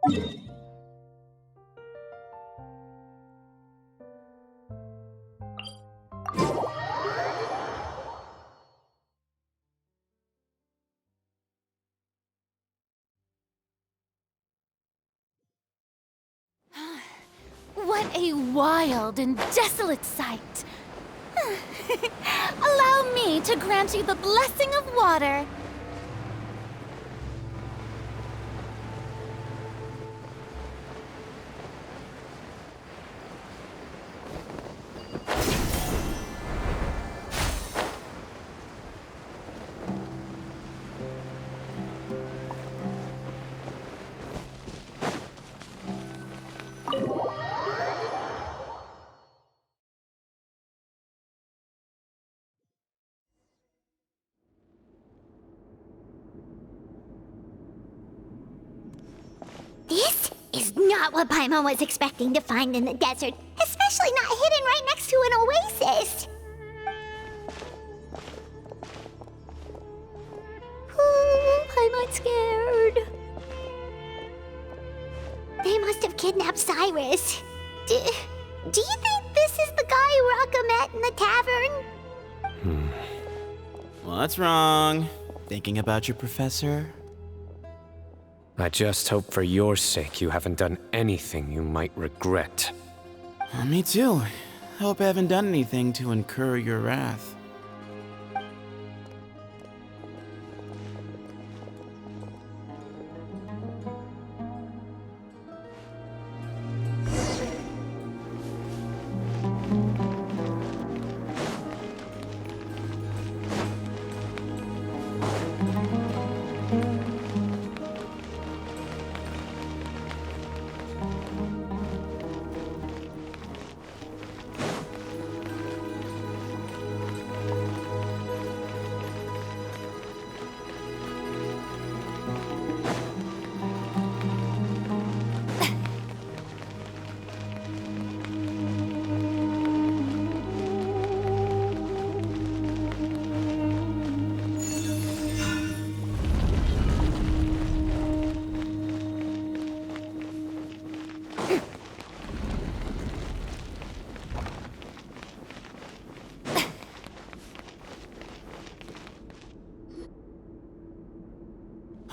What a wild and desolate sight! Allow me to grant you the blessing of water. This is not what Paimon was expecting to find in the desert, especially not hidden right next to an oasis. Paimon's scared. They must have kidnapped Cyrus. Do you think this is the guy Raka met in the tavern? What's wrong? Thinking about your professor? I just hope for your sake you haven't done anything you might regret. Me too. I hope I haven't done anything to incur your wrath.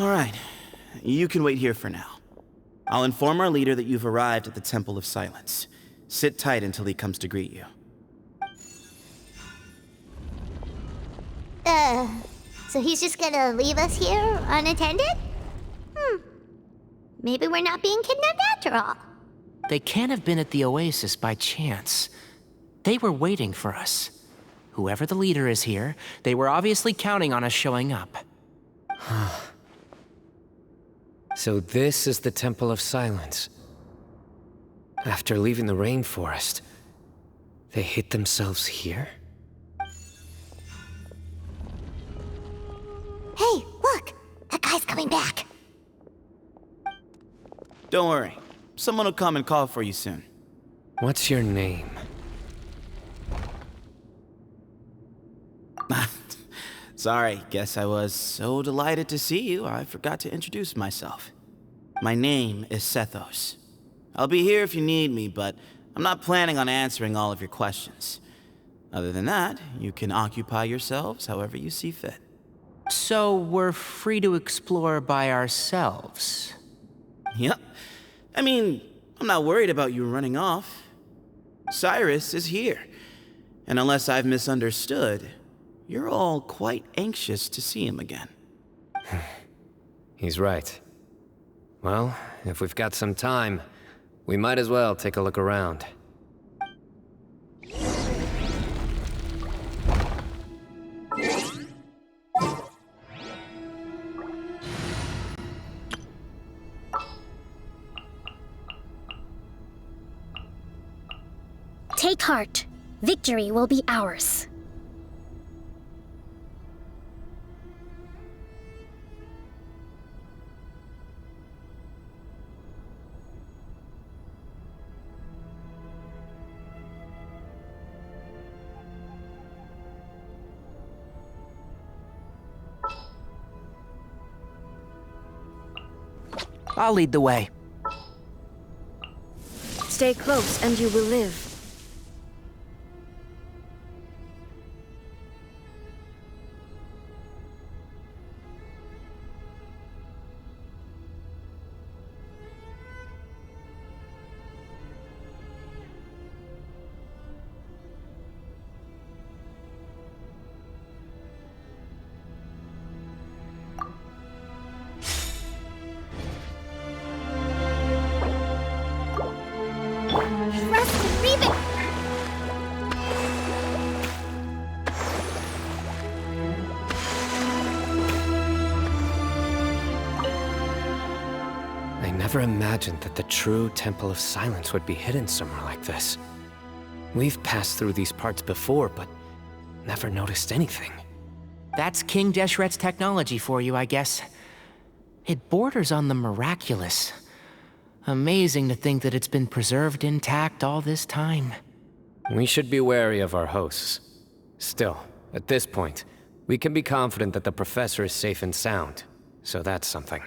Alright, you can wait here for now. I'll inform our leader that you've arrived at the Temple of Silence. Sit tight until he comes to greet you. So he's just gonna leave us here unattended? Maybe we're not being kidnapped after all. They can't have been at the oasis by chance. They were waiting for us. Whoever the leader is here, they were obviously counting on us showing up. So this is the Temple of Silence. After leaving the rainforest, they hid themselves here? Hey, look! That guy's coming back. Don't worry. Someone will come and call for you soon. What's your name? Sorry, guess I was so delighted to see you, I forgot to introduce myself. My name is Sethos. I'll be here if you need me, but I'm not planning on answering all of your questions. Other than that, you can occupy yourselves however you see fit. So we're free to explore by ourselves. Yep. I mean, I'm not worried about you running off. Cyrus is here. And unless I've misunderstood, you're all quite anxious to see him again. He's right. Well, if we've got some time, we might as well take a look around. Take heart. Victory will be ours. I'll lead the way. Stay close and you will live. Resubido! I never imagined that the true Temple of Silence would be hidden somewhere like this. We've passed through these parts before, but never noticed anything. That's King Deshret's technology for you, I guess. It borders on the miraculous. Amazing to think that it's been preserved intact all this time. We should be wary of our hosts. Still, at this point, we can be confident that the professor is safe and sound, so that's something.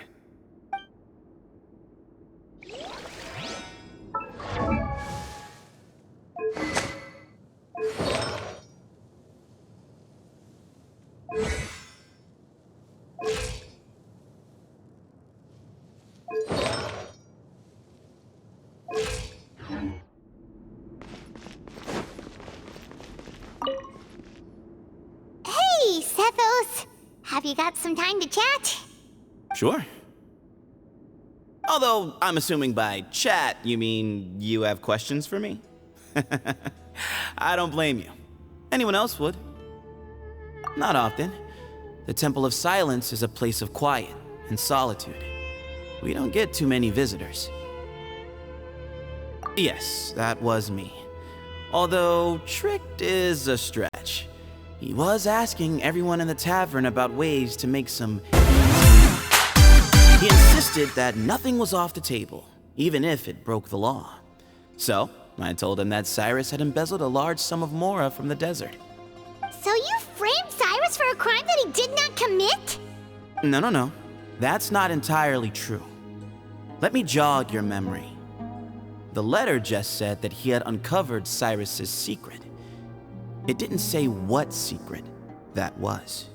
Hey, Sethos! Have you got some time to chat? Sure. Although, I'm assuming by chat, you mean you have questions for me? I don't blame you. Anyone else would. Not often. The Temple of Silence is a place of quiet and solitude. We don't get too many visitors. Yes, that was me. Although, tricked is a stretch. He was asking everyone in the tavern about ways to make some... He insisted that nothing was off the table, even if it broke the law. So, I told him that Cyrus had embezzled a large sum of mora from the desert. So you framed Cyrus for a crime that he did not commit? No. That's not entirely true. Let me jog your memory. The letter just said that he had uncovered Cyrus's secret. It didn't say what secret that was.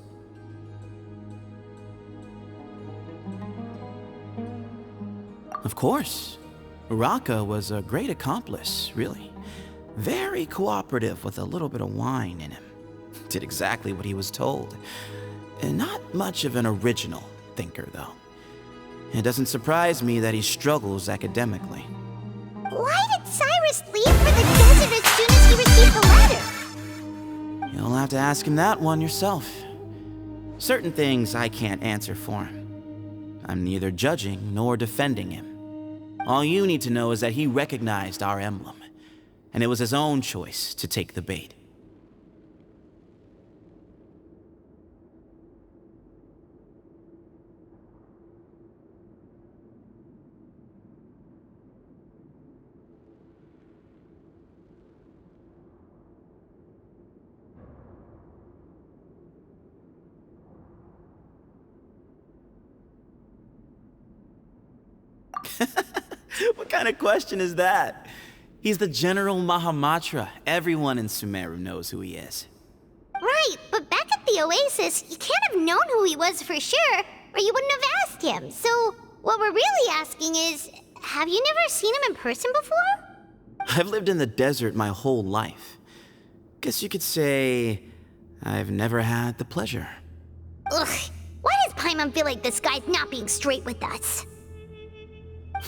Of course. Uraka was a great accomplice, really. Very cooperative with a little bit of wine in him. Did exactly what he was told. And not much of an original thinker, though. It doesn't surprise me that he struggles academically. Why did Cyrus leave for the desert as soon as he received the letter? You'll have to ask him that one yourself. Certain things I can't answer for him. I'm neither judging nor defending him. All you need to know is that he recognized our emblem, and it was his own choice to take the bait. What kind of question is that? He's the General Mahamatra. Everyone in Sumeru knows who he is. Right, but back at the Oasis, you can't have known who he was for sure, or you wouldn't have asked him. So, what we're really asking is, have you never seen him in person before? I've lived in the desert my whole life. Guess you could say I've never had the pleasure. Ugh, why does Paimon feel like this guy's not being straight with us?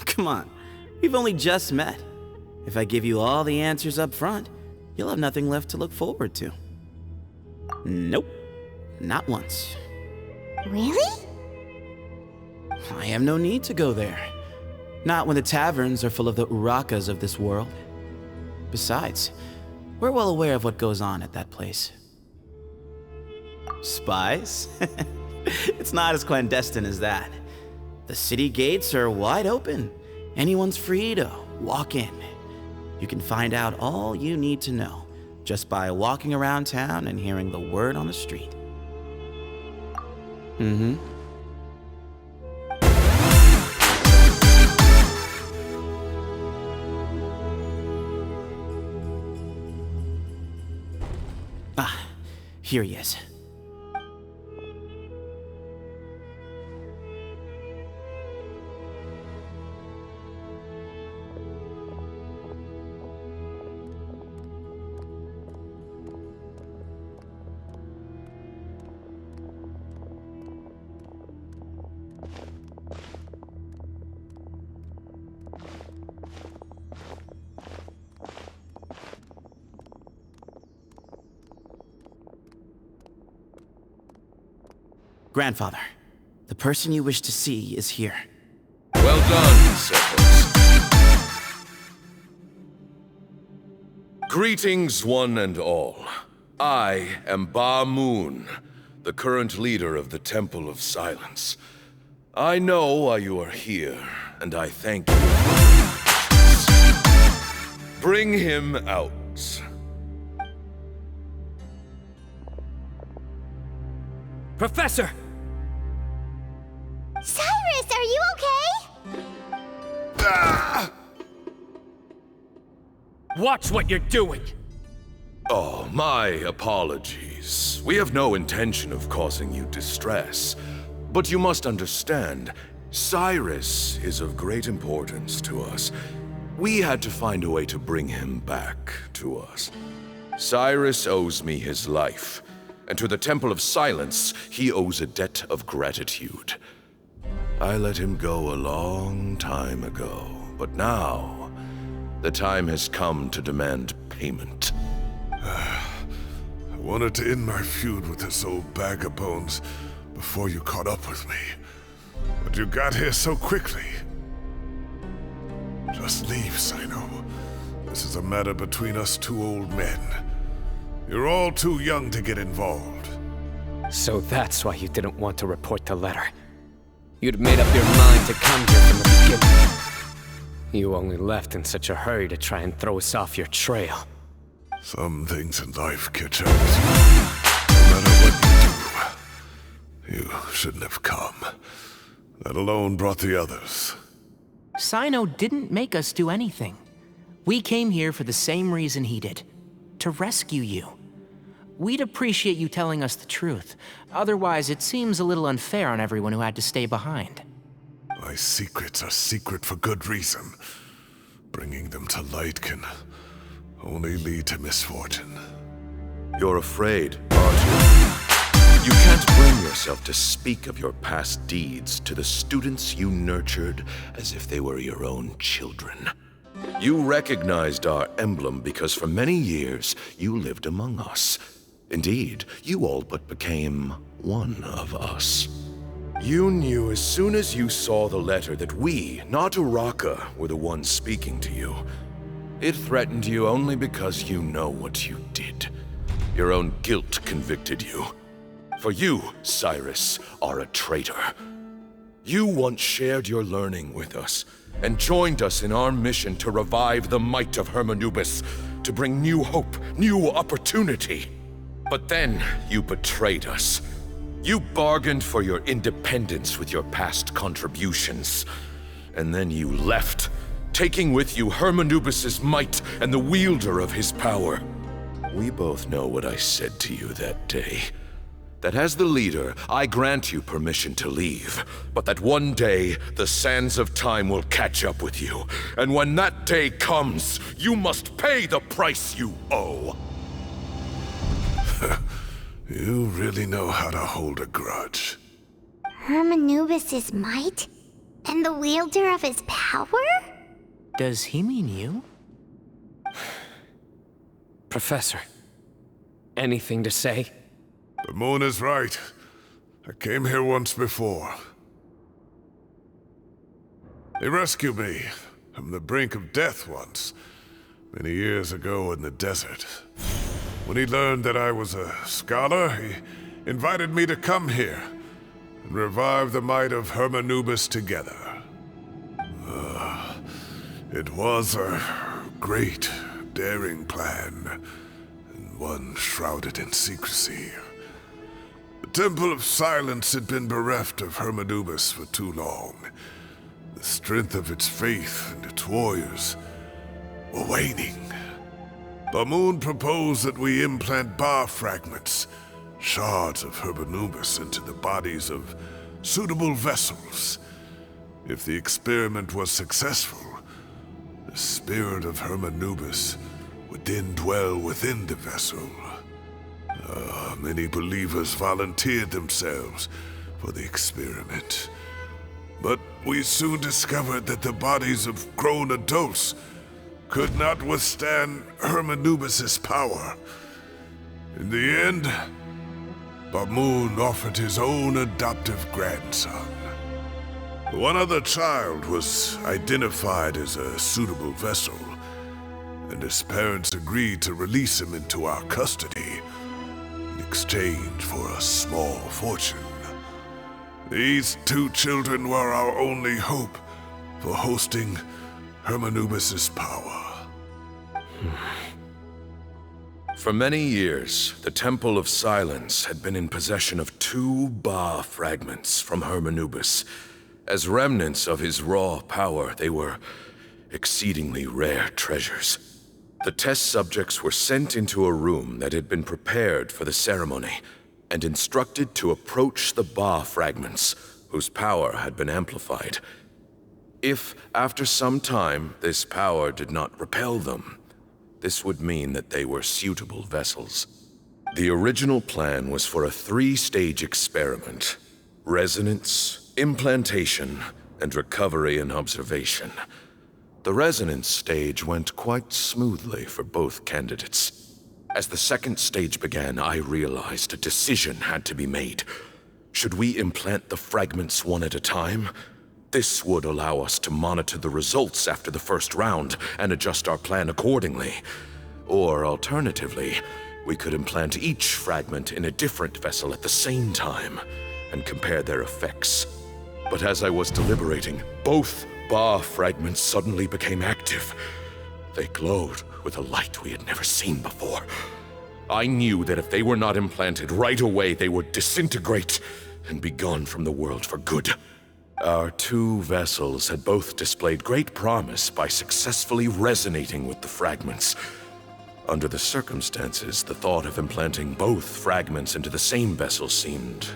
Come on, we've only just met. If I give you all the answers up front, you'll have nothing left to look forward to. Nope, not once. Really? I have no need to go there. Not when the taverns are full of the Urakas of this world. Besides, we're well aware of what goes on at that place. Spies? It's not as clandestine as that. The city gates are wide open. Anyone's free to walk in. You can find out all you need to know just by walking around town and hearing the word on the street. Mm-hmm. Here he is. Grandfather, the person you wish to see is here. Well done, Sepos. Greetings, one and all. I am Ba Moon, the current leader of the Temple of Silence. I know why you are here, and I thank you for your patience. Bring him out. Professor! Cyrus, are you okay? Watch what you're doing! Oh, my apologies. We have no intention of causing you distress. But you must understand, Cyrus is of great importance to us. We had to find a way to bring him back to us. Cyrus owes me his life, and to the Temple of Silence, he owes a debt of gratitude. I let him go a long time ago, but now, the time has come to demand payment. I wanted to end my feud with this old bag of bones before you caught up with me. But you got here so quickly. Just leave, Cyno. This is a matter between us two old men. You're all too young to get involved. So that's why you didn't want to report the letter. You'd made up your mind to come here from the beginning. You only left in such a hurry to try and throw us off your trail. Some things in life catch up with you. No matter what you do, you shouldn't have come. That alone brought the others. Cyno didn't make us do anything. We came here for the same reason he did. To rescue you. We'd appreciate you telling us the truth. Otherwise, it seems a little unfair on everyone who had to stay behind. My secrets are secret for good reason. Bringing them to light can only lead to misfortune. You're afraid, aren't you? You can't bring yourself to speak of your past deeds to the students you nurtured as if they were your own children. You recognized our emblem because for many years you lived among us. Indeed, you all but became one of us. You knew as soon as you saw the letter that we, not Uraka, were the ones speaking to you. It threatened you only because you know what you did. Your own guilt convicted you. For you, Cyrus, are a traitor. You once shared your learning with us, and joined us in our mission to revive the might of Hermanubis, to bring new hope, new opportunity. But then you betrayed us. You bargained for your independence with your past contributions. And then you left, taking with you Hermanubis' might and the wielder of his power. We both know what I said to you that day. That as the leader, I grant you permission to leave, but that one day, the sands of time will catch up with you. And when that day comes, you must pay the price you owe. You really know how to hold a grudge. Hermanubis' might? And the wielder of his power? Does he mean you? Professor, anything to say? The moon is right. I came here once before. He rescued me from the brink of death once, many years ago in the desert. When he learned that I was a scholar, he invited me to come here and revive the might of Hermanubis together. It was a great, daring plan, and one shrouded in secrecy. The Temple of Silence had been bereft of Hermanubis for too long. The strength of its faith and its warriors were waning. Bamoon proposed that we implant bar fragments shards of Hermanubis into the bodies of suitable vessels. If the experiment was successful, the spirit of Hermanubis would then dwell within the vessel. Many believers volunteered themselves for the experiment. But we soon discovered that the bodies of grown adults could not withstand Hermanubis' power. In the end, Bamoon offered his own adoptive grandson. One other child was identified as a suitable vessel, and his parents agreed to release him into our custody in exchange for a small fortune. These two children were our only hope for hosting Hermanubis' power. For many years, the Temple of Silence had been in possession of 2 Ba fragments from Hermanubis. As remnants of his raw power, they were exceedingly rare treasures. The test subjects were sent into a room that had been prepared for the ceremony, and instructed to approach the Ba fragments, whose power had been amplified. If, after some time, this power did not repel them, this would mean that they were suitable vessels. The original plan was for a 3-stage experiment: resonance, implantation, and recovery and observation. The resonance stage went quite smoothly for both candidates. As the 2nd stage began, I realized a decision had to be made. Should we implant the fragments one at a time? This would allow us to monitor the results after the first round and adjust our plan accordingly. Or alternatively, we could implant each fragment in a different vessel at the same time and compare their effects. But as I was deliberating, both Ba fragments suddenly became active. They glowed with a light we had never seen before. I knew that if they were not implanted right away, they would disintegrate and be gone from the world for good. Our 2 vessels had both displayed great promise by successfully resonating with the fragments. Under the circumstances, the thought of implanting both fragments into the same vessel seemed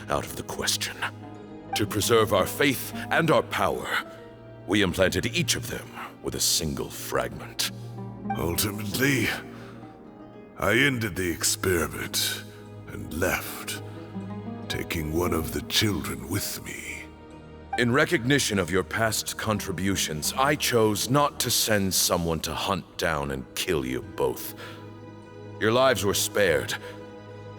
out of the question. To preserve our faith and our power, we implanted each of them with a single fragment. Ultimately, I ended the experiment and left, taking one of the children with me. In recognition of your past contributions, I chose not to send someone to hunt down and kill you both. Your lives were spared,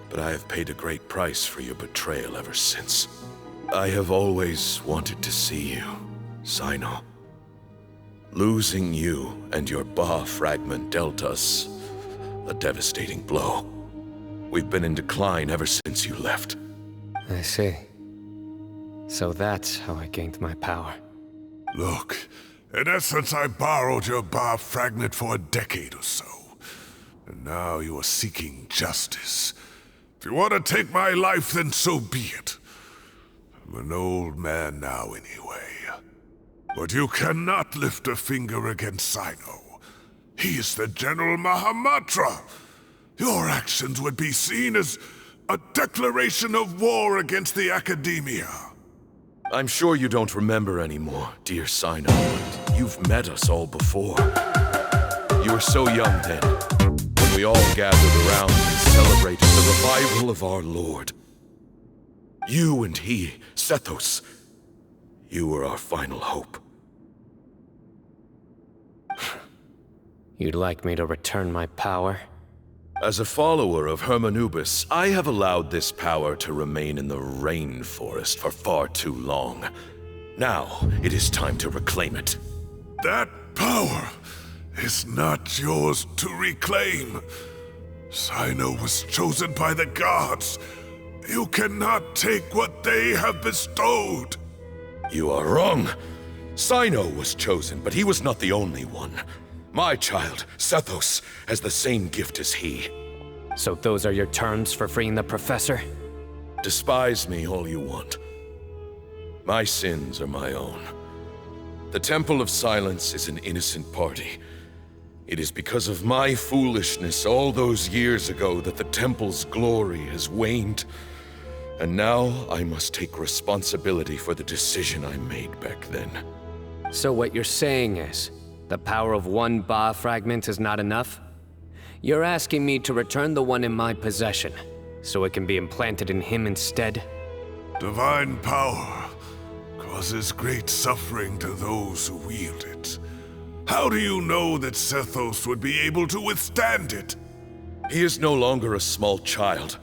but I have paid a great price for your betrayal ever since. I have always wanted to see you, Cyno. Losing you and your Ba fragment dealt us a devastating blow. We've been in decline ever since you left. I see. So that's how I gained my power. Look, in essence, I borrowed your Ba fragment for a decade or so. And now you are seeking justice. If you want to take my life, then so be it. I'm an old man now anyway. But you cannot lift a finger against Cyno. He is the General Mahamatra. Your actions would be seen as a declaration of war against the Academia. I'm sure you don't remember anymore, dear Cyno, but you've met us all before. You were so young then, when we all gathered around and celebrated the revival of our Lord. You and he, Sethos, you were our final hope. You'd like me to return my power? As a follower of Hermanubis, I have allowed this power to remain in the rainforest for far too long. Now, it is time to reclaim it. That power is not yours to reclaim. Cyno was chosen by the gods. You cannot take what they have bestowed. You are wrong. Cyno was chosen, but he was not the only one. My child, Sethos, has the same gift as he. So those are your terms for freeing the professor? Despise me all you want. My sins are my own. The Temple of Silence is an innocent party. It is because of my foolishness all those years ago that the temple's glory has waned. And now I must take responsibility for the decision I made back then. So what you're saying is, the power of one Ba fragment is not enough? You're asking me to return the one in my possession, so it can be implanted in him instead? Divine power causes great suffering to those who wield it. How do you know that Sethos would be able to withstand it? He is no longer a small child.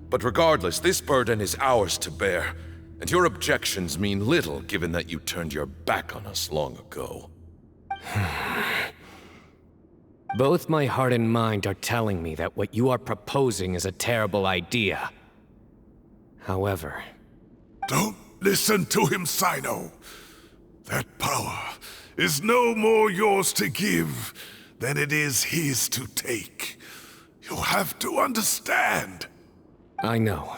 But regardless, this burden is ours to bear, and your objections mean little given that you turned your back on us long ago. Both my heart and mind are telling me that what you are proposing is a terrible idea. However... Don't listen to him, Cyno. That power is no more yours to give than it is his to take. You have to understand. I know.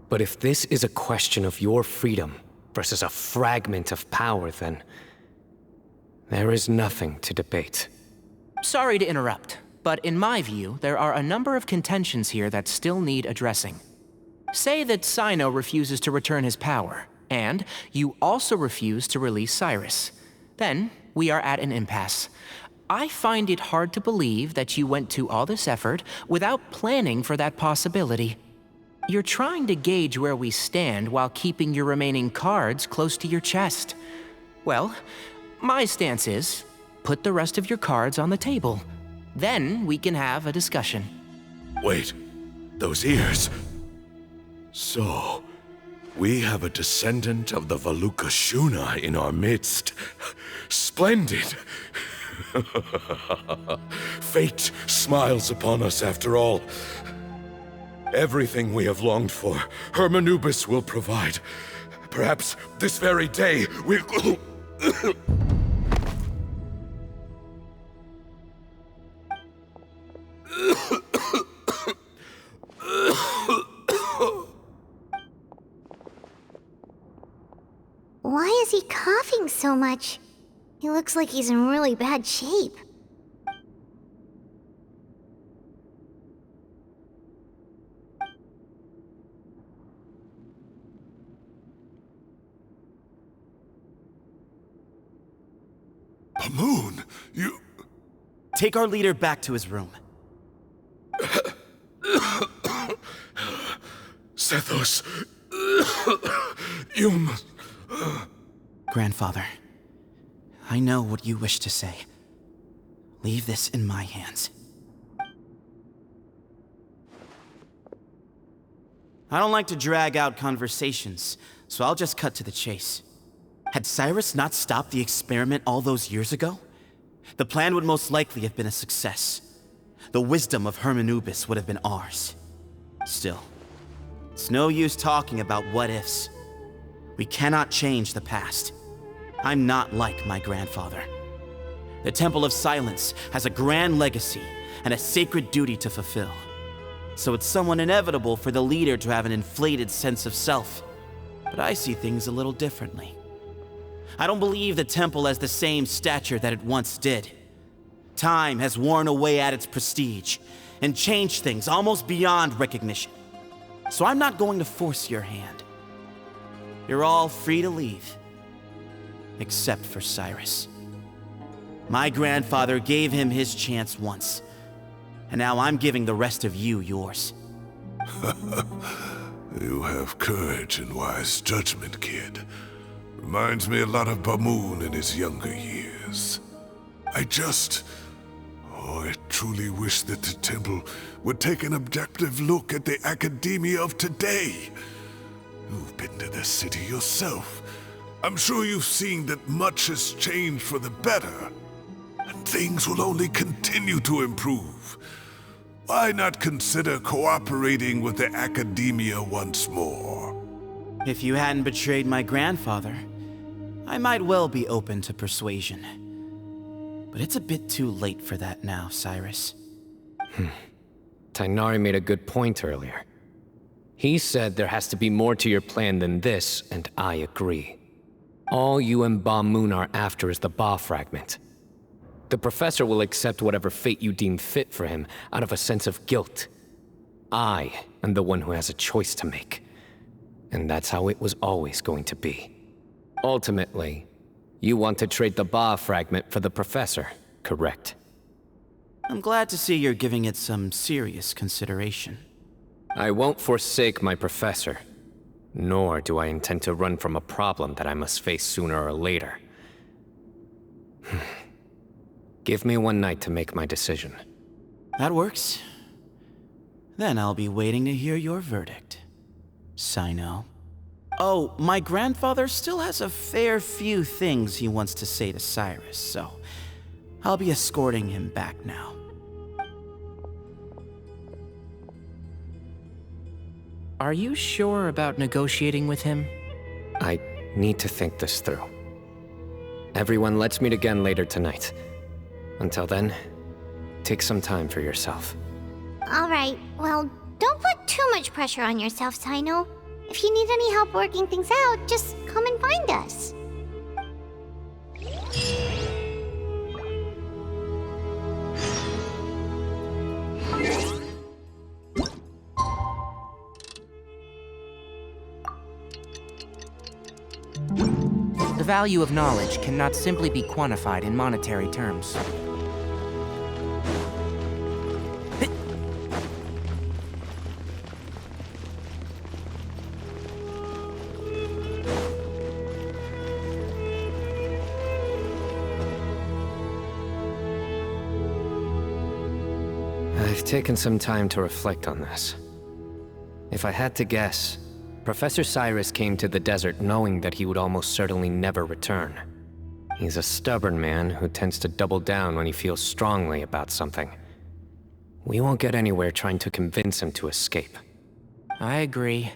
But if this is a question of your freedom versus a fragment of power, then... there is nothing to debate. Sorry to interrupt, but in my view, there are a number of contentions here that still need addressing. Say that Cyno refuses to return his power, and you also refuse to release Cyrus. Then, we are at an impasse. I find it hard to believe that you went to all this effort without planning for that possibility. You're trying to gauge where we stand while keeping your remaining cards close to your chest. Well, my stance is, put the rest of your cards on the table. Then we can have a discussion. Wait, those ears... So, we have a descendant of the Valukashuna in our midst. Splendid! Fate smiles upon us after all. Everything we have longed for, Hermanubis will provide. Perhaps this very day we'll... Why is he coughing so much? He looks like he's in really bad shape. Pamoon, you... Take our leader back to his room. Sethos... you must... Grandfather, I know what you wish to say. Leave this in my hands. I don't like to drag out conversations, so I'll just cut to the chase. Had Cyrus not stopped the experiment all those years ago, the plan would most likely have been a success. The wisdom of Hermanubis would have been ours. Still, it's no use talking about what-ifs. We cannot change the past. I'm not like my grandfather. The Temple of Silence has a grand legacy and a sacred duty to fulfill. So it's somewhat inevitable for the leader to have an inflated sense of self. But I see things a little differently. I don't believe the temple has the same stature that it once did. Time has worn away at its prestige and changed things almost beyond recognition. So I'm not going to force your hand. You're all free to leave. Except for Cyrus. My grandfather gave him his chance once, and now I'm giving the rest of you yours. You have courage and wise judgment, kid. Reminds me a lot of Pamoon in his younger years. I truly wish that the temple would take an objective look at the academia of today. You've been to the city yourself. I'm sure you've seen that much has changed for the better, and things will only continue to improve. Why not consider cooperating with the academia once more? If you hadn't betrayed my grandfather, I might well be open to persuasion. But it's a bit too late for that now, Cyrus. Tighnari made a good point earlier. He said there has to be more to your plan than this, and I agree. All you and Ba Moon are after is the Ba fragment. The professor will accept whatever fate you deem fit for him out of a sense of guilt. I am the one who has a choice to make. And that's how it was always going to be. Ultimately, you want to trade the Ba fragment for the professor, correct? I'm glad to see you're giving it some serious consideration. I won't forsake my professor, nor do I intend to run from a problem that I must face sooner or later. Give me one night to make my decision. That works. Then I'll be waiting to hear your verdict, Cyno. Oh, my grandfather still has a fair few things he wants to say to Cyrus, so I'll be escorting him back now. Are you sure about negotiating with him? I need to think this through. Everyone, let's meet again later tonight. Until then, take some time for yourself. Alright, well, don't put too much pressure on yourself, Cyno. If you need any help working things out, just come and find us. The value of knowledge cannot simply be quantified in monetary terms. I've taken some time to reflect on this. If I had to guess, Professor Cyrus came to the desert knowing that he would almost certainly never return. He's a stubborn man who tends to double down when he feels strongly about something. We won't get anywhere trying to convince him to escape. I agree.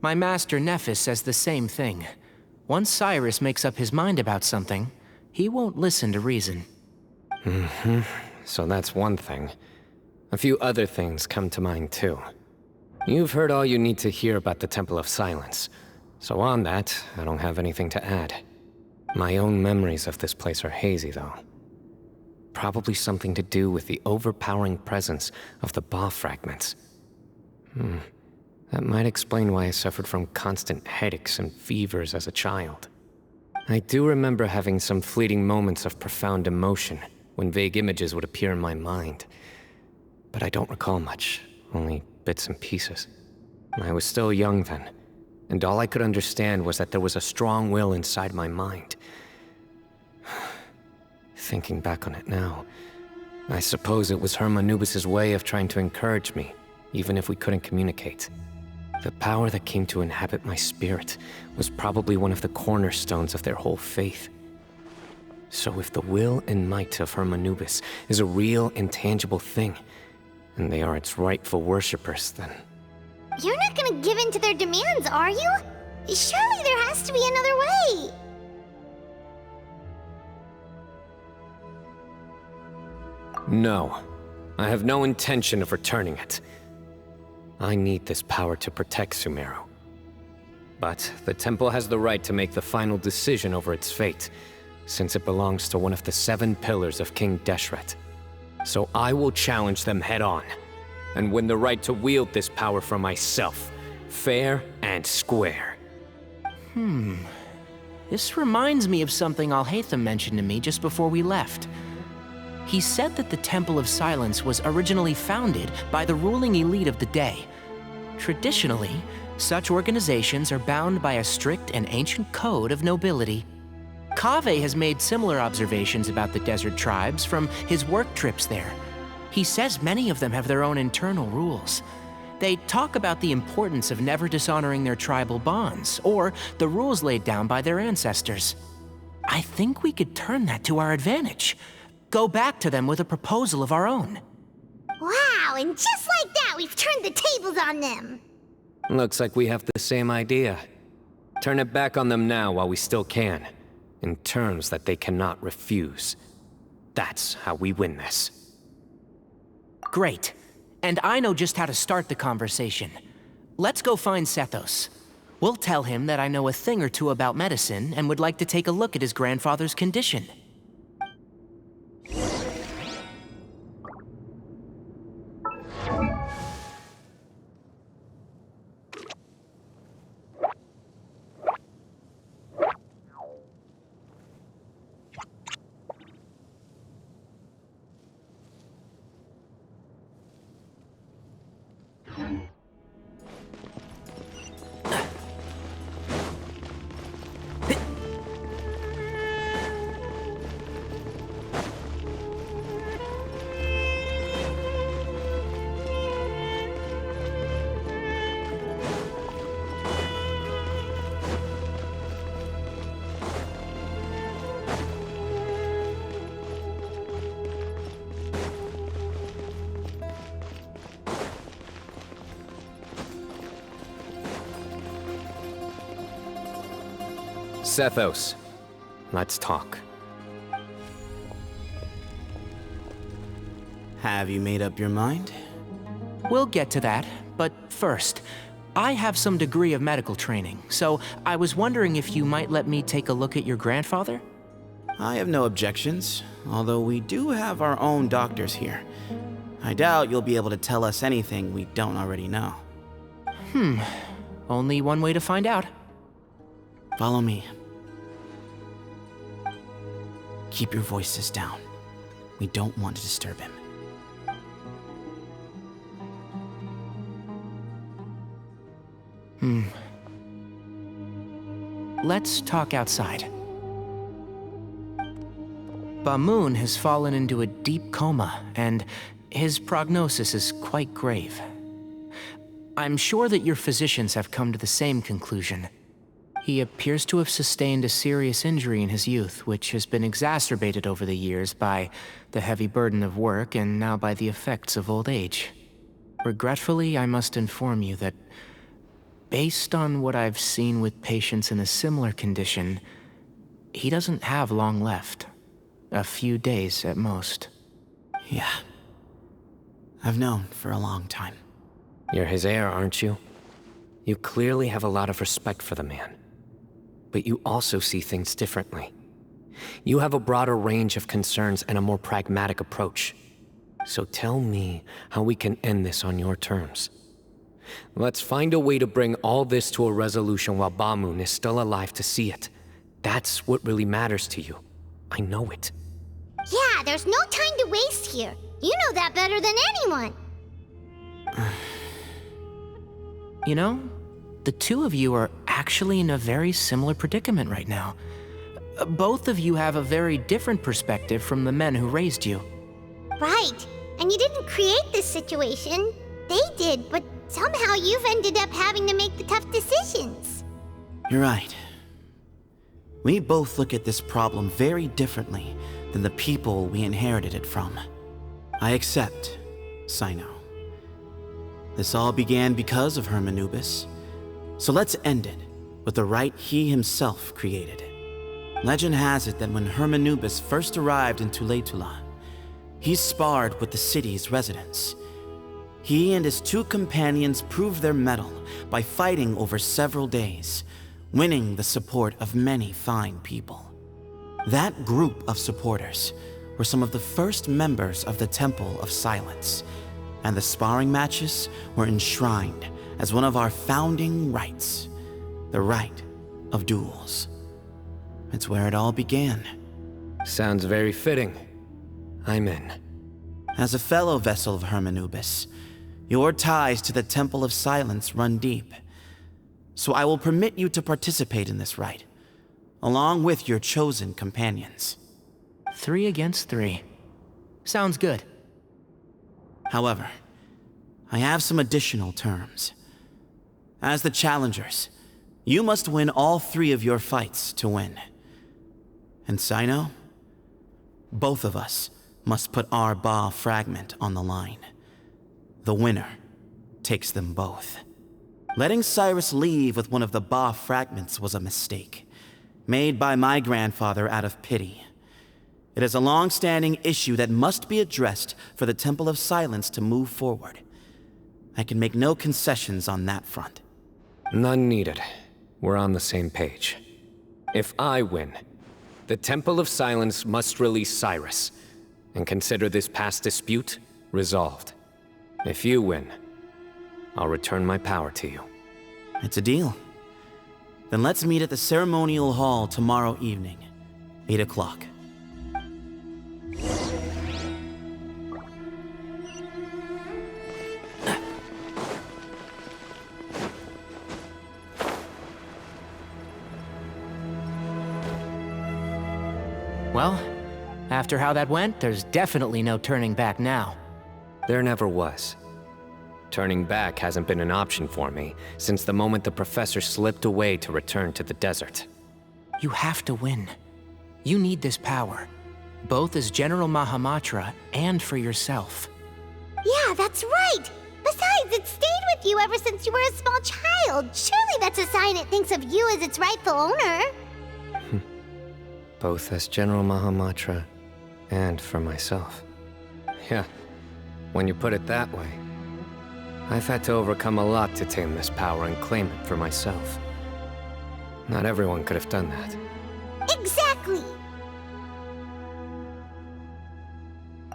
My master Nephis says the same thing. Once Cyrus makes up his mind about something, he won't listen to reason. So that's one thing. A few other things come to mind too. You've heard all you need to hear about the Temple of Silence, so on that, I don't have anything to add. My own memories of this place are hazy, though. Probably something to do with the overpowering presence of the Ba fragments. That might explain why I suffered from constant headaches and fevers as a child. I do remember having some fleeting moments of profound emotion when vague images would appear in my mind. But I don't recall much, only bits and pieces. I was still young then, and all I could understand was that there was a strong will inside my mind. Thinking back on it now, I suppose it was Hermanubis' way of trying to encourage me, even if we couldn't communicate. The power that came to inhabit my spirit was probably one of the cornerstones of their whole faith. So if the will and might of Hermanubis is a real, intangible thing, and they are its rightful worshippers, then... You're not gonna give in to their demands, are you? Surely there has to be another way! No. I have no intention of returning it. I need this power to protect Sumeru. But the temple has the right to make the final decision over its fate, since it belongs to one of the 7 pillars of King Deshret. So I will challenge them head-on, and win the right to wield this power for myself, fair and square. This reminds me of something Alhaitham mentioned to me just before we left. He said that the Temple of Silence was originally founded by the ruling elite of the day. Traditionally, such organizations are bound by a strict and ancient code of nobility. Kaveh has made similar observations about the desert tribes from his work trips there. He says many of them have their own internal rules. They talk about the importance of never dishonoring their tribal bonds, or the rules laid down by their ancestors. I think we could turn that to our advantage. Go back to them with a proposal of our own. Wow, and just like that, we've turned the tables on them! Looks like we have the same idea. Turn it back on them now while we still can, in terms that they cannot refuse. That's how we win this. Great. And I know just how to start the conversation. Let's go find Sethos. We'll tell him that I know a thing or two about medicine and would like to take a look at his grandfather's condition. Sethos, let's talk. Have you made up your mind? We'll get to that, but first, I have some degree of medical training, so I was wondering if you might let me take a look at your grandfather? I have no objections, although we do have our own doctors here. I doubt you'll be able to tell us anything we don't already know. Only one way to find out. Follow me. Keep your voices down. We don't want to disturb him. Let's talk outside. Bamoon has fallen into a deep coma, and his prognosis is quite grave. I'm sure that your physicians have come to the same conclusion. He appears to have sustained a serious injury in his youth, which has been exacerbated over the years by the heavy burden of work and now by the effects of old age. Regretfully, I must inform you that based on what I've seen with patients in a similar condition, he doesn't have long left. A few days at most. Yeah. I've known for a long time. You're his heir, aren't you? You clearly have a lot of respect for the man. But you also see things differently. You have a broader range of concerns and a more pragmatic approach. So tell me how we can end this on your terms. Let's find a way to bring all this to a resolution while Bamoon is still alive to see it. That's what really matters to you. I know it. Yeah, there's no time to waste here. You know that better than anyone. You know, the two of you are actually in a very similar predicament right now. Both of you have a very different perspective from the men who raised you. Right. And you didn't create this situation. They did, but somehow you've ended up having to make the tough decisions. You're right. We both look at this problem very differently than the people we inherited it from. I accept, Cyno. This all began because of Hermanubis. So let's end it with the rite he himself created. Legend has it that when Hermanubis first arrived in Tuletula, he sparred with the city's residents. He and his two companions proved their mettle by fighting over several days, winning the support of many fine people. That group of supporters were some of the first members of the Temple of Silence, and the sparring matches were enshrined as one of our founding rites, the rite of duels. It's where it all began. Sounds very fitting. I'm in. As a fellow vessel of Hermanubis, your ties to the Temple of Silence run deep. So I will permit you to participate in this rite, along with your chosen companions. 3 against 3. Sounds good. However, I have some additional terms. As the challengers, you must win all 3 of your fights to win. And Cyno, both of us must put our Ba fragment on the line. The winner takes them both. Letting Cyrus leave with one of the Ba fragments was a mistake, made by my grandfather out of pity. It is a long-standing issue that must be addressed for the Temple of Silence to move forward. I can make no concessions on that front. None needed. We're on the same page. If I win, the Temple of Silence must release Cyrus, and consider this past dispute resolved. If you win, I'll return my power to you. It's a deal. Then let's meet at the ceremonial hall tomorrow evening, 8 o'clock. Well, after how that went, there's definitely no turning back now. There never was. Turning back hasn't been an option for me since the moment the professor slipped away to return to the desert. You have to win. You need this power, both as General Mahamatra and for yourself. Yeah, that's right. Besides, it stayed with you ever since you were a small child. Surely that's a sign it thinks of you as its rightful owner. both as General Mahamatra and for myself. Yeah, when you put it that way, I've had to overcome a lot to tame this power and claim it for myself. Not everyone could have done that. Exactly!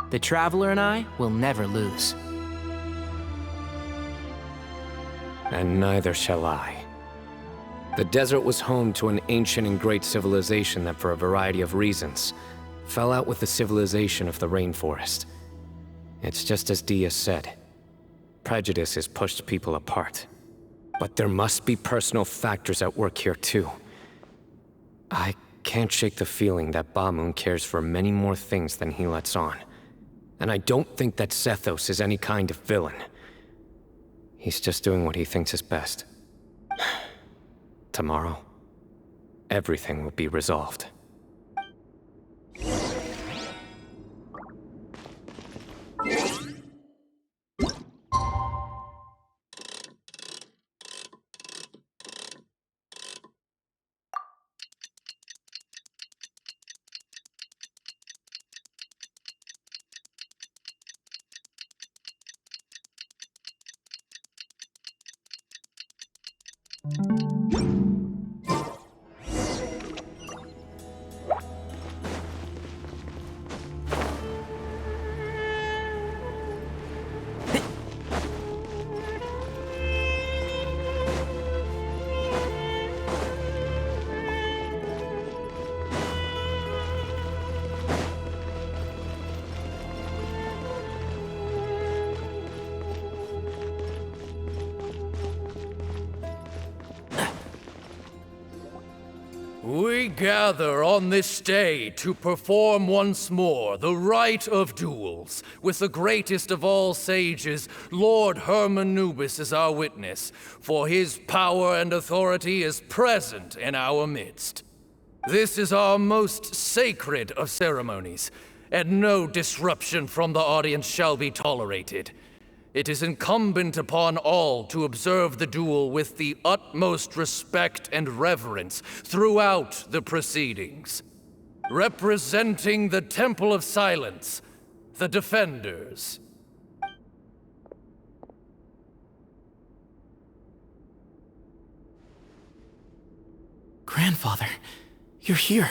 The Traveler and I will never lose. And neither shall I. The desert was home to an ancient and great civilization that, for a variety of reasons, fell out with the civilization of the rainforest. It's just as Dia said. Prejudice has pushed people apart. But there must be personal factors at work here too. I can't shake the feeling that Bamun cares for many more things than he lets on. And I don't think that Sethos is any kind of villain. He's just doing what he thinks is best. Tomorrow, everything will be resolved. We gather on this day to perform once more the rite of duels, with the greatest of all sages, Lord Hermanubis, as our witness, for his power and authority is present in our midst. This is our most sacred of ceremonies, and no disruption from the audience shall be tolerated. It is incumbent upon all to observe the duel with the utmost respect and reverence throughout the proceedings. Representing the Temple of Silence, the Defenders. Grandfather, you're here.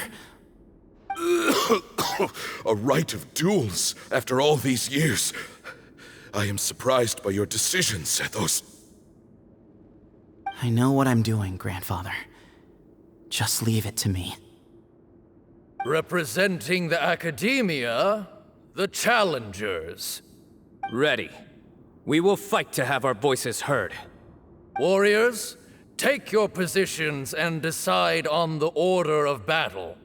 A rite of duels after all these years. I am surprised by your decision, Sethos. I know what I'm doing, Grandfather. Just leave it to me. Representing the Academia, the Challengers. Ready. We will fight to have our voices heard. Warriors, take your positions and decide on the order of battle.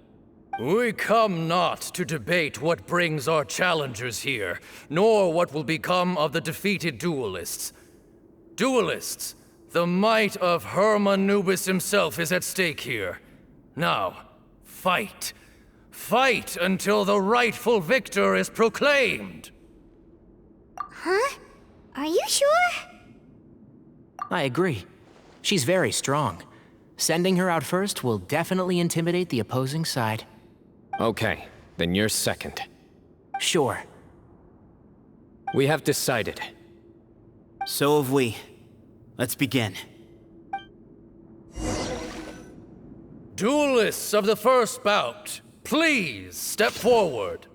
We come not to debate what brings our challengers here, nor what will become of the defeated duelists. Duelists, the might of Hermanubis himself is at stake here. Now, fight. Fight until the rightful victor is proclaimed. Huh? Are you sure? I agree. She's very strong. Sending her out first will definitely intimidate the opposing side. Okay, then you're second. Sure. We have decided. So have we. Let's begin. Duelists of the first bout, please step forward.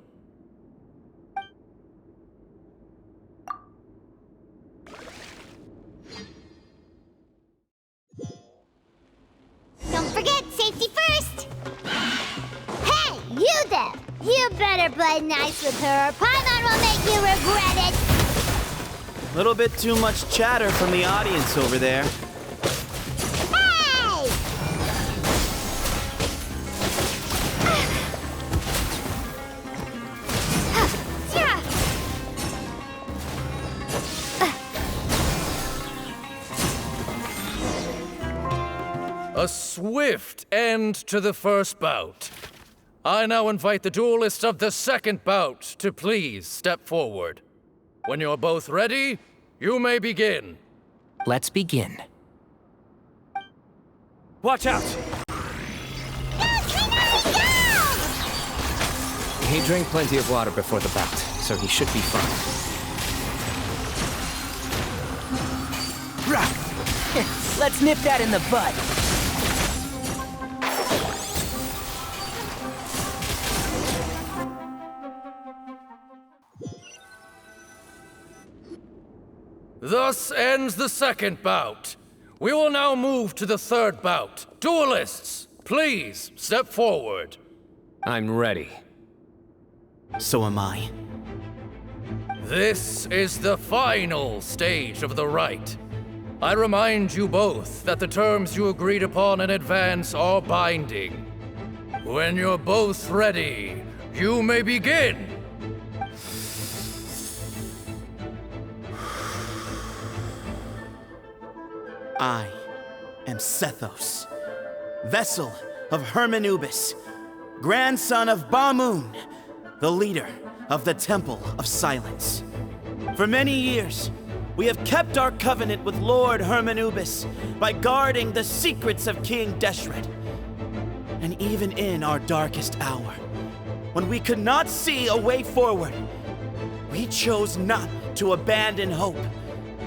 Don't forget, safety first! Hey, you there! You better play nice with her, or Paimon will make you regret it! A little bit too much chatter from the audience over there. Hey! A swift end to the first bout. I now invite the duelists of the second bout to please step forward. When you're both ready, you may begin. Let's begin. Watch out! Go, Cyno, go! He drank plenty of water before the bout, so he should be fine. Let's nip that in the bud. Thus ends the second bout. We will now move to the third bout. Duelists, please step forward. I'm ready. So am I. This is the final stage of the rite. I remind you both that the terms you agreed upon in advance are binding. When you're both ready, you may begin. I am Sethos, vessel of Hermanubis, grandson of Bamun, the leader of the Temple of Silence. For many years, we have kept our covenant with Lord Hermanubis by guarding the secrets of King Deshret. And even in our darkest hour, when we could not see a way forward, we chose not to abandon hope,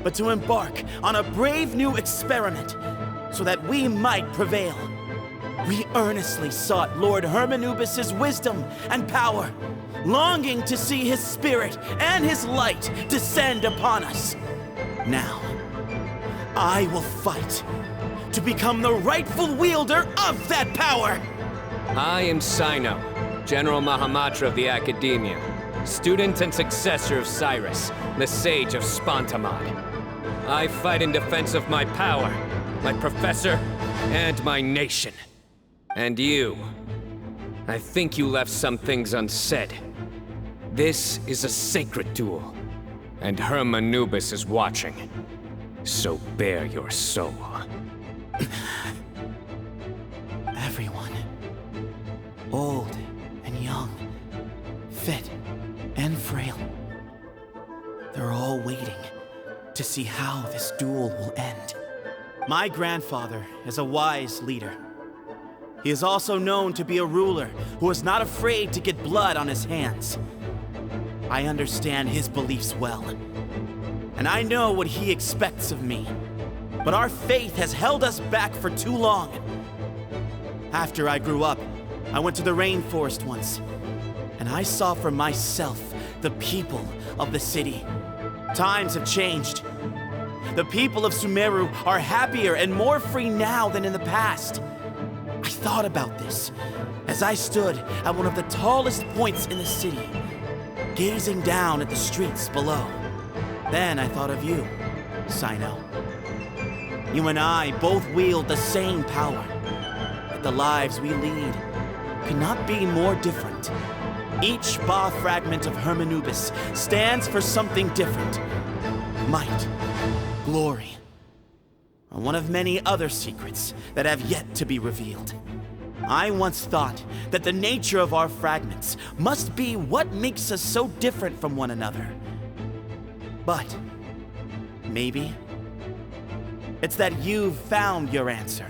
but to embark on a brave new experiment so that we might prevail. We earnestly sought Lord Hermanubis' wisdom and power, longing to see his spirit and his light descend upon us. Now, I will fight to become the rightful wielder of that power! I am Cyno, General Mahamatra of the Academia, student and successor of Cyrus, the Sage of Spontamod. I fight in defense of my power, my professor, and my nation. And you. I think you left some things unsaid. This is a sacred duel, and Hermanubis is watching. So bare your soul. Everyone, old and young, fit and frail, they're all waiting to see how this duel will end. My grandfather is a wise leader. He is also known to be a ruler who is not afraid to get blood on his hands. I understand his beliefs well, and I know what he expects of me. But our faith has held us back for too long. After I grew up, I went to the rainforest once, and I saw for myself the people of the city. Times have changed. The people of Sumeru are happier and more free now than in the past. I thought about this as I stood at one of the tallest points in the city, gazing down at the streets below. Then I thought of you, Cyno. You and I both wield the same power, but the lives we lead could not be more different. Each Ba fragment of Hermanubis stands for something different. Might, glory, or one of many other secrets that have yet to be revealed. I once thought that the nature of our fragments must be what makes us so different from one another. But maybe it's that you've found your answer,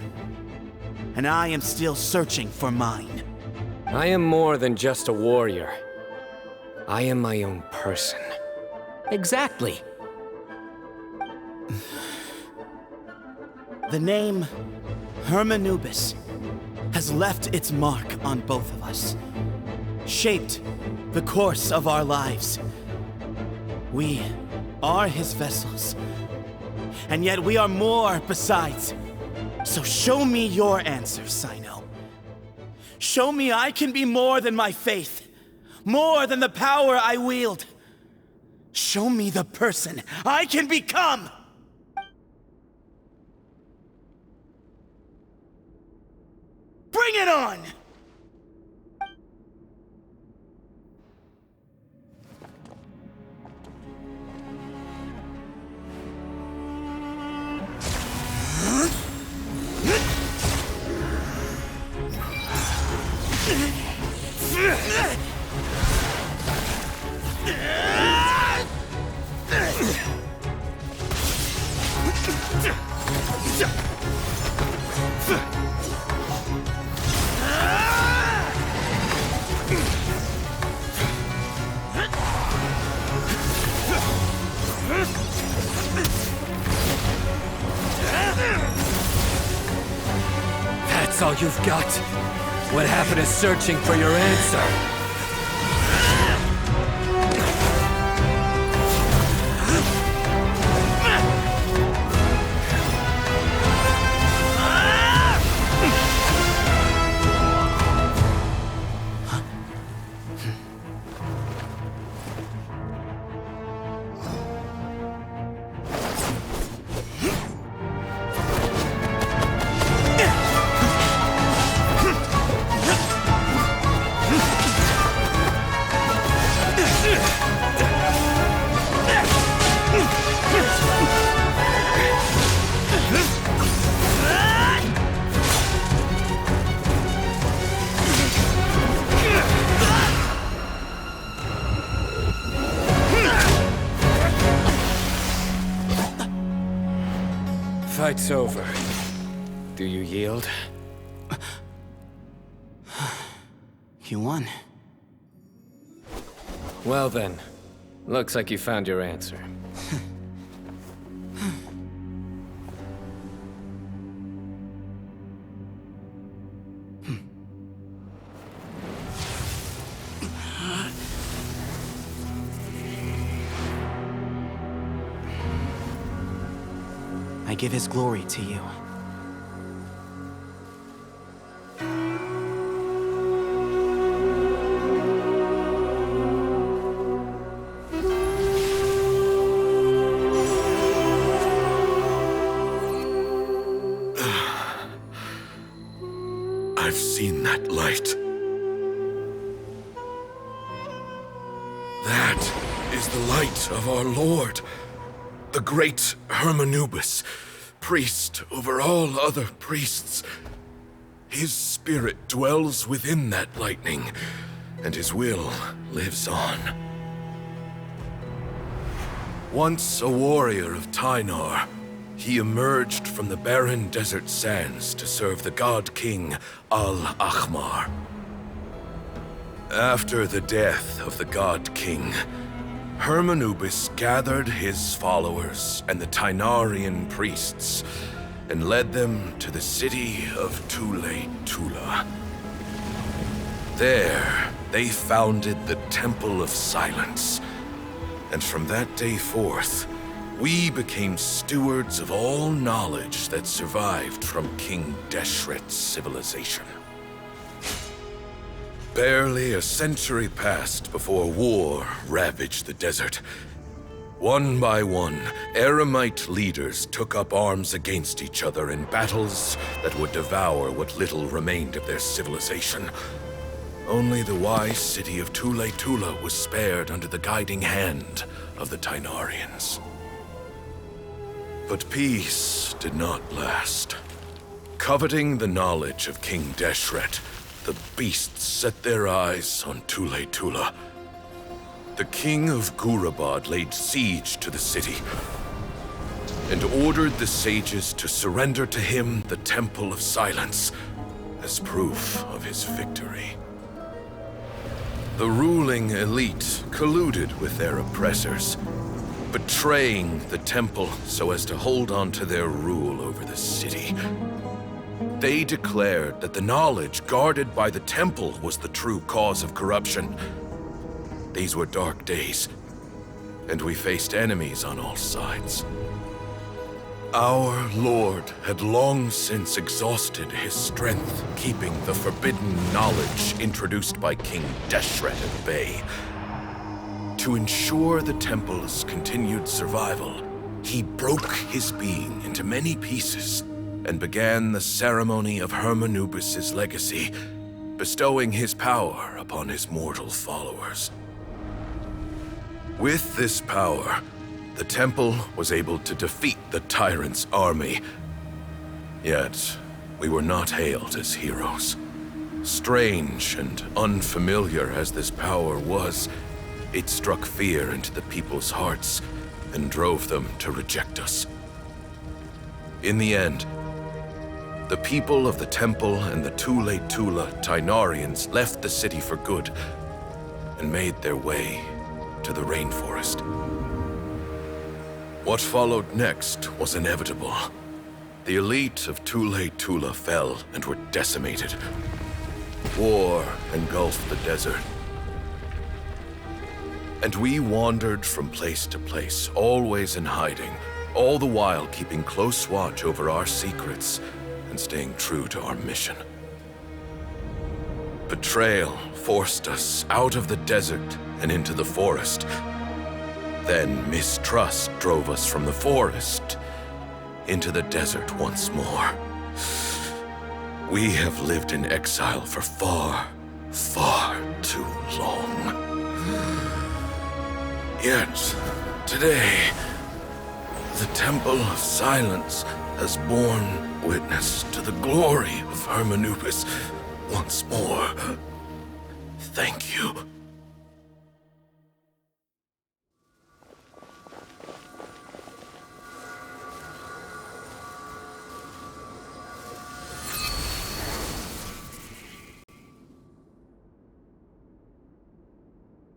and I am still searching for mine. I am more than just a warrior. I am my own person. Exactly. The name Hermanubis has left its mark on both of us, shaped the course of our lives. We are his vessels, and yet we are more besides. So show me your answer, Cyno. Show me I can be more than my faith, more than the power I wield. Show me the person I can become! Bring it on! all you've got? What happened to searching for your answer? Fight's over. Do you yield? You won. Well then, looks like you found your answer. I give his glory to you. I've seen that light. That is the light of our Lord, the great Hermanubis, priest over all other priests. His spirit dwells within that lightning, and his will lives on. Once a warrior of Tynar, he emerged from the barren desert sands to serve the god king Al-Ahmar. After the death of the god king, Hermanubis gathered his followers and the Tynarian priests and led them to the city of Tule-Tula. There, they founded the Temple of Silence, and from that day forth, we became stewards of all knowledge that survived from King Deshret's civilization. Barely a century passed before war ravaged the desert. One by one, Eremite leaders took up arms against each other in battles that would devour what little remained of their civilization. Only the wise city of Tule-Tula was spared under the guiding hand of the Tynarians. But peace did not last. Coveting the knowledge of King Deshret, the beasts set their eyes on Tule-Tula. The king of Gurabad laid siege to the city and ordered the sages to surrender to him the Temple of Silence as proof of his victory. The ruling elite colluded with their oppressors, betraying the temple so as to hold on to their rule over the city. They declared that the knowledge guarded by the temple was the true cause of corruption. These were dark days, and we faced enemies on all sides. Our Lord had long since exhausted his strength, keeping the forbidden knowledge introduced by King Deshret at bay. To ensure the temple's continued survival, he broke his being into many pieces and began the ceremony of Hermanubis' legacy, bestowing his power upon his mortal followers. With this power, the temple was able to defeat the tyrant's army. Yet, we were not hailed as heroes. Strange and unfamiliar as this power was, it struck fear into the people's hearts and drove them to reject us. In the end, the people of the temple and the Tule-Tula Tynarians left the city for good and made their way to the rainforest. What followed next was inevitable. The elite of Tule Tula fell and were decimated. War engulfed the desert. And we wandered from place to place, always in hiding, all the while keeping close watch over our secrets and staying true to our mission. Betrayal forced us out of the desert and into the forest. Then mistrust drove us from the forest into the desert once more. We have lived in exile for far, far too long. Yet, today, the Temple of Silence has borne witness to the glory of Hermanubis once more. Thank you.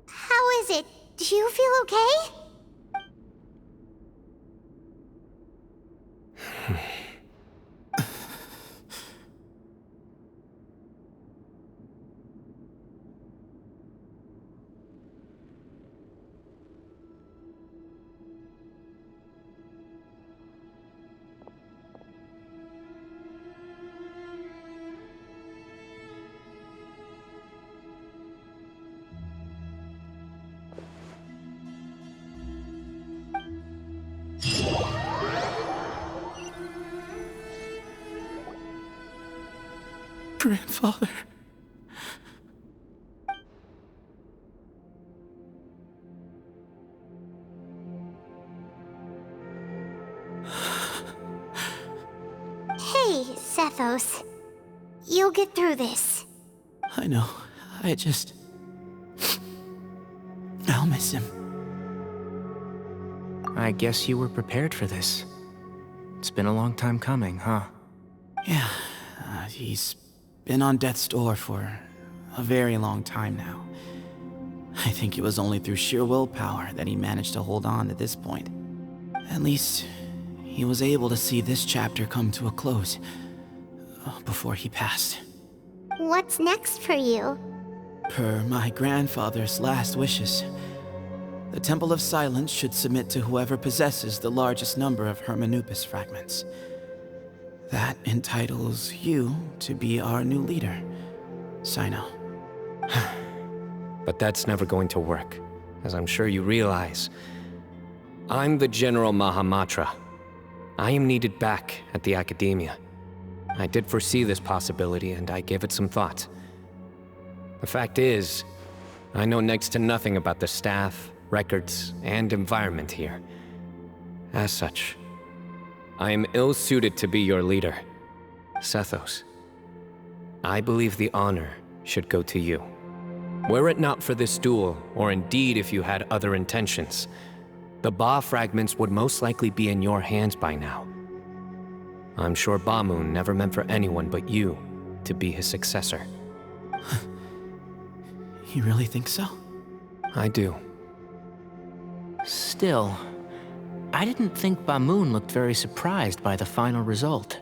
How is it? Do you feel okay? Grandfather. Hey, Sethos. You'll get through this. I know. I'll miss him. I guess you were prepared for this. It's been a long time coming, huh? Yeah, he's been on death's door for a very long time now. I think it was only through sheer willpower that he managed to hold on to this point. At least, he was able to see this chapter come to a close before he passed. What's next for you? Per my grandfather's last wishes, the Temple of Silence should submit to whoever possesses the largest number of Hermanubis fragments. That entitles you to be our new leader, Cyno. But that's never going to work, as I'm sure you realize. I'm the General Mahamatra. I am needed back at the Academia. I did foresee this possibility, and I gave it some thought. The fact is, I know next to nothing about the staff, records, and environment here. As such, I am ill-suited to be your leader. Sethos, I believe the honor should go to you. Were it not for this duel, or indeed if you had other intentions, the Ba fragments would most likely be in your hands by now. I'm sure Bamoon never meant for anyone but you to be his successor. You really think so? I do. Still, I didn't think Bamoon looked very surprised by the final result.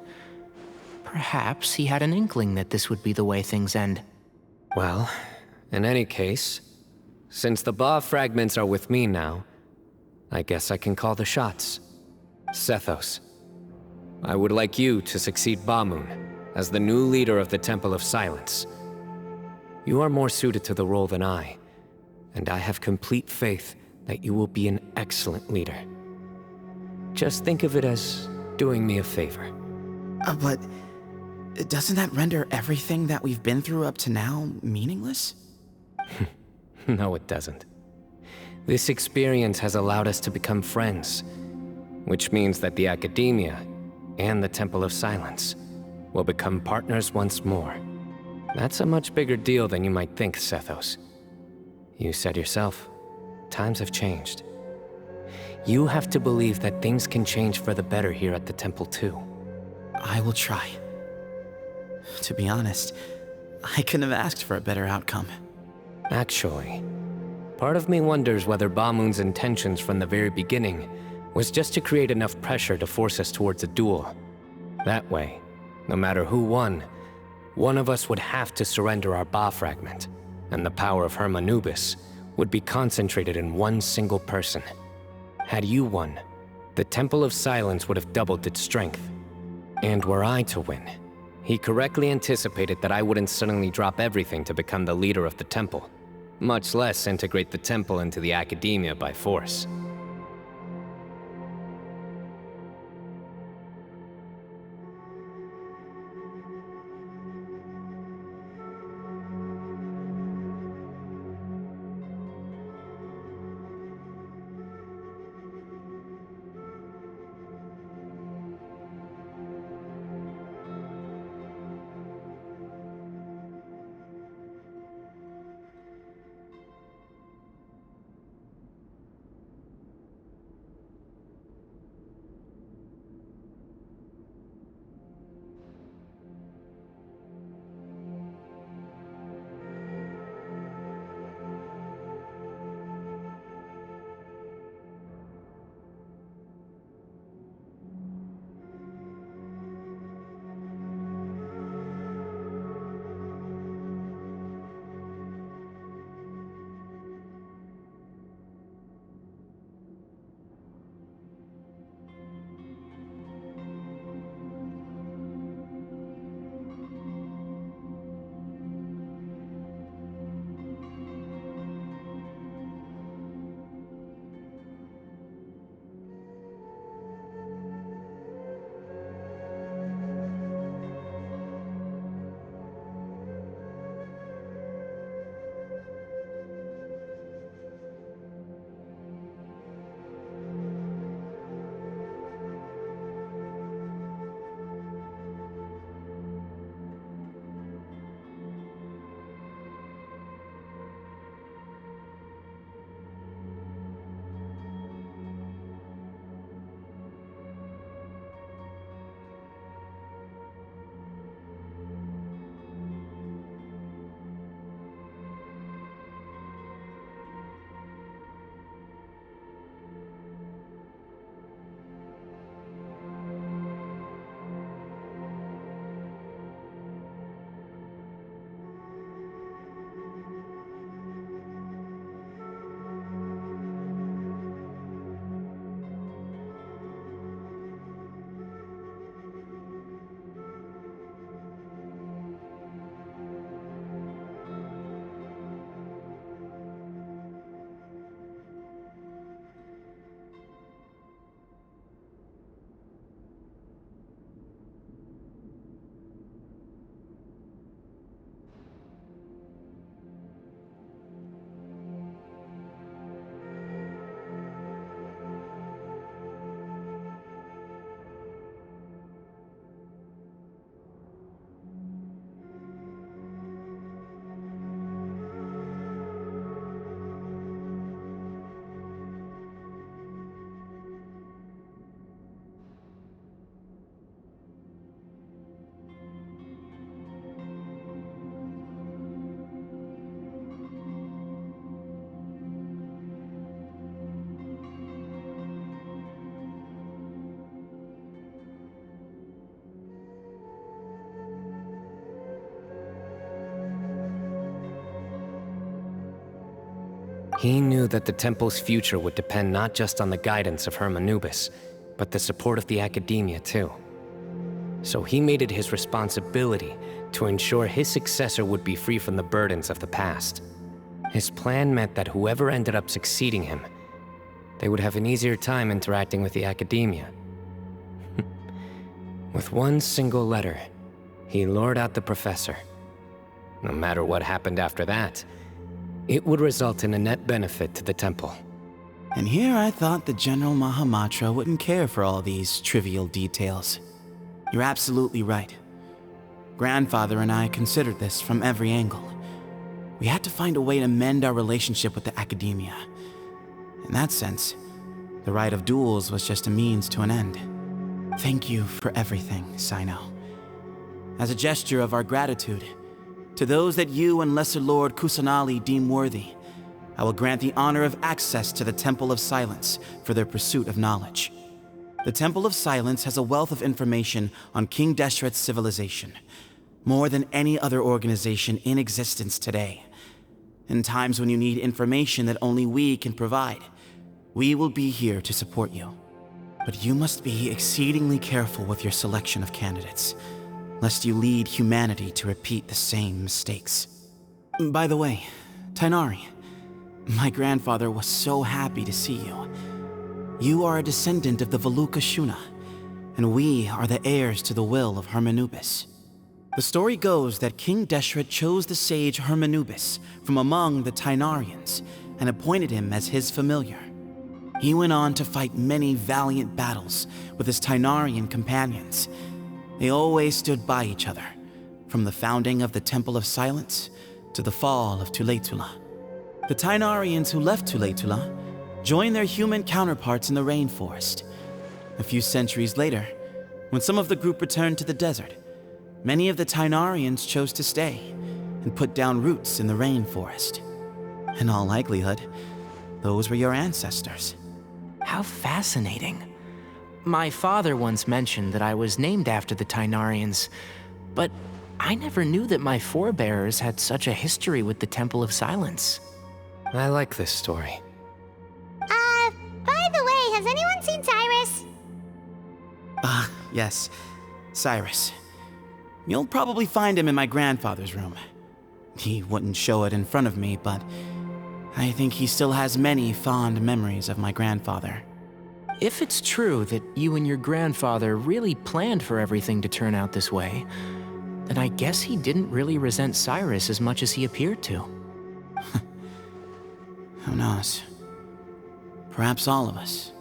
Perhaps he had an inkling that this would be the way things end. Well, in any case, since the Ba fragments are with me now, I guess I can call the shots. Sethos, I would like you to succeed Bamoon as the new leader of the Temple of Silence. You are more suited to the role than I, and I have complete faith that you will be an excellent leader. Just think of it as doing me a favor. But doesn't that render everything that we've been through up to now meaningless? No, it doesn't. This experience has allowed us to become friends, which means that the Academia and the Temple of Silence will become partners once more. That's a much bigger deal than you might think, Sethos. You said yourself, times have changed. You have to believe that things can change for the better here at the Temple too. I will try. To be honest, I couldn't have asked for a better outcome. Actually, part of me wonders whether Bamoon's intentions from the very beginning was just to create enough pressure to force us towards a duel. That way, no matter who won, one of us would have to surrender our Ba fragment, and the power of Hermanubis would be concentrated in one single person. Had you won, the Temple of Silence would have doubled its strength. And were I to win, he correctly anticipated that I wouldn't suddenly drop everything to become the leader of the temple, much less integrate the temple into the academia by force. He knew that the temple's future would depend not just on the guidance of Hermanubis, but the support of the academia too. So he made it his responsibility to ensure his successor would be free from the burdens of the past. His plan meant that whoever ended up succeeding him, they would have an easier time interacting with the academia. With one single letter, he lured out the professor. No matter what happened after that, it would result in a net benefit to the temple. And here I thought the General Mahamatra wouldn't care for all these trivial details. You're absolutely right. Grandfather and I considered this from every angle. We had to find a way to mend our relationship with the academia. In that sense, the right of duels was just a means to an end. Thank you for everything, Cyno. As a gesture of our gratitude, to those that you and Lesser Lord Kusanali deem worthy, I will grant the honor of access to the Temple of Silence for their pursuit of knowledge. The Temple of Silence has a wealth of information on King Deshret's civilization, more than any other organization in existence today. In times when you need information that only we can provide, we will be here to support you. But you must be exceedingly careful with your selection of candidates, lest you lead humanity to repeat the same mistakes. By the way, Tighnari, my grandfather was so happy to see you. You are a descendant of the Veluca Shuna, and we are the heirs to the will of Hermanubis. The story goes that King Deshret chose the sage Hermanubis from among the Tighnarians and appointed him as his familiar. He went on to fight many valiant battles with his Tighnarian companions. They always stood by each other, from the founding of the Temple of Silence to the fall of Tuletula. The Tighnarians who left Tuletula joined their human counterparts in the rainforest. A few centuries later, when some of the group returned to the desert, many of the Tighnarians chose to stay and put down roots in the rainforest. In all likelihood, those were your ancestors. How fascinating. My father once mentioned that I was named after the Tighnarians, but I never knew that my forebears had such a history with the Temple of Silence. I like this story. By the way, has anyone seen Cyrus? Yes, Cyrus. You'll probably find him in my grandfather's room. He wouldn't show it in front of me, but I think he still has many fond memories of my grandfather. If it's true that you and your grandfather really planned for everything to turn out this way, then I guess he didn't really resent Cyrus as much as he appeared to. Who knows? Perhaps all of us.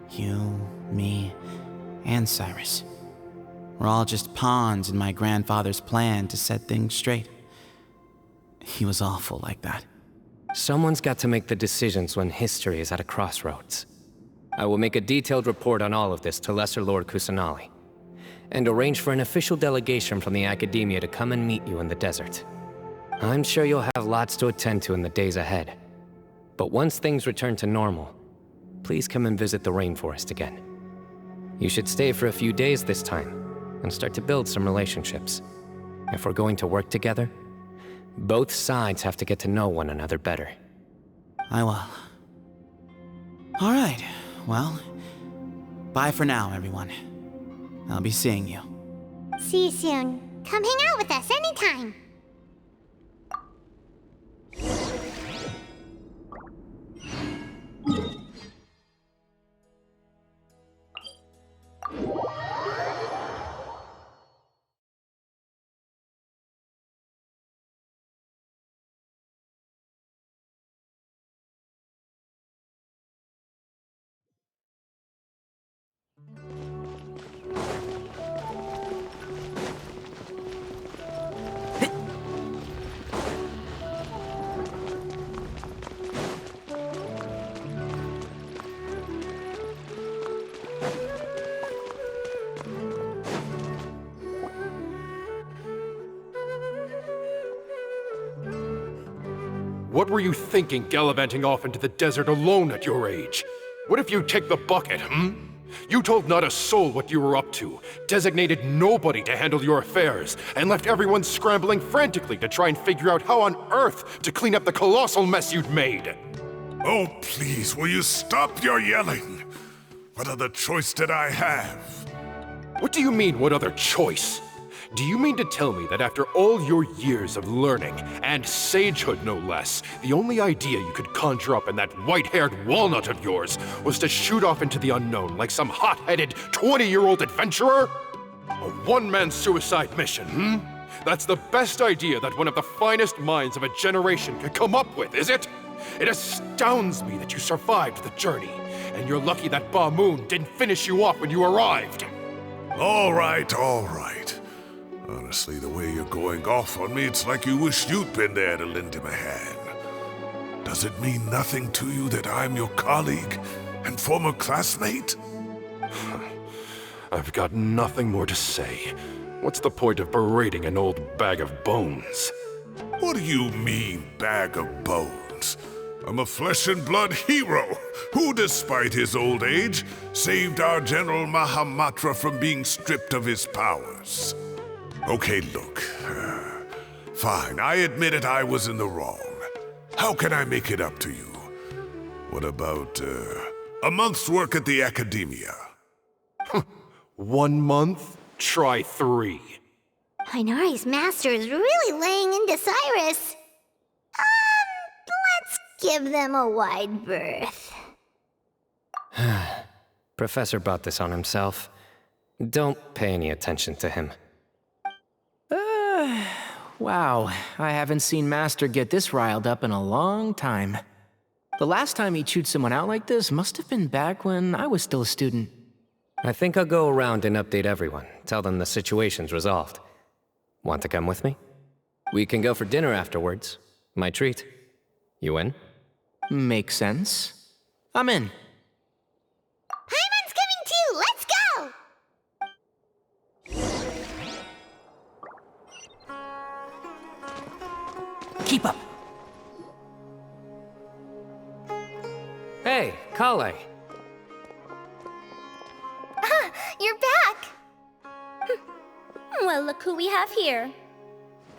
You, me, and Cyrus. We're all just pawns in my grandfather's plan to set things straight. He was awful like that. Someone's got to make the decisions when history is at a crossroads. I will make a detailed report on all of this to Lesser Lord Kusanali, and arrange for an official delegation from the Academia to come and meet you in the desert. I'm sure you'll have lots to attend to in the days ahead. But once things return to normal, please come and visit the rainforest again. You should stay for a few days this time, and start to build some relationships. If we're going to work together, both sides have to get to know one another better. I will. All right, well, bye for now, everyone. I'll be seeing you. See you soon. Come hang out with us anytime. What were you thinking gallivanting off into the desert alone at your age? What if you take the bucket, You told not a soul what you were up to, designated nobody to handle your affairs, and left everyone scrambling frantically to try and figure out how on earth to clean up the colossal mess you'd made. Oh, please, will you stop your yelling? What other choice did I have? What do you mean, what other choice? Do you mean to tell me that after all your years of learning, and sagehood no less, the only idea you could conjure up in that white-haired walnut of yours was to shoot off into the unknown like some hot-headed 20-year-old adventurer? A one-man suicide mission, That's the best idea that one of the finest minds of a generation could come up with, is it? It astounds me that you survived the journey, and you're lucky that Ba Moon didn't finish you off when you arrived. All right, all right. Honestly, the way you're going off on me, it's like you wish you'd been there to lend him a hand. Does it mean nothing to you that I'm your colleague and former classmate? I've got nothing more to say. What's the point of berating an old bag of bones? What do you mean, bag of bones? I'm a flesh and blood hero who, despite his old age, saved our General Mahamatra from being stripped of his powers. Okay, look. Fine, I admit it, I was in the wrong. How can I make it up to you? What about, a month's work at the Academia? 1 month? Try 3. Inari's master is really laying into Cyrus. Let's give them a wide berth. Professor brought this on himself. Don't pay any attention to him. Wow, I haven't seen Master get this riled up in a long time. The last time he chewed someone out like this must have been back when I was still a student. I think I'll go around and update everyone, tell them the situation's resolved. Want to come with me? We can go for dinner afterwards. My treat. You in? Makes sense. I'm in. Paimon's coming too! Let's go! Keep up. Hey, Kale. You're back! Well, look who we have here.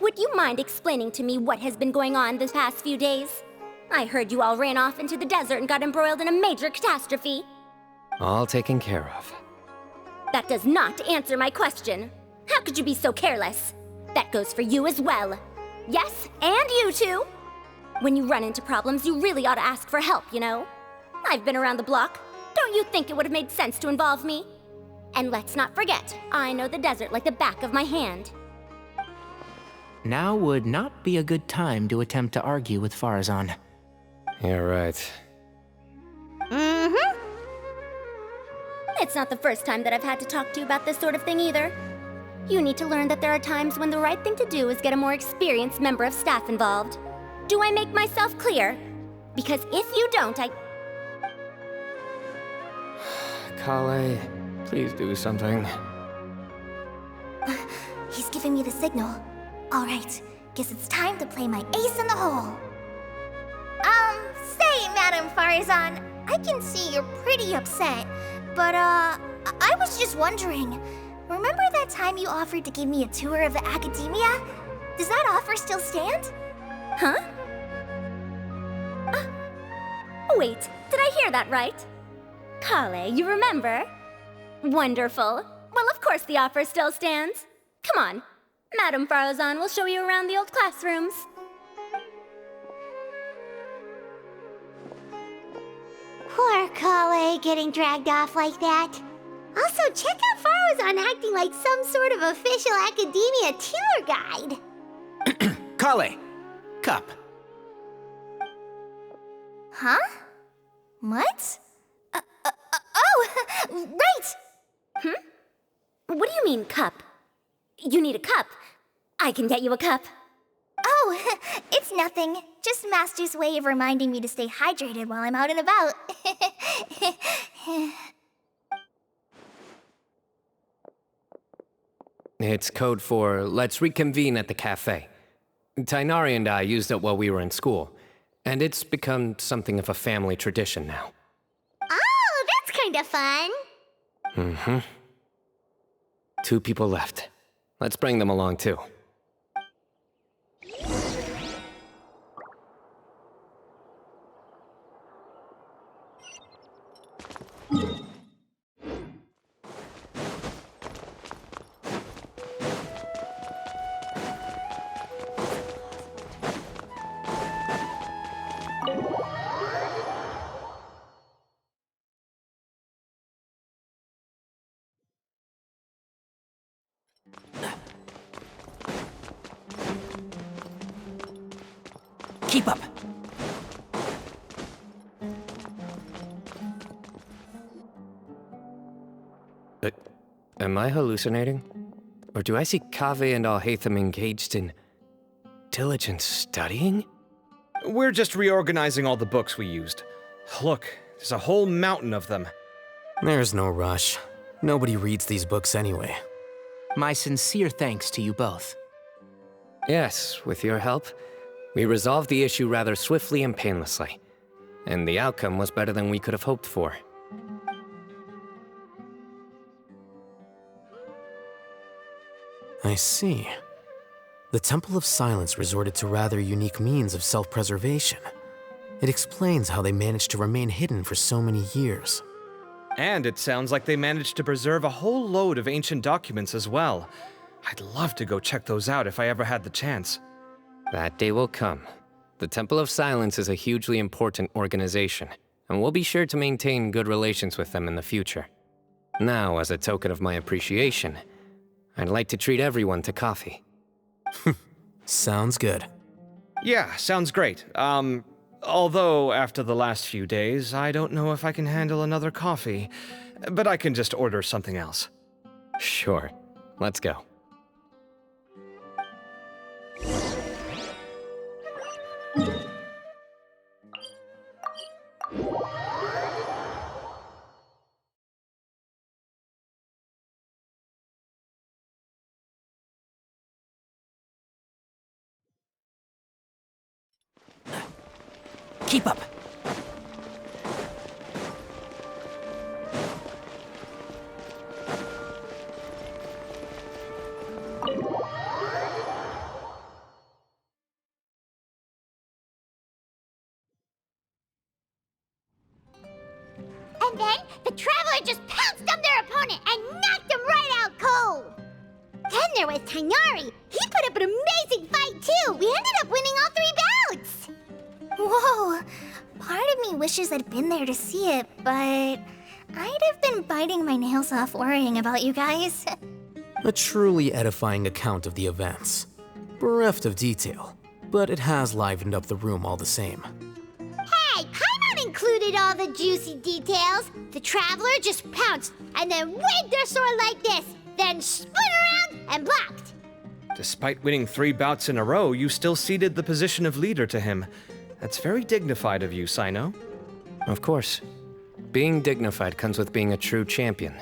Would you mind explaining to me what has been going on this past few days? I heard you all ran off into the desert and got embroiled in a major catastrophe. All taken care of. That does not answer my question. How could you be so careless? That goes for you as well. Yes, and you too. When you run into problems, you really ought to ask for help, you know? I've been around the block. Don't you think it would have made sense to involve me? And let's not forget, I know the desert like the back of my hand. Now would not be a good time to attempt to argue with Farazan. You're right. Mm-hmm. It's not the first time that I've had to talk to you about this sort of thing either. You need to learn that there are times when the right thing to do is get a more experienced member of staff involved. Do I make myself clear? Because if you don't, Kale, please do something. He's giving me the signal. All right, guess it's time to play my ace in the hole. Say, Madam Farazan, I can see you're pretty upset, but, I was just wondering, remember that time you offered to give me a tour of the Academia? Does that offer still stand? Huh? Wait, did I hear that right? Kale, you remember? Wonderful. Well, of course the offer still stands. Come on. Madam Farazan will show you around the old classrooms. Poor Kale getting dragged off like that. Also, check out Farazan acting like some sort of official Academia tour guide. Kale! Cup. Huh? What? Oh, right! What do you mean, cup? You need a cup. I can get you a cup. Oh, it's nothing. Just Master's way of reminding me to stay hydrated while I'm out and about. It's code for let's reconvene at the cafe. Tainari and I used it while we were in school, and it's become something of a family tradition now. Oh, that's kind of fun. Mm-hmm. 2 people left. Let's bring them along too. Keep up. Am I hallucinating? Or do I see Kaveh and Alhaitham engaged in diligent studying? We're just reorganizing all the books we used. Look, there's a whole mountain of them. There's no rush. Nobody reads these books anyway. My sincere thanks to you both. Yes, with your help, we resolved the issue rather swiftly and painlessly. and the outcome was better than we could have hoped for. I see. The Temple of Silence resorted to rather unique means of self-preservation. It explains how they managed to remain hidden for so many years. And it sounds like they managed to preserve a whole load of ancient documents as well. I'd love to go check those out if I ever had the chance. That day will come. The Temple of Silence is a hugely important organization, and we'll be sure to maintain good relations with them in the future. Now, as a token of my appreciation, I'd like to treat everyone to coffee. Sounds good. Yeah, sounds great. Although after the last few days, I don't know if I can handle another coffee, but I can just order something else. Sure. Let's go. Keep up. And then the Traveler just pounced on their opponent and knocked him right out cold. Then there was Tighnari. He put up an amazing fight too. We ended up winning all 3 bouts. Whoa. Part of me wishes I'd been there to see it, but I'd have been biting my nails off worrying about you guys. A truly edifying account of the events. Bereft of detail, but it has livened up the room all the same. Hey, Paimon included all the juicy details. The Traveler just pounced and then waved their sword like this, then spun around and blocked. Despite winning 3 bouts in a row, you still ceded the position of leader to him. That's very dignified of you, Cyno. Of course. Being dignified comes with being a true champion.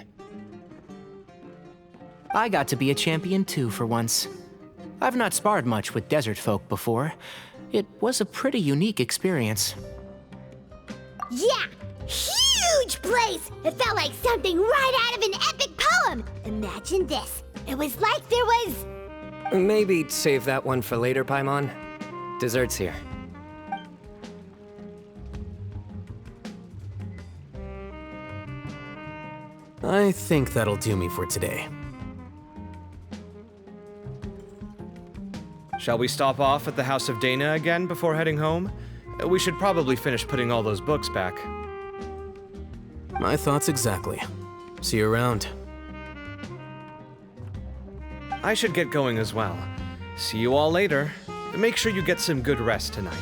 I got to be a champion too for once. I've not sparred much with desert folk before. It was a pretty unique experience. Yeah, huge place! It felt like something right out of an epic poem. Imagine this. It was like there was... Maybe save that one for later, Paimon. Dessert's here. I think that'll do me for today. Shall we stop off at the House of Dana again before heading home? We should probably finish putting all those books back. My thoughts exactly. See you around. I should get going as well. See you all later. Make sure you get some good rest tonight.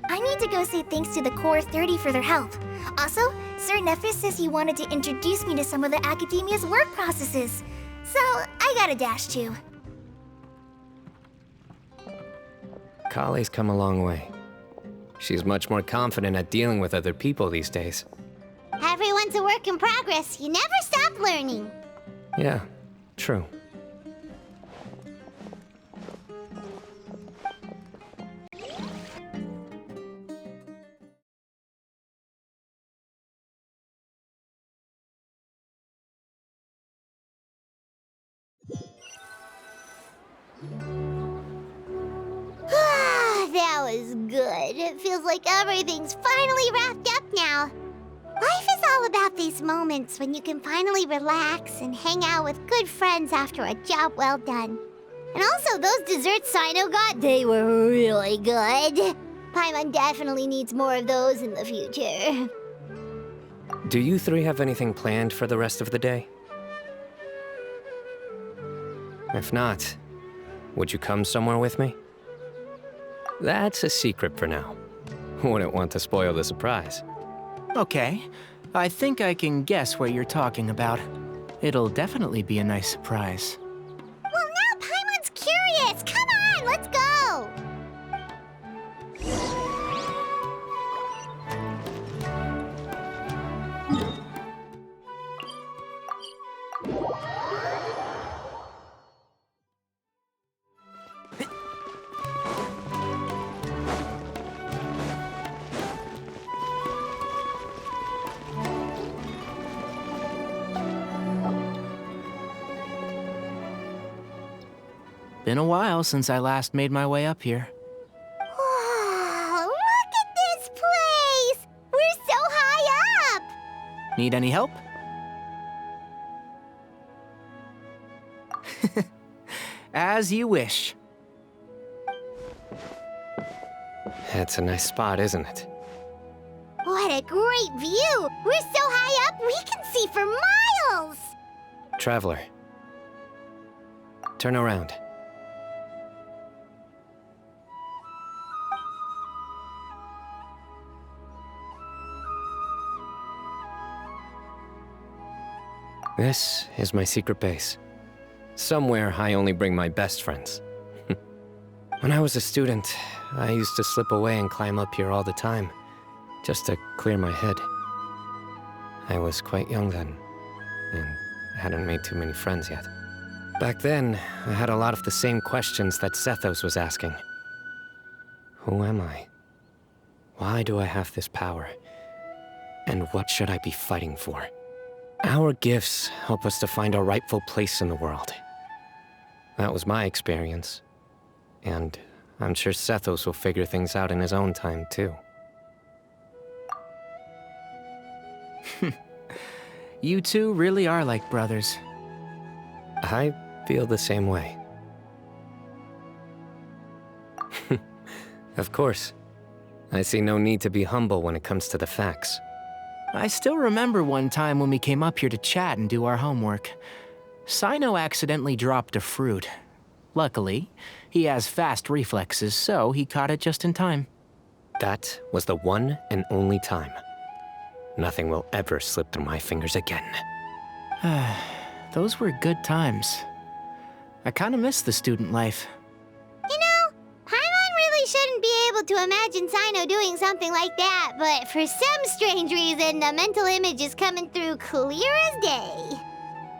I need to go say thanks to the Core 30 for their help. Also, Sir Nephis says he wanted to introduce me to some of the Academia's work processes. So, I gotta dash too. Kale's come a long way. She's much more confident at dealing with other people these days. Everyone's a work in progress. You never stop learning. Yeah, true. That was good. It feels like everything's finally wrapped up now. Life is all about these moments when you can finally relax and hang out with good friends after a job well done. And also, those desserts Cyno got, they were really good. Paimon definitely needs more of those in the future. Do you 3 have anything planned for the rest of the day? If not, would you come somewhere with me? That's a secret for now. Wouldn't want to spoil the surprise. Okay, I think I can guess what you're talking about. It'll definitely be a nice surprise. Well, now Paimon's curious. Come on, let's go. been a while since I last made my way up here. Oh, look at this place! We're so high up! Need any help? As you wish. It's a nice spot, isn't it? What a great view! We're so high up, we can see for miles! Traveler. Turn around. This is my secret base. Somewhere I only bring my best friends. When I was a student, I used to slip away and climb up here all the time, just to clear my head. I was quite young then, and hadn't made too many friends yet. Back then, I had a lot of the same questions that Sethos was asking. Who am I? Why do I have this power? And what should I be fighting for? Our gifts help us to find our rightful place in the world. That was my experience. And I'm sure Sethos will figure things out in his own time, too. You two really are like brothers. I feel the same way. Of course. I see no need to be humble when it comes to the facts. I still remember one time when we came up here to chat and do our homework. Cyno accidentally dropped a fruit. Luckily, he has fast reflexes, so he caught it just in time. That was the one and only time. Nothing will ever slip through my fingers again. Those were good times. I kinda miss the student life. You know, Paimon really shouldn't be able to imagine Cyno doing something like that, but for some strange reason, the mental image is coming through clear as day.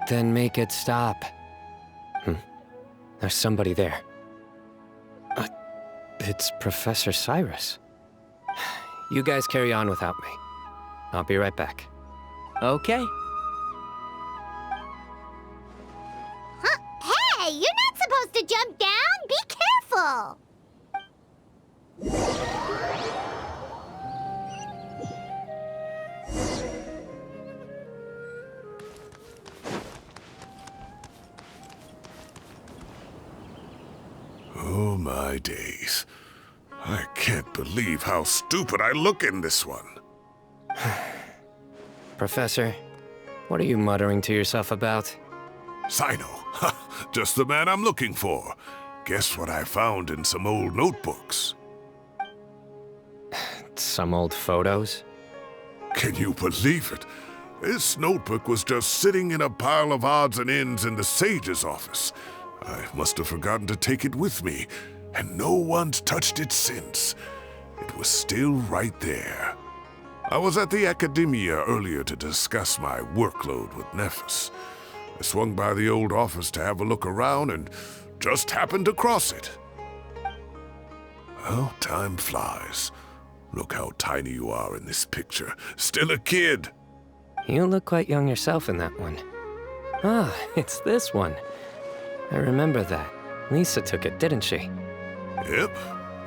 Then make it stop. There's somebody there. It's Professor Cyrus. You guys carry on without me. I'll be right back. Okay. Huh? Hey, you're not supposed to jump down! Be careful! Oh my days. I can't believe how stupid I look in this one. Professor, what are you muttering to yourself about? Cyno. Just the man I'm looking for. Guess what I found in some old notebooks? Some old photos? Can you believe it? This notebook was just sitting in a pile of odds and ends in the Sage's office. I must have forgotten to take it with me, and no one's touched it since. It was still right there. I was at the Academia earlier to discuss my workload with Nephis. I swung by the old office to have a look around and just happened to cross it. Well, time flies. Look how tiny you are in this picture. Still a kid. You look quite young yourself in that one. Ah, it's this one. I remember that. Lisa took it, didn't she? Yep.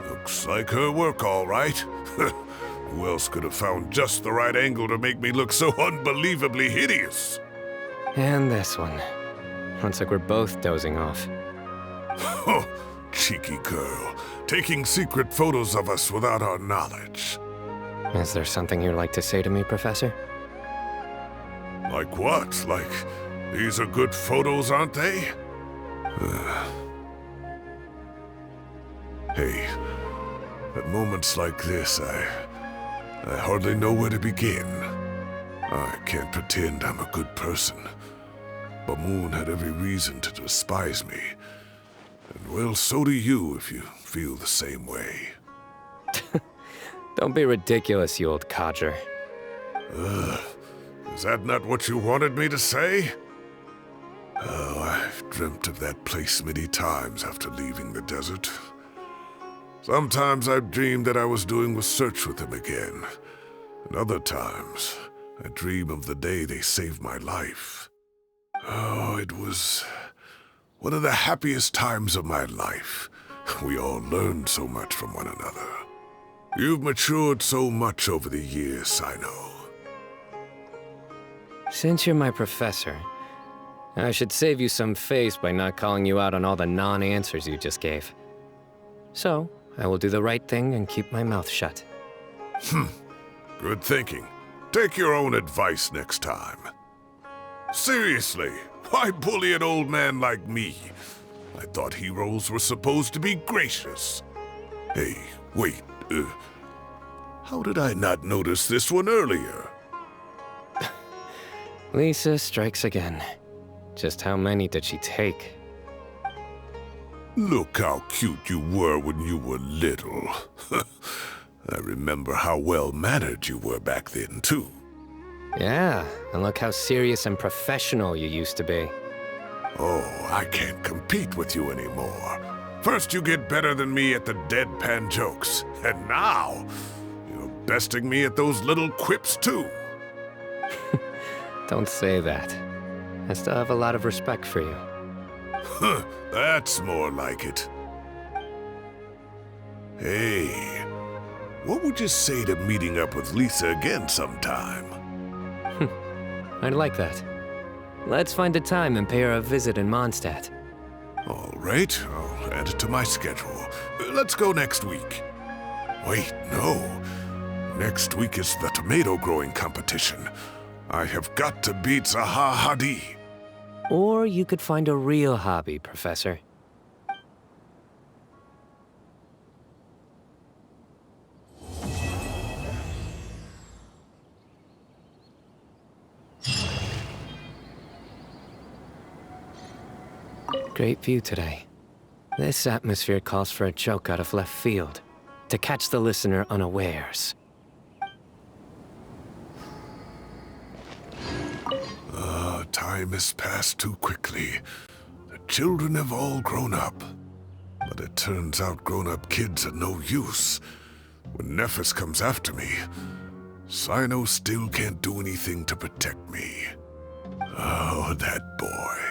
Looks like her work, all right. Who else could have found just the right angle to make me look so unbelievably hideous? And this one. Looks like we're both dozing off. Oh, cheeky girl. Taking secret photos of us without our knowledge. Is there something you'd like to say to me, Professor? Like what? Like, these are good photos, aren't they? Hey, at moments like this, I hardly know where to begin. I can't pretend I'm a good person. But Moon had every reason to despise me. And well, so do you if you feel the same way. Don't be ridiculous, you old codger. Is that not what you wanted me to say? Oh, I've dreamt of that place many times after leaving the desert. Sometimes I've dreamed that I was doing research with them again. And other times, I dream of the day they saved my life. Oh, it was One of the happiest times of my life. We all learned so much from one another. You've matured so much over the years, Cyno. Since you're my professor, I should save you some face by not calling you out on all the non-answers you just gave. So, I will do the right thing and keep my mouth shut. Good thinking. Take your own advice next time. Seriously, why bully an old man like me? I thought heroes were supposed to be gracious. Hey, wait, how did I not notice this one earlier? Lisa strikes again. Just how many did she take? Look how cute you were when you were little. I remember how well-mannered you were back then, too. Yeah, and look how serious and professional you used to be. Oh, I can't compete with you anymore. First you get better than me at the deadpan jokes, and now you're besting me at those little quips, too. Don't say that. I still have a lot of respect for you. That's more like it. Hey, what would you say to meeting up with Lisa again sometime? I'd like that. Let's find a time and pay her a visit in Mondstadt. All right, I'll add it to my schedule. Let's go next week. Wait, no. Next week is the tomato growing competition. I have got to beat Zaha Hadid. Or you could find a real hobby, Professor. Great view today. This atmosphere calls for a joke out of left field, to catch the listener unawares. Time has passed too quickly. The children have all grown up. But it turns out grown-up kids are no use. When Nephis comes after me, Cyno still can't do anything to protect me. Oh, that boy.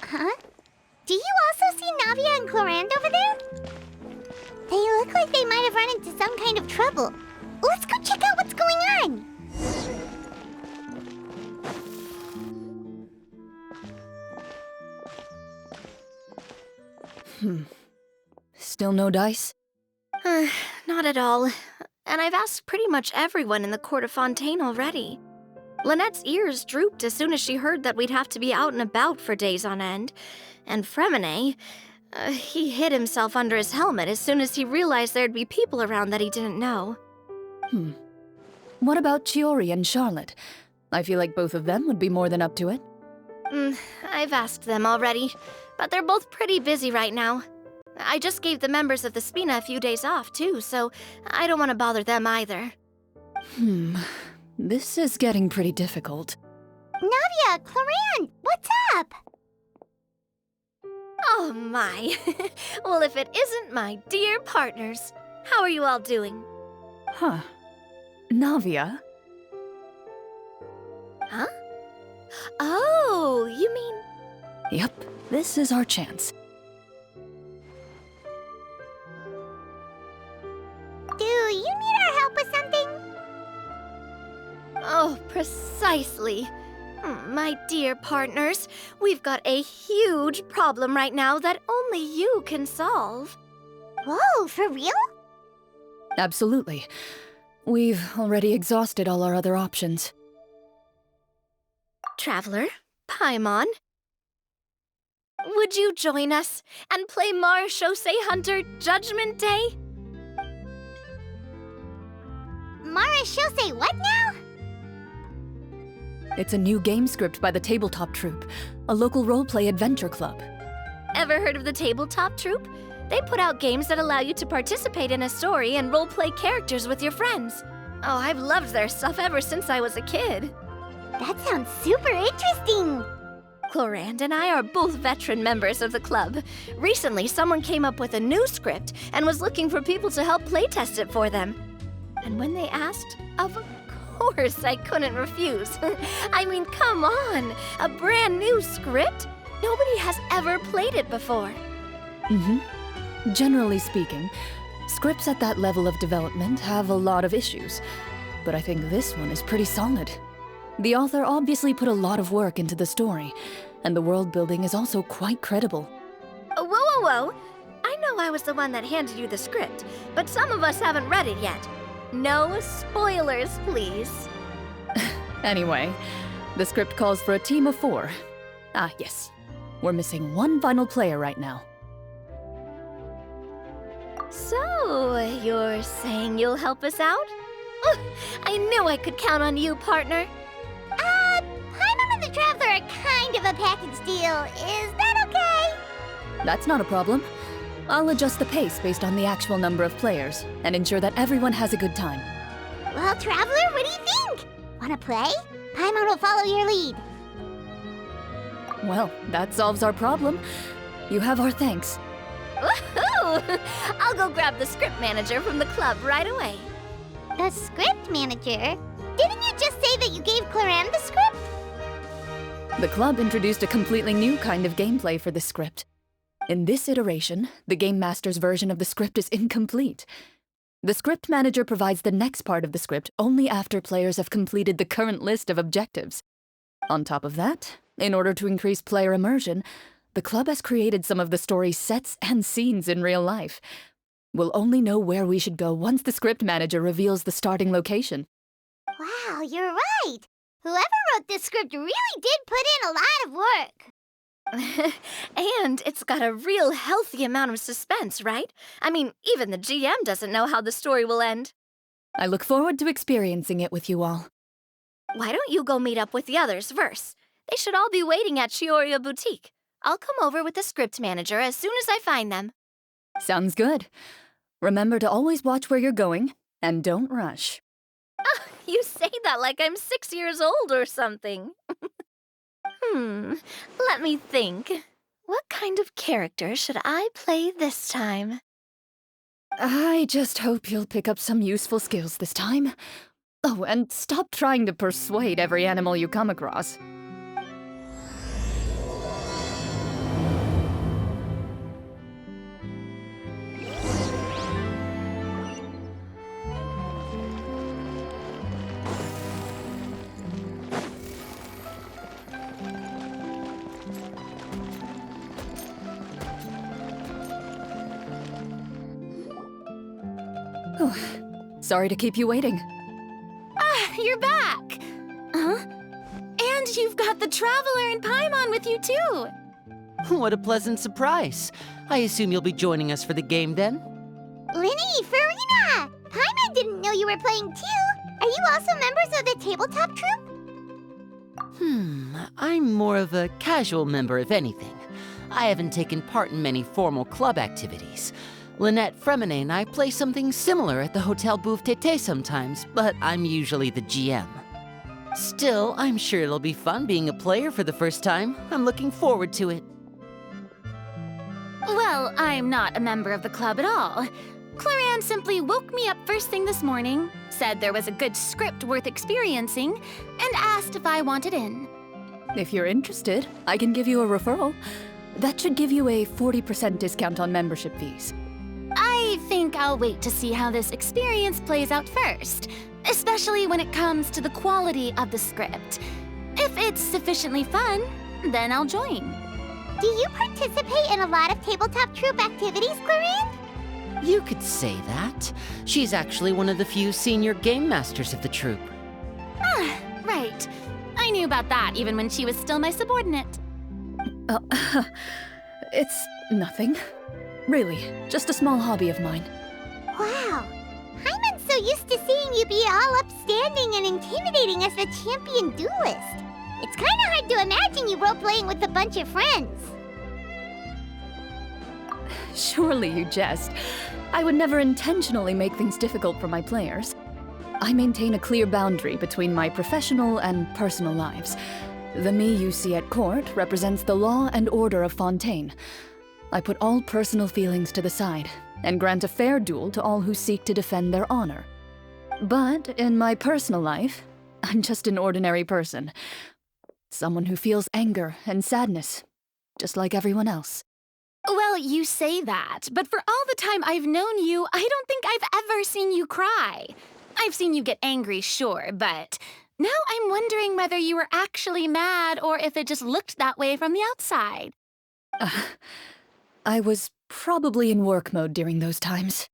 Huh? Do you also see Navia and Clorand over there? They look like they might have run into some kind of trouble. Let's go check out what's going on! Still no dice? Not at all. And I've asked pretty much everyone in the court of Fontaine already. Lynette's ears drooped as soon as she heard that we'd have to be out and about for days on end. And Fremine, he hid himself under his helmet as soon as he realized there'd be people around that he didn't know. What about Chiori and Charlotte? I feel like both of them would be more than up to it. I've asked them already, but they're both pretty busy right now. I just gave the members of the Spina a few days off, too, so I don't want to bother them either. This is getting pretty difficult. Navia, Cloran, what's up? Oh my. Well, if it isn't my dear partners. How are you all doing? Huh. Navia? Huh? Oh, you mean... Yep, this is our chance. Do you need our help with something? Oh, precisely. My dear partners, we've got a huge problem right now that only you can solve. Whoa, for real? Absolutely. We've already exhausted all our other options. Traveler, Paimon, would you join us and play Marechaussee Hunter Judgment Day? Marechaussee what now? It's a new game script by the Tabletop Troupe, a local roleplay adventure club. Ever heard of the Tabletop Troupe? They put out games that allow you to participate in a story and roleplay characters with your friends. Oh, I've loved their stuff ever since I was a kid. That sounds super interesting. Clorand and I are both veteran members of the club. Recently, someone came up with a new script and was looking for people to help playtest it for them. And when they asked, of course I couldn't refuse. I mean, come on, a brand new script? Nobody has ever played it before. Generally speaking, scripts at that level of development have a lot of issues, but I think this one is pretty solid. The author obviously put a lot of work into the story, and the world building is also quite credible. Whoa, whoa, whoa! I know I was the one that handed you the script, but some of us haven't read it yet. No spoilers, please. Anyway, the script calls for a team of 4. Ah, yes. We're missing one final player right now. So, you're saying you'll help us out? I knew I could count on you, partner. Paimon and the Traveler are kind of a package deal. Is that okay? That's not a problem. I'll adjust the pace based on the actual number of players, and ensure that everyone has a good time. Well, Traveler, what do you think? Wanna play? Paimon will follow your lead. Well, that solves our problem. You have our thanks. Woohoo! I'll go grab the script manager from the club right away. The script manager? Didn't you just say that you gave Cloran the script? The club introduced a completely new kind of gameplay for the script. In this iteration, the Game Master's version of the script is incomplete. The script manager provides the next part of the script only after players have completed the current list of objectives. On top of that, in order to increase player immersion, the club has created some of the story's sets and scenes in real life. We'll only know where we should go once the script manager reveals the starting location. Wow, you're right. Whoever wrote this script really did put in a lot of work. And it's got a real healthy amount of suspense, right? I mean, even the GM doesn't know how the story will end. I look forward to experiencing it with you all. Why don't you go meet up with the others first? They should all be waiting at Chioria Boutique. I'll come over with the script manager as soon as I find them. Sounds good. Remember to always watch where you're going, and don't rush. Oh, you say that like I'm 6 years old or something. Let me think. What kind of character should I play this time? I just hope you'll pick up some useful skills this time. Oh, and stop trying to persuade every animal you come across. Oh, sorry to keep you waiting. Ah, you're back! Huh? And you've got the Traveler and Paimon with you, too! What a pleasant surprise. I assume you'll be joining us for the game then? Linny, Farina! Paimon didn't know you were playing too! Are you also members of the Tabletop Troupe? I'm more of a casual member, if anything. I haven't taken part in many formal club activities. Lynette Fremine and I play something similar at the Hotel Bouffe Tété sometimes, but I'm usually the GM. Still, I'm sure it'll be fun being a player for the first time. I'm looking forward to it. Well, I'm not a member of the club at all. Claran simply woke me up first thing this morning, said there was a good script worth experiencing, and asked if I wanted in. If you're interested, I can give you a referral. That should give you a 40% discount on membership fees. I think I'll wait to see how this experience plays out first, especially when it comes to the quality of the script. If it's sufficiently fun, then I'll join. Do you participate in a lot of tabletop troupe activities, Clarine? You could say that. She's actually one of the few senior game masters of the troupe. Ah, right. I knew about that even when she was still my subordinate. It's nothing. Really, just a small hobby of mine. Wow. Hyman's so used to seeing you be all upstanding and intimidating as the champion duelist. It's kind of hard to imagine you role-playing with a bunch of friends. Surely you jest. I would never intentionally make things difficult for my players. I maintain a clear boundary between my professional and personal lives. The me you see at court represents the law and order of Fontaine. I put all personal feelings to the side and grant a fair duel to all who seek to defend their honor. But in my personal life, I'm just an ordinary person. Someone who feels anger and sadness, just like everyone else. Well, you say that, but for all the time I've known you, I don't think I've ever seen you cry. I've seen you get angry, sure, but now I'm wondering whether you were actually mad or if it just looked that way from the outside. I was probably in work mode during those times.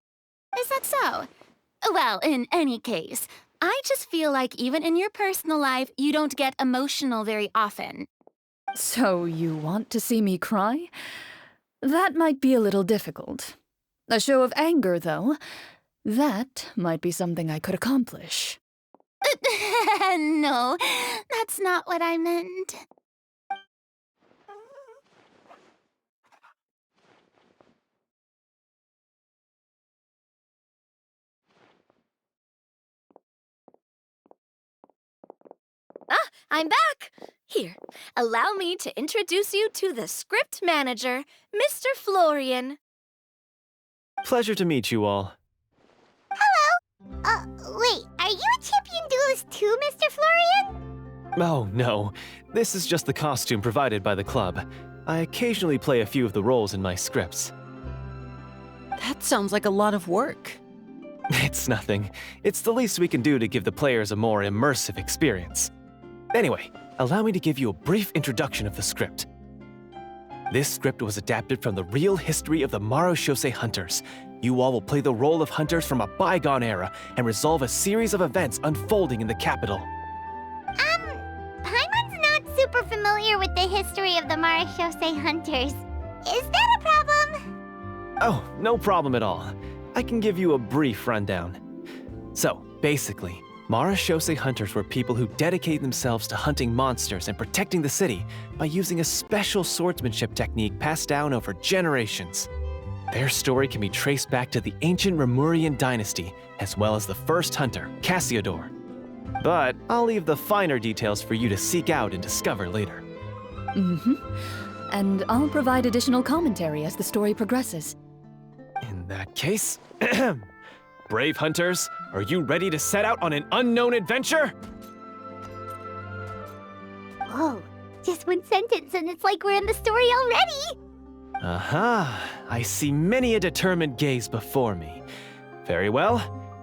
Is that so? Well, in any case, I just feel like even in your personal life, you don't get emotional very often. So you want to see me cry? That might be a little difficult. A show of anger, though, that might be something I could accomplish. No, that's not what I meant. Ah, I'm back! Here, allow me to introduce you to the script manager, Mr. Florian. Pleasure to meet you all. Hello! Wait, are you a champion duelist too, Mr. Florian? Oh, no. This is just the costume provided by the club. I occasionally play a few of the roles in my scripts. That sounds like a lot of work. It's nothing. It's the least we can do to give the players a more immersive experience. Anyway, allow me to give you a brief introduction of the script. This script was adapted from the real history of the Marashose hunters. You all will play the role of hunters from a bygone era and resolve a series of events unfolding in the capital. Paimon's not super familiar with the history of the Marashose hunters. Is that a problem? Oh, no problem at all. I can give you a brief rundown. So, basically, Marashose hunters were people who dedicated themselves to hunting monsters and protecting the city by using a special swordsmanship technique passed down over generations. Their story can be traced back to the ancient Remurian dynasty, as well as the first hunter, Cassiodor. But I'll leave the finer details for you to seek out and discover later. And I'll provide additional commentary as the story progresses. In that case, brave hunters, are you ready to set out on an unknown adventure? Whoa, just one sentence and it's like we're in the story already! Aha, I see many a determined gaze before me. Very well,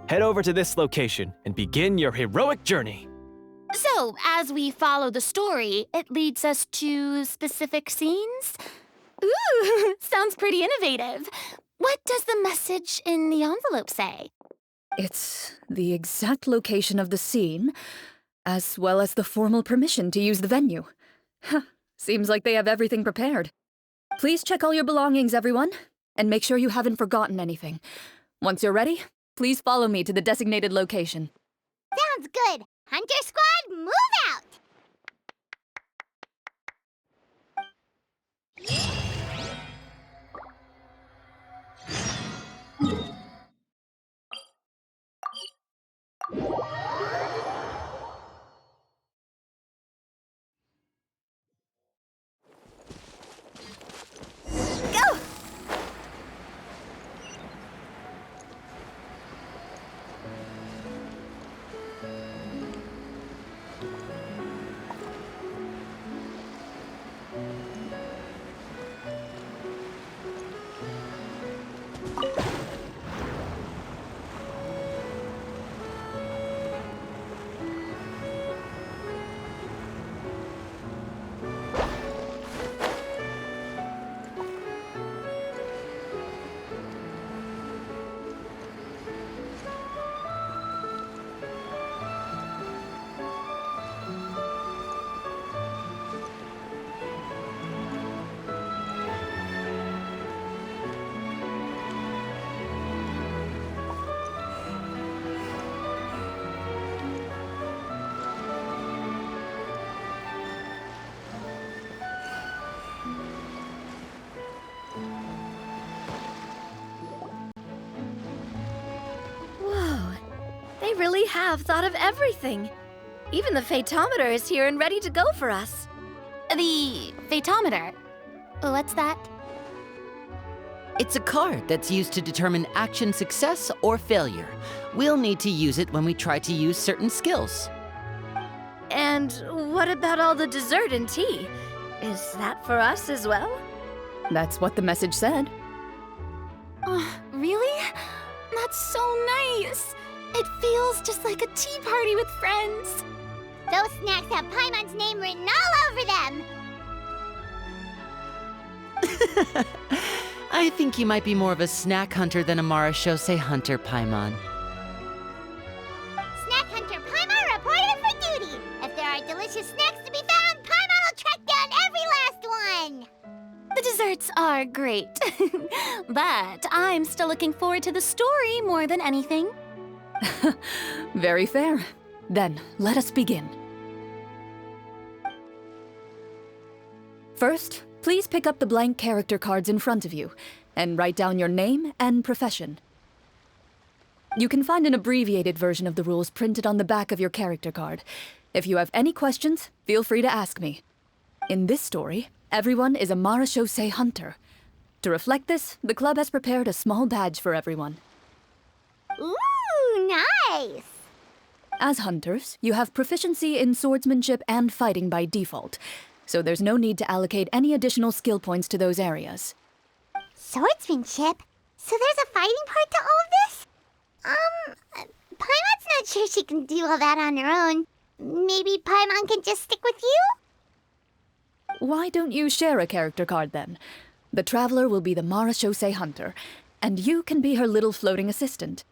head over to this location and begin your heroic journey. So, as we follow the story, it leads us to specific scenes? Ooh, sounds pretty innovative. What does the message in the envelope say? It's the exact location of the scene, as well as the formal permission to use the venue. Seems like they have everything prepared. Please check all your belongings, everyone, and make sure you haven't forgotten anything. Once you're ready, please follow me to the designated location. Sounds good! Hunter Squad, move out! really have thought of everything. Even the Fatometer is here and ready to go for us. The Fatometer? What's that? It's a card that's used to determine action success or failure. We'll need to use it when we try to use certain skills. And what about all the dessert and tea? Is that for us as well? That's what the message said. Really? That's so nice. It feels just like a tea party with friends. Those snacks have Paimon's name written all over them. I think you might be more of a snack hunter than a Marashose hunter, Paimon. Snack hunter Paimon reported for duty. If there are delicious snacks to be found, Paimon will track down every last one. The desserts are great, but I'm still looking forward to the story more than anything. Very fair. Then, let us begin. First, please pick up the blank character cards in front of you and write down your name and profession. You can find an abbreviated version of the rules printed on the back of your character card. If you have any questions, feel free to ask me. In this story, everyone is a Marashose hunter. To reflect this, the club has prepared a small badge for everyone. Ooh, nice! As hunters, you have proficiency in swordsmanship and fighting by default, so there's no need to allocate any additional skill points to those areas. Swordsmanship? So there's a fighting part to all of this? Paimon's not sure she can do all that on her own. Maybe Paimon can just stick with you? Why don't you share a character card then? The Traveler will be the Marashose hunter, and you can be her little floating assistant.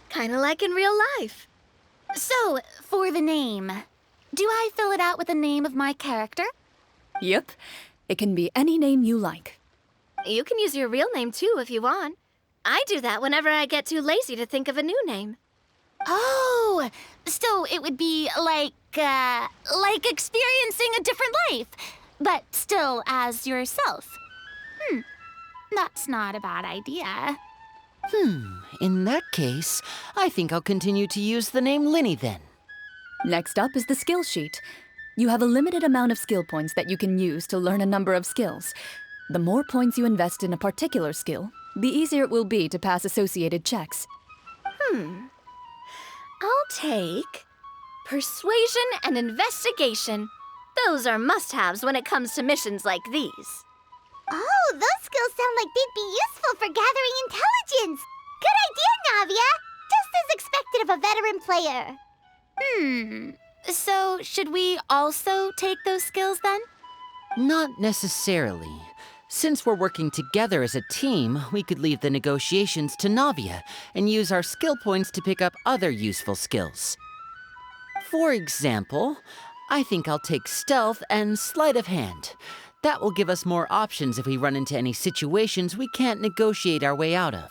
Kinda like in real life. So, for the name, do I fill it out with the name of my character? Yep. It can be any name you like. You can use your real name too if you want. I do that whenever I get too lazy to think of a new name. Oh, so it would be like experiencing a different life, but still as yourself. That's not a bad idea. In that case, I think I'll continue to use the name Linny then. Next up is the skill sheet. You have a limited amount of skill points that you can use to learn a number of skills. The more points you invest in a particular skill, the easier it will be to pass associated checks. I'll take persuasion and investigation. Those are must-haves when it comes to missions like these. Oh, those skills sound like they'd be useful for gathering intelligence. Good idea, Navia. Just as expected of a veteran player. So should we also take those skills then? Not necessarily. Since we're working together as a team, we could leave the negotiations to Navia and use our skill points to pick up other useful skills. For example, I think I'll take stealth and sleight of hand. That will give us more options if we run into any situations we can't negotiate our way out of.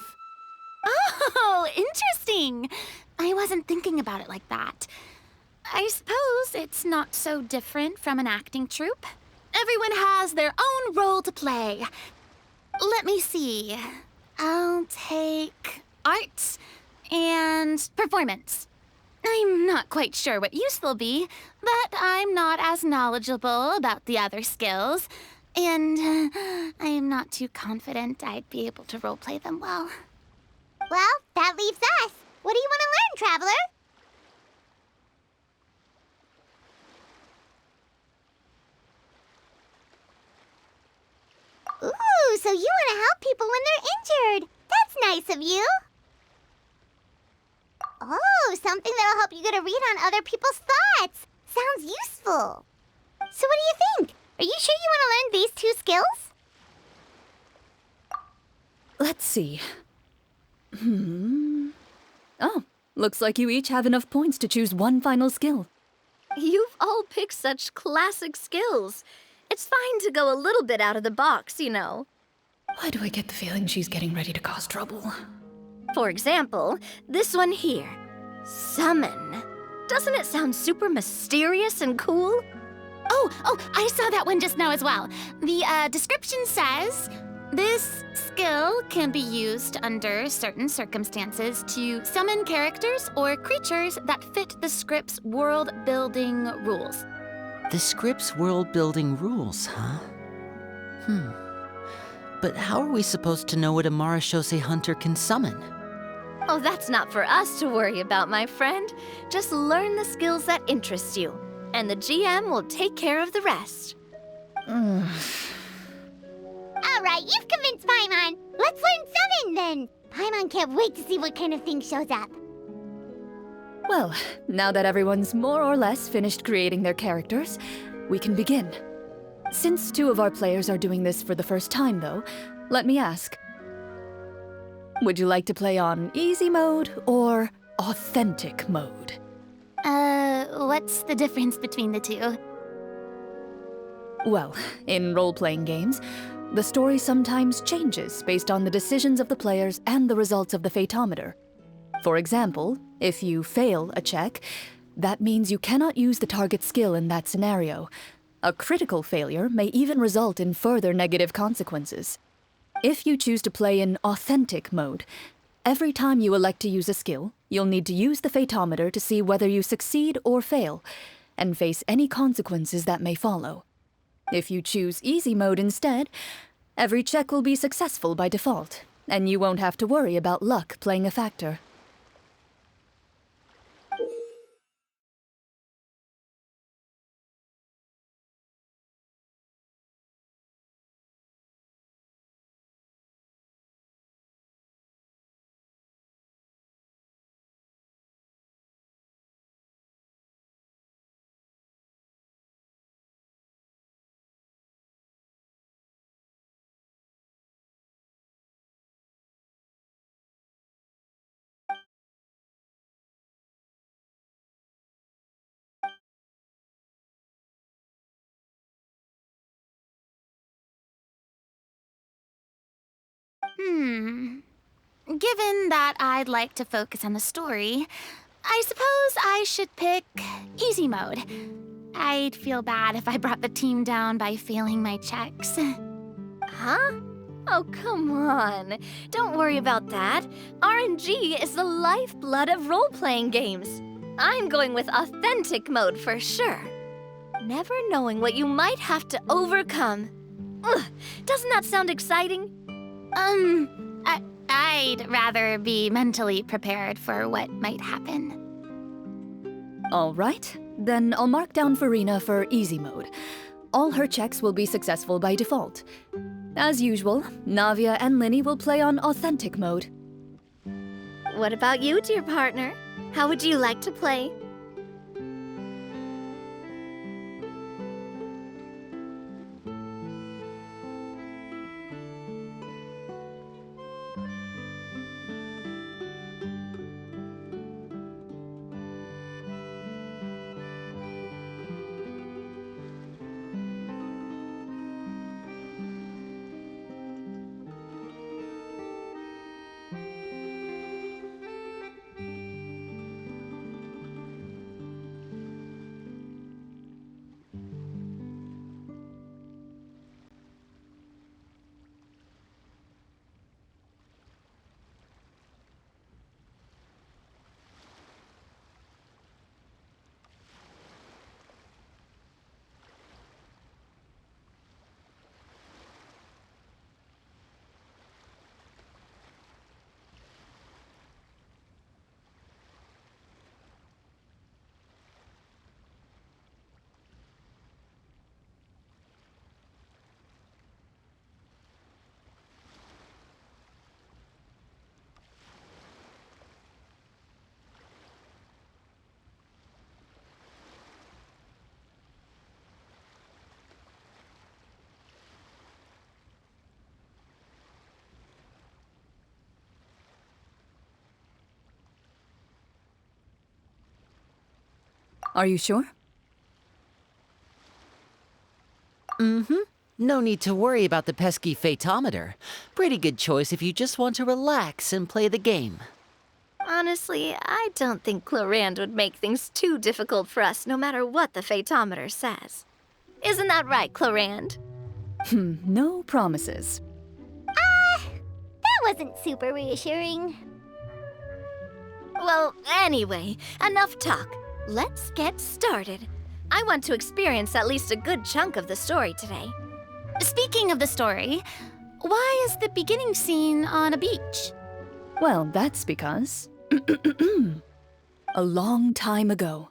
Oh, interesting. I wasn't thinking about it like that. I suppose it's not so different from an acting troupe. Everyone has their own role to play. Let me see. I'll take arts and performance. I'm not quite sure what use they'll be, but I'm not as knowledgeable about the other skills, and I am not too confident I'd be able to roleplay them well. Well, that leaves us. What do you want to learn, Traveler? Ooh, so you want to help people when they're injured. That's nice of you. Oh, something that'll help you get a read on other people's thoughts. Sounds useful. So what do you think? Are you sure you want to learn these two skills? Let's see. Oh, looks like you each have enough points to choose one final skill. You've all picked such classic skills. It's fine to go a little bit out of the box, you know. Why do I get the feeling she's getting ready to cause trouble? For example, this one here. Summon. Doesn't it sound super mysterious and cool? Oh, I saw that one just now as well. The description says, This skill can be used under certain circumstances to summon characters or creatures that fit the script's world-building rules. The script's world-building rules, huh? But how are we supposed to know what a Marashose hunter can summon? Oh, that's not for us to worry about, my friend. Just learn the skills that interest you, and the GM will take care of the rest. All right, you've convinced Paimon. Let's learn summon then. Paimon can't wait to see what kind of thing shows up. Well, now that everyone's more or less finished creating their characters, we can begin. Since 2 of our players are doing this for the first time, though, let me ask. Would you like to play on easy mode or authentic mode? What's the difference between the two? Well, in role-playing games, the story sometimes changes based on the decisions of the players and the results of the Fatometer. For example, if you fail a check, that means you cannot use the target skill in that scenario. A critical failure may even result in further negative consequences. If you choose to play in authentic mode, every time you elect to use a skill, you'll need to use the Fatometer to see whether you succeed or fail, and face any consequences that may follow. If you choose easy mode instead, every check will be successful by default, and you won't have to worry about luck playing a factor. Given that I'd like to focus on the story, I suppose I should pick easy mode. I'd feel bad if I brought the team down by failing my checks. Huh? Oh, come on. Don't worry about that. RNG is the lifeblood of role-playing games. I'm going with authentic mode for sure. Never knowing what you might have to overcome. Ugh, doesn't that sound exciting? I'd rather be mentally prepared for what might happen. All right, then I'll mark down Farina for easy mode. All her checks will be successful by default. As usual, Navia and Linny will play on authentic mode. What about you, dear partner? How would you like to play? Are you sure? No need to worry about the pesky Fatometer. Pretty good choice if you just want to relax and play the game. Honestly, I don't think Clorand would make things too difficult for us no matter what the Fatometer says. Isn't that right, Clorand? No promises. wasn't super reassuring. Well, anyway, enough talk. Let's get started. I want to experience at least a good chunk of the story today. Speaking of the story, why is the beginning scene on a beach? Well, that's because... a long time ago,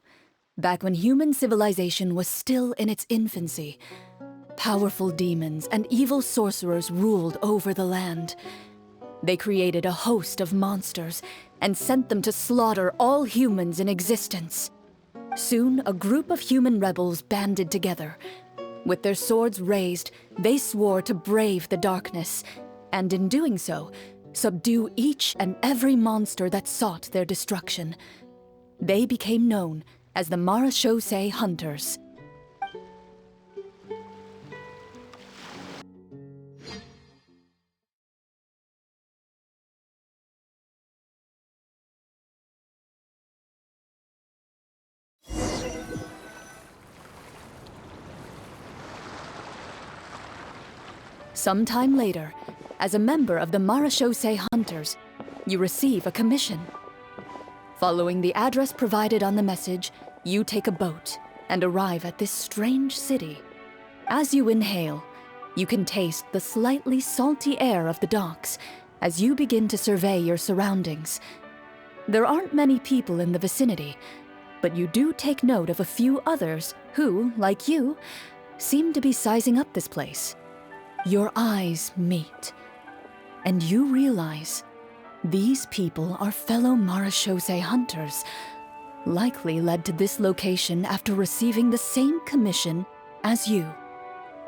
back when human civilization was still in its infancy, powerful demons and evil sorcerers ruled over the land. They created a host of monsters and sent them to slaughter all humans in existence. Soon, a group of human rebels banded together. With their swords raised, they swore to brave the darkness, and in doing so, subdue each and every monster that sought their destruction. They became known as the Marachose Hunters. Sometime later, as a member of the Marachose Hunters, you receive a commission. Following the address provided on the message, you take a boat and arrive at this strange city. As you inhale, you can taste the slightly salty air of the docks as you begin to survey your surroundings. There aren't many people in the vicinity, but you do take note of a few others who, like you, seem to be sizing up this place. Your eyes meet, and you realize these people are fellow Marachose hunters, likely led to this location after receiving the same commission as you.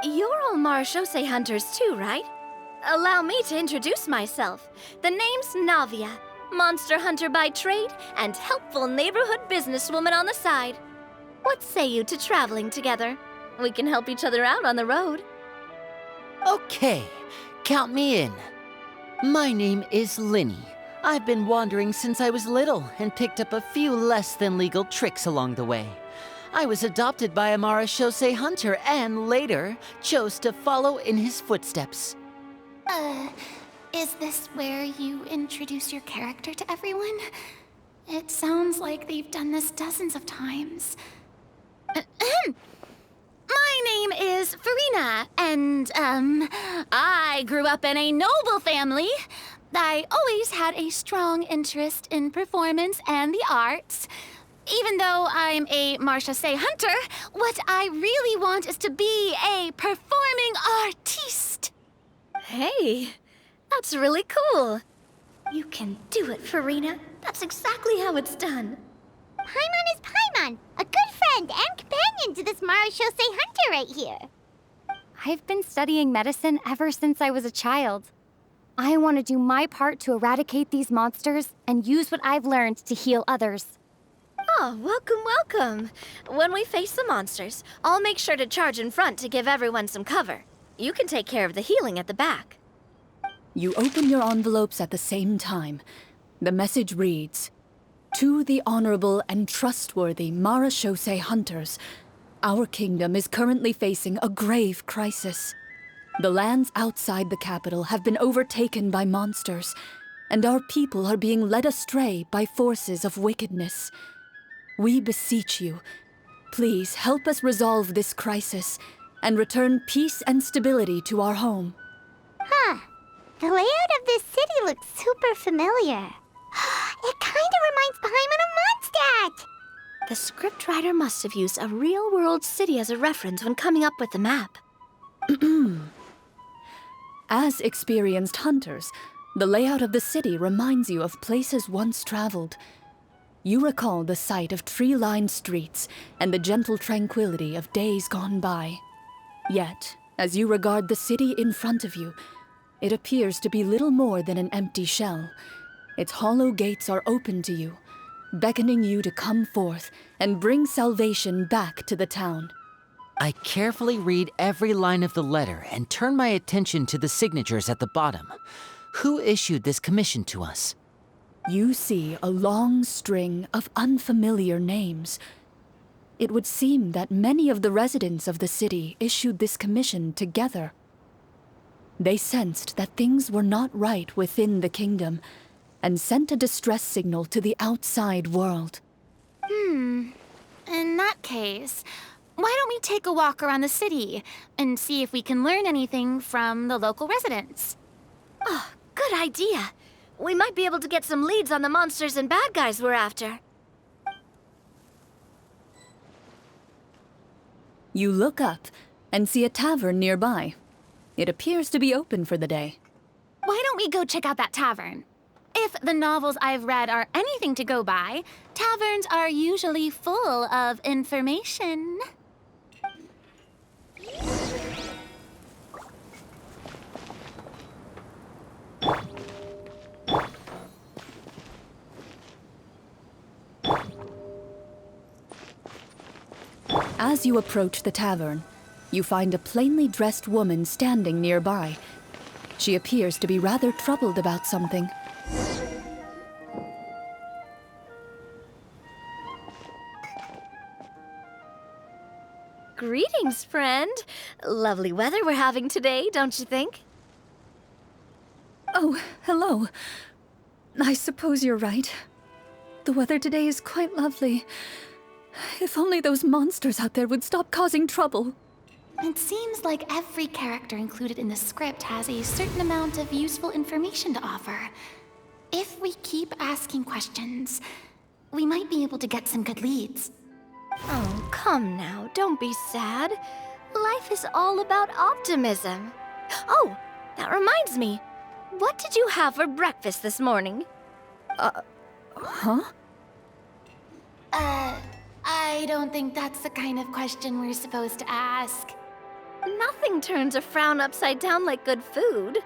You're all Marachose hunters too, right? Allow me to introduce myself. The name's Navia, monster hunter by trade and helpful neighborhood businesswoman on the side. What say you to traveling together? We can help each other out on the road. Okay, count me in. My name is Linny. I've been wandering since I was little and picked up a few less than legal tricks along the way. I was adopted by a Marachose hunter and later chose to follow in his footsteps. Is this where you introduce your character to everyone? It sounds like they've done this dozens of times. My name is Farina, and, I grew up in a noble family. I always had a strong interest in performance and the arts. Even though I'm a Marachose hunter, what I really want is to be a performing artiste. Hey, that's really cool. You can do it, Farina. That's exactly how it's done. Paimon is Paimon, a good friend and companion to this Marachose hunter right here. I've been studying medicine ever since I was a child. I want to do my part to eradicate these monsters and use what I've learned to heal others. Oh, welcome, welcome. When we face the monsters, I'll make sure to charge in front to give everyone some cover. You can take care of the healing at the back. You open your envelopes at the same time. The message reads, "To the honorable and trustworthy Marachose hunters, our kingdom is currently facing a grave crisis. The lands outside the capital have been overtaken by monsters, and our people are being led astray by forces of wickedness. We beseech you, please help us resolve this crisis and return peace and stability to our home." Huh. The layout of this city looks super familiar. It kinda reminds Paimon of Mondstadt! The scriptwriter must have used a real-world city as a reference when coming up with the map. As experienced hunters, the layout of the city reminds you of places once traveled. You recall the sight of tree-lined streets and the gentle tranquility of days gone by. Yet, as you regard the city in front of you, it appears to be little more than an empty shell. Its hollow gates are open to you, beckoning you to come forth and bring salvation back to the town. I carefully read every line of the letter and turn my attention to the signatures at the bottom. Who issued this commission to us? You see a long string of unfamiliar names. It would seem that many of the residents of the city issued this commission together. They sensed that things were not right within the kingdom and sent a distress signal to the outside world. In that case, why don't we take a walk around the city and see if we can learn anything from the local residents? Oh, good idea. We might be able to get some leads on the monsters and bad guys we're after. You look up and see a tavern nearby. It appears to be open for the day. Why don't we go check out that tavern? If the novels I've read are anything to go by, taverns are usually full of information. As you approach the tavern, you find a plainly dressed woman standing nearby. She appears to be rather troubled about something. Greetings, friend. Lovely weather we're having today, don't you think? Oh, hello. I suppose you're right. The weather today is quite lovely. If only those monsters out there would stop causing trouble. It seems like every character included in the script has a certain amount of useful information to offer. If we keep asking questions, we might be able to get some good leads. Oh, come now, don't be sad. Life is all about optimism. Oh, that reminds me. What did you have for breakfast this morning? Huh? I don't think that's the kind of question we're supposed to ask. Nothing turns a frown upside down like good food.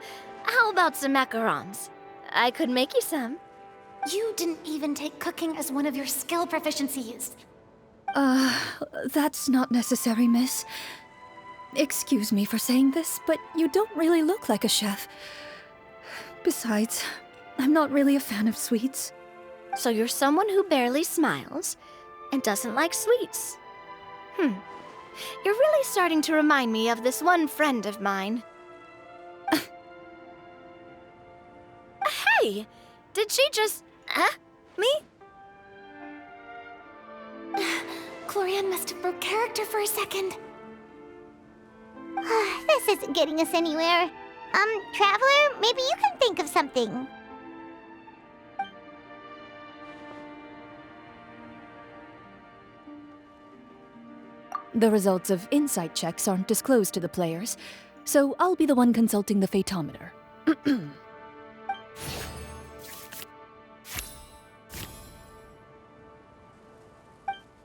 How about some macarons? I could make you some. You didn't even take cooking as one of your skill proficiencies. That's not necessary, miss. Excuse me for saying this, but you don't really look like a chef. Besides, I'm not really a fan of sweets. So you're someone who barely smiles and doesn't like sweets. You're really starting to remind me of this one friend of mine. Hey! Did she just... me? Chlorianne must have broke character for a second. This isn't getting us anywhere. Traveler, maybe you can think of something. The results of insight checks aren't disclosed to the players, so I'll be the one consulting the fatometer.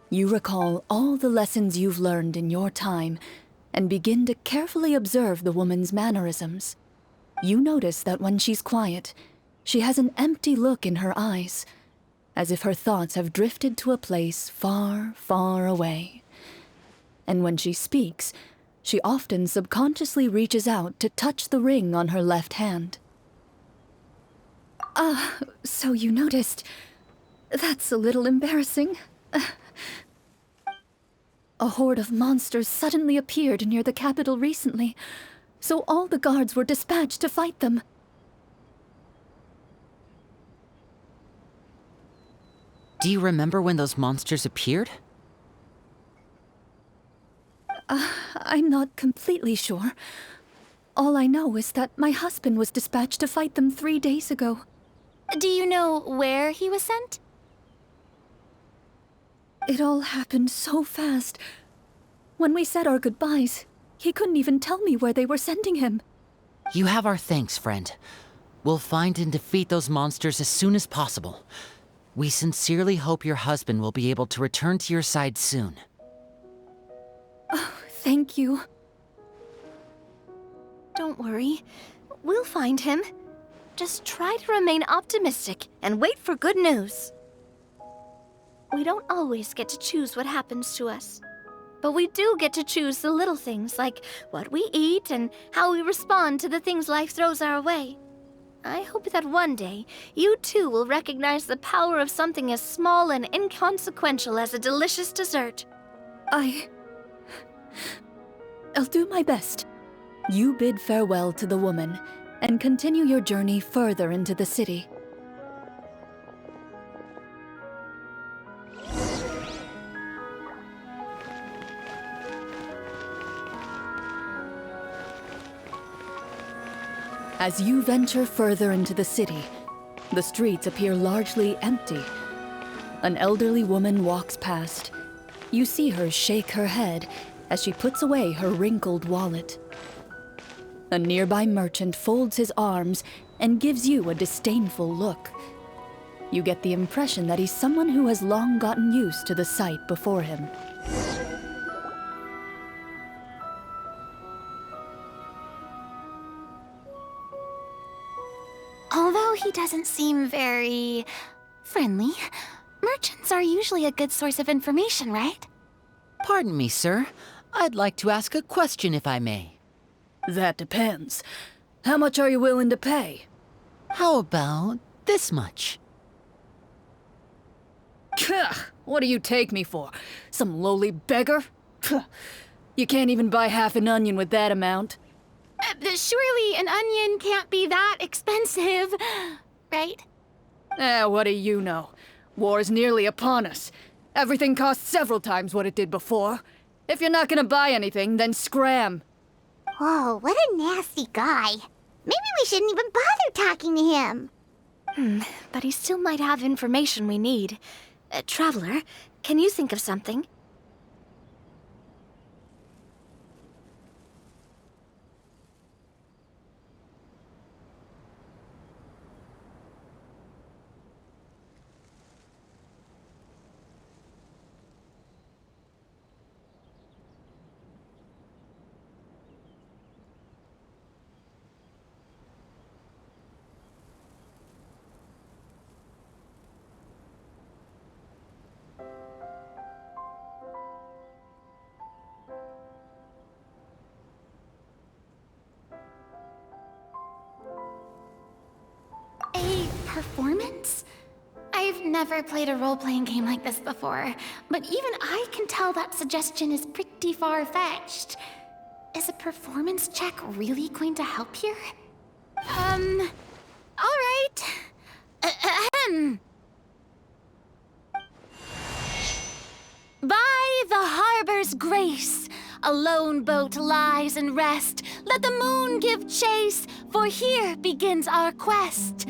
You recall all the lessons you've learned in your time and begin to carefully observe the woman's mannerisms. You notice that when she's quiet, she has an empty look in her eyes, as if her thoughts have drifted to a place far, far away. And when she speaks, she often subconsciously reaches out to touch the ring on her left hand. So you noticed. That's a little embarrassing. A horde of monsters suddenly appeared near the capital recently, so all the guards were dispatched to fight them. Do you remember when those monsters appeared? I'm not completely sure. All I know is that my husband was dispatched to fight them 3 days ago. Do you know where he was sent? It all happened so fast. When we said our goodbyes, he couldn't even tell me where they were sending him. You have our thanks, friend. We'll find and defeat those monsters as soon as possible. We sincerely hope your husband will be able to return to your side soon. Oh, thank you. Don't worry. We'll find him. Just try to remain optimistic and wait for good news. We don't always get to choose what happens to us. But we do get to choose the little things, like what we eat and how we respond to the things life throws our way. I hope that one day, you too will recognize the power of something as small and inconsequential as a delicious dessert. I'll do my best. You bid farewell to the woman and continue your journey further into the city. As you venture further into the city, the streets appear largely empty. An elderly woman walks past. You see her shake her head as she puts away her wrinkled wallet. A nearby merchant folds his arms and gives you a disdainful look. You get the impression that he's someone who has long gotten used to the sight before him. Although he doesn't seem very friendly, merchants are usually a good source of information, right? Pardon me, sir. I'd like to ask a question if I may. That depends. How much are you willing to pay? How about this much? What do you take me for? Some lowly beggar? You can't even buy half an onion with that amount. Surely an onion can't be that expensive, right? What do you know? War's nearly upon us. Everything costs several times what it did before. If you're not gonna buy anything, then scram. Whoa, what a nasty guy. Maybe we shouldn't even bother talking to him. But he still might have information we need. Traveler, can you think of something? Performance? I've never played a role-playing game like this before, but even I can tell that suggestion is pretty far-fetched. Is a performance check really going to help here? All right. By the harbor's grace, a lone boat lies in rest. Let the moon give chase, for here begins our quest.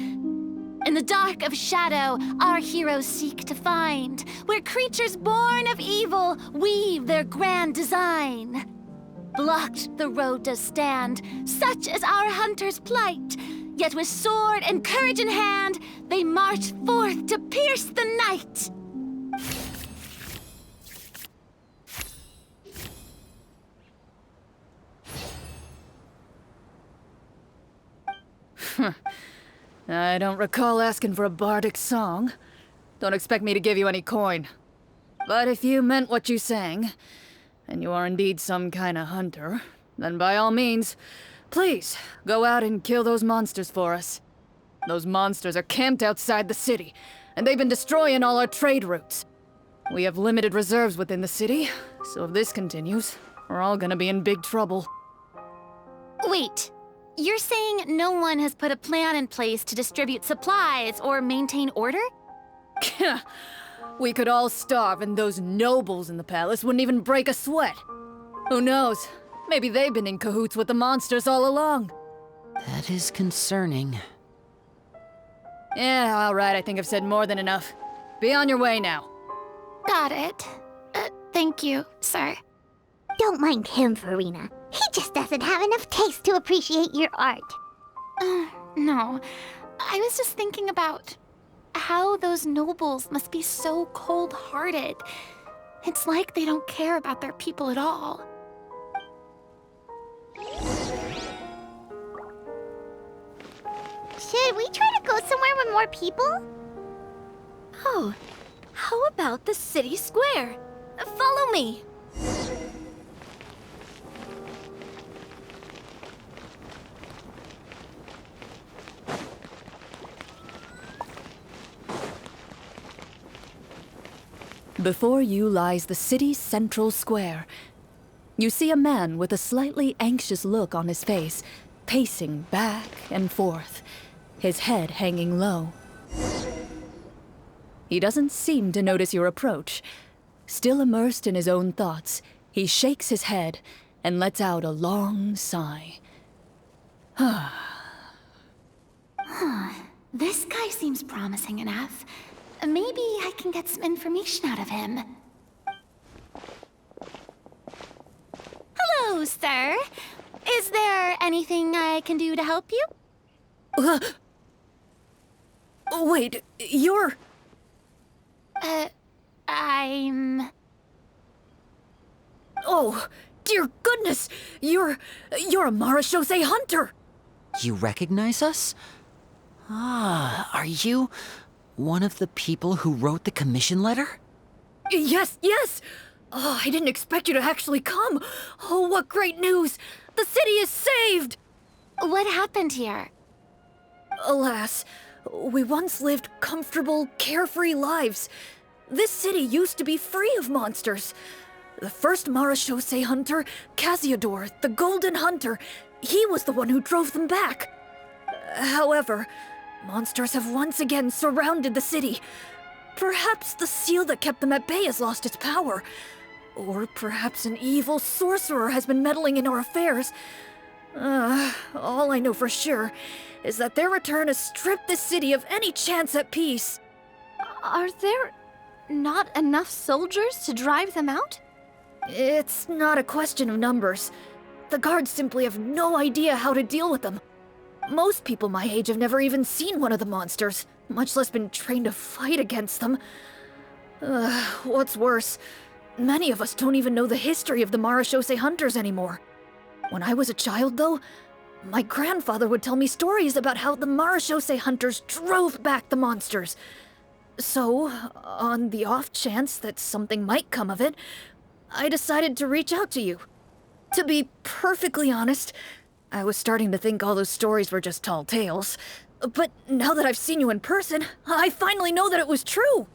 In the dark of shadow, our heroes seek to find where creatures born of evil weave their grand design. Blocked the road does stand, such is our hunter's plight. Yet with sword and courage in hand, they march forth to pierce the night. I don't recall asking for a bardic song. Don't expect me to give you any coin. But if you meant what you sang, and you are indeed some kind of hunter, then by all means, please, go out and kill those monsters for us. Those monsters are camped outside the city, and they've been destroying all our trade routes. We have limited reserves within the city, so if this continues, we're all gonna be in big trouble. Wait, you're saying no one has put a plan in place to distribute supplies or maintain order? We could all starve and those nobles in the palace wouldn't even break a sweat. Who knows? Maybe they've been in cahoots with the monsters all along. That is concerning. Yeah, all right, I think I've said more than enough. Be on your way now. Got it. Thank you, sir. Don't mind him, Farina. He just doesn't have enough taste to appreciate your art. No. I was just thinking about how those nobles must be so cold-hearted. It's like they don't care about their people at all. Should we try to go somewhere with more people? Oh, how about the city square? Follow me. Before you lies the city's central square. You see a man with a slightly anxious look on his face, pacing back and forth, his head hanging low. He doesn't seem to notice your approach. Still immersed in his own thoughts, he shakes his head and lets out a long sigh. This guy seems promising enough. Maybe I can get some information out of him. Hello, sir. Is there anything I can do to help you? Wait, you're... I'm... Oh, dear goodness! You're a Marashose hunter! You recognize us? Ah, are you one of the people who wrote the commission letter? Yes, yes! Oh, I didn't expect you to actually come. Oh, what great news! The city is saved! What happened here? Alas, we once lived comfortable, carefree lives. This city used to be free of monsters. The first Marashose hunter, Casiodor, the Golden Hunter, he was the one who drove them back. However, monsters have once again surrounded the city. Perhaps the seal that kept them at bay has lost its power. Or perhaps an evil sorcerer has been meddling in our affairs. All I know for sure is that their return has stripped this city of any chance at peace. Are there not enough soldiers to drive them out? It's not a question of numbers. The guards simply have no idea how to deal with them. Most people my age have never even seen one of the monsters, much less been trained to fight against them. What's worse, many of us don't even know the history of the Marashose hunters anymore. When I was a child, though, my grandfather would tell me stories about how the Marashose hunters drove back the monsters. So, on the off chance that something might come of it, I decided to reach out to you. To be perfectly honest, I was starting to think all those stories were just tall tales. But now that I've seen you in person, I finally know that it was true!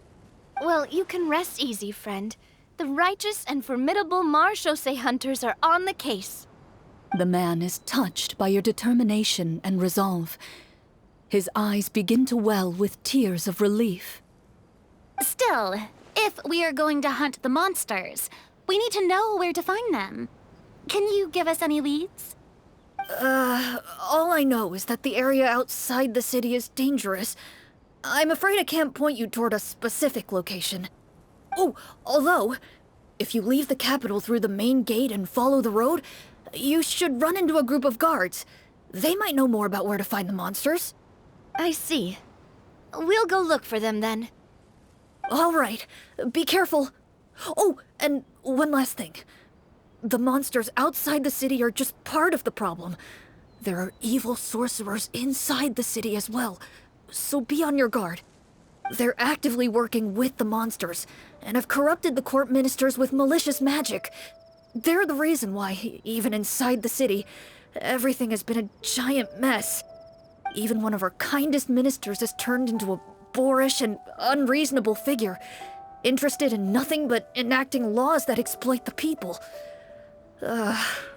Well, you can rest easy, friend. The righteous and formidable Marashose hunters are on the case. The man is touched by your determination and resolve. His eyes begin to well with tears of relief. Still, if we are going to hunt the monsters, we need to know where to find them. Can you give us any leads? All I know is that the area outside the city is dangerous. I'm afraid I can't point you toward a specific location. Oh, although, if you leave the capital through the main gate and follow the road, you should run into a group of guards. They might know more about where to find the monsters. I see. We'll go look for them then. All right, be careful. Oh, and one last thing. The monsters outside the city are just part of the problem. There are evil sorcerers inside the city as well, so be on your guard. They're actively working with the monsters, and have corrupted the court ministers with malicious magic. They're the reason why, even inside the city, everything has been a giant mess. Even one of our kindest ministers has turned into a boorish and unreasonable figure, interested in nothing but enacting laws that exploit the people.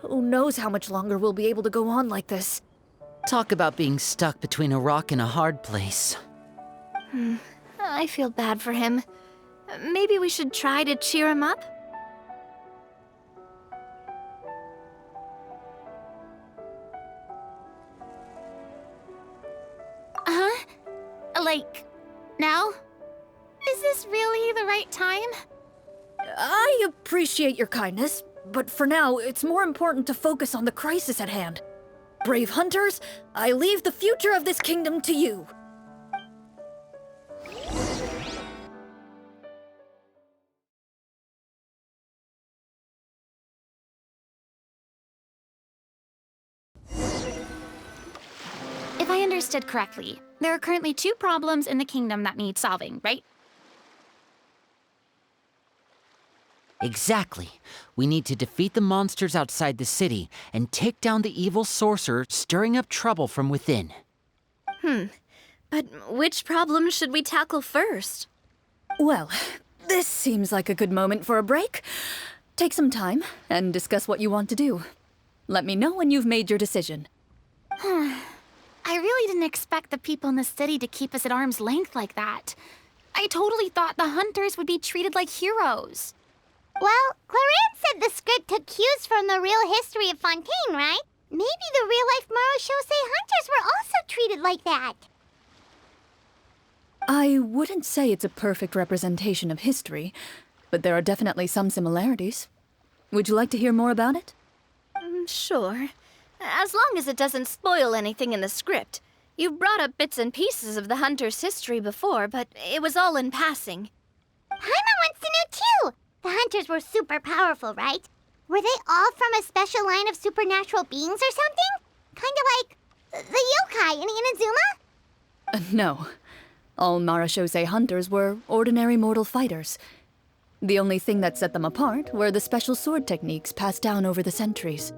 Who knows how much longer we'll be able to go on like this. Talk about being stuck between a rock and a hard place. I feel bad for him. Maybe we should try to cheer him up? Like, now? Is this really the right time? I appreciate your kindness, but for now, it's more important to focus on the crisis at hand. Brave hunters, I leave the future of this kingdom to you. If I understood correctly, there are currently 2 problems in the kingdom that need solving, right? Exactly. We need to defeat the monsters outside the city and take down the evil sorcerer stirring up trouble from within. But which problem should we tackle first? Well, this seems like a good moment for a break. Take some time and discuss what you want to do. Let me know when you've made your decision. I really didn't expect the people in the city to keep us at arm's length like that. I totally thought the hunters would be treated like heroes. Well, Clarence said the script took cues from the real history of Fontaine, right? Maybe the real-life Maros-Shosei hunters were also treated like that. I wouldn't say it's a perfect representation of history, but there are definitely some similarities. Would you like to hear more about it? Sure. As long as it doesn't spoil anything in the script. You've brought up bits and pieces of the hunter's history before, but it was all in passing. Paimon wants to know too! The hunters were super powerful, right? Were they all from a special line of supernatural beings or something? Kinda like the yokai in Inazuma? No. All Maros-Shosei hunters were ordinary mortal fighters. The only thing that set them apart were the special sword techniques passed down over the centuries.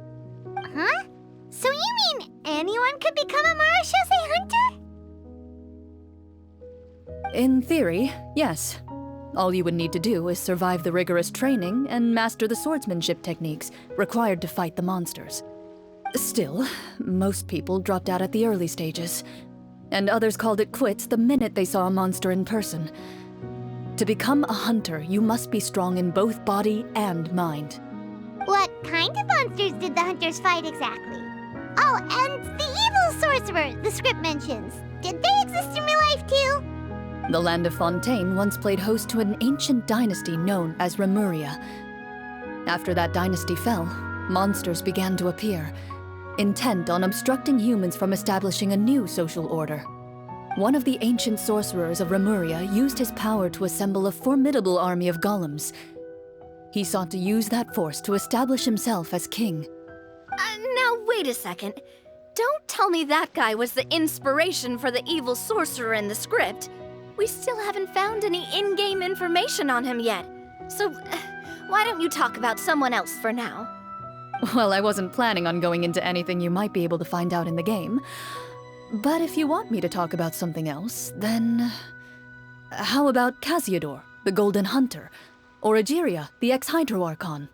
Huh? So you mean anyone could become a Maros-Shosei hunter? In theory, yes. All you would need to do is survive the rigorous training and master the swordsmanship techniques required to fight the monsters. Still, most people dropped out at the early stages, and others called it quits the minute they saw a monster in person. To become a hunter, you must be strong in both body and mind. What kind of monsters did the hunters fight exactly? Oh, and the evil sorcerer the script mentions. Did they exist in real life too? The land of Fontaine once played host to an ancient dynasty known as Remuria. After that dynasty fell, monsters began to appear, intent on obstructing humans from establishing a new social order. One of the ancient sorcerers of Remuria used his power to assemble a formidable army of golems. He sought to use that force to establish himself as king. Now wait a second. Don't tell me that guy was the inspiration for the evil sorcerer in the script. We still haven't found any in-game information on him yet. So, why don't you talk about someone else for now? Well, I wasn't planning on going into anything you might be able to find out in the game. But if you want me to talk about something else, then... How about Casiodor, the Golden Hunter? Or Egeria, the ex-Hydro Archon?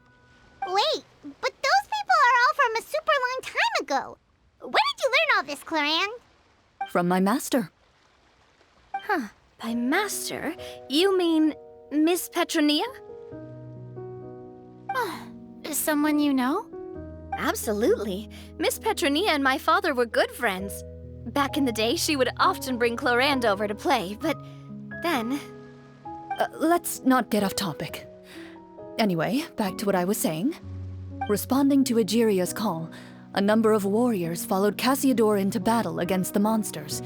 Wait, but those people are all from a super long time ago. Where did you learn all this, Claran? From my master. Huh. By master, you mean Miss Petronia? Someone you know? Absolutely. Miss Petronia and my father were good friends. Back in the day, she would often bring Clorand over to play, but then... Let's not get off topic. Anyway, back to what I was saying. Responding to Egeria's call, a number of warriors followed Casiodor into battle against the monsters.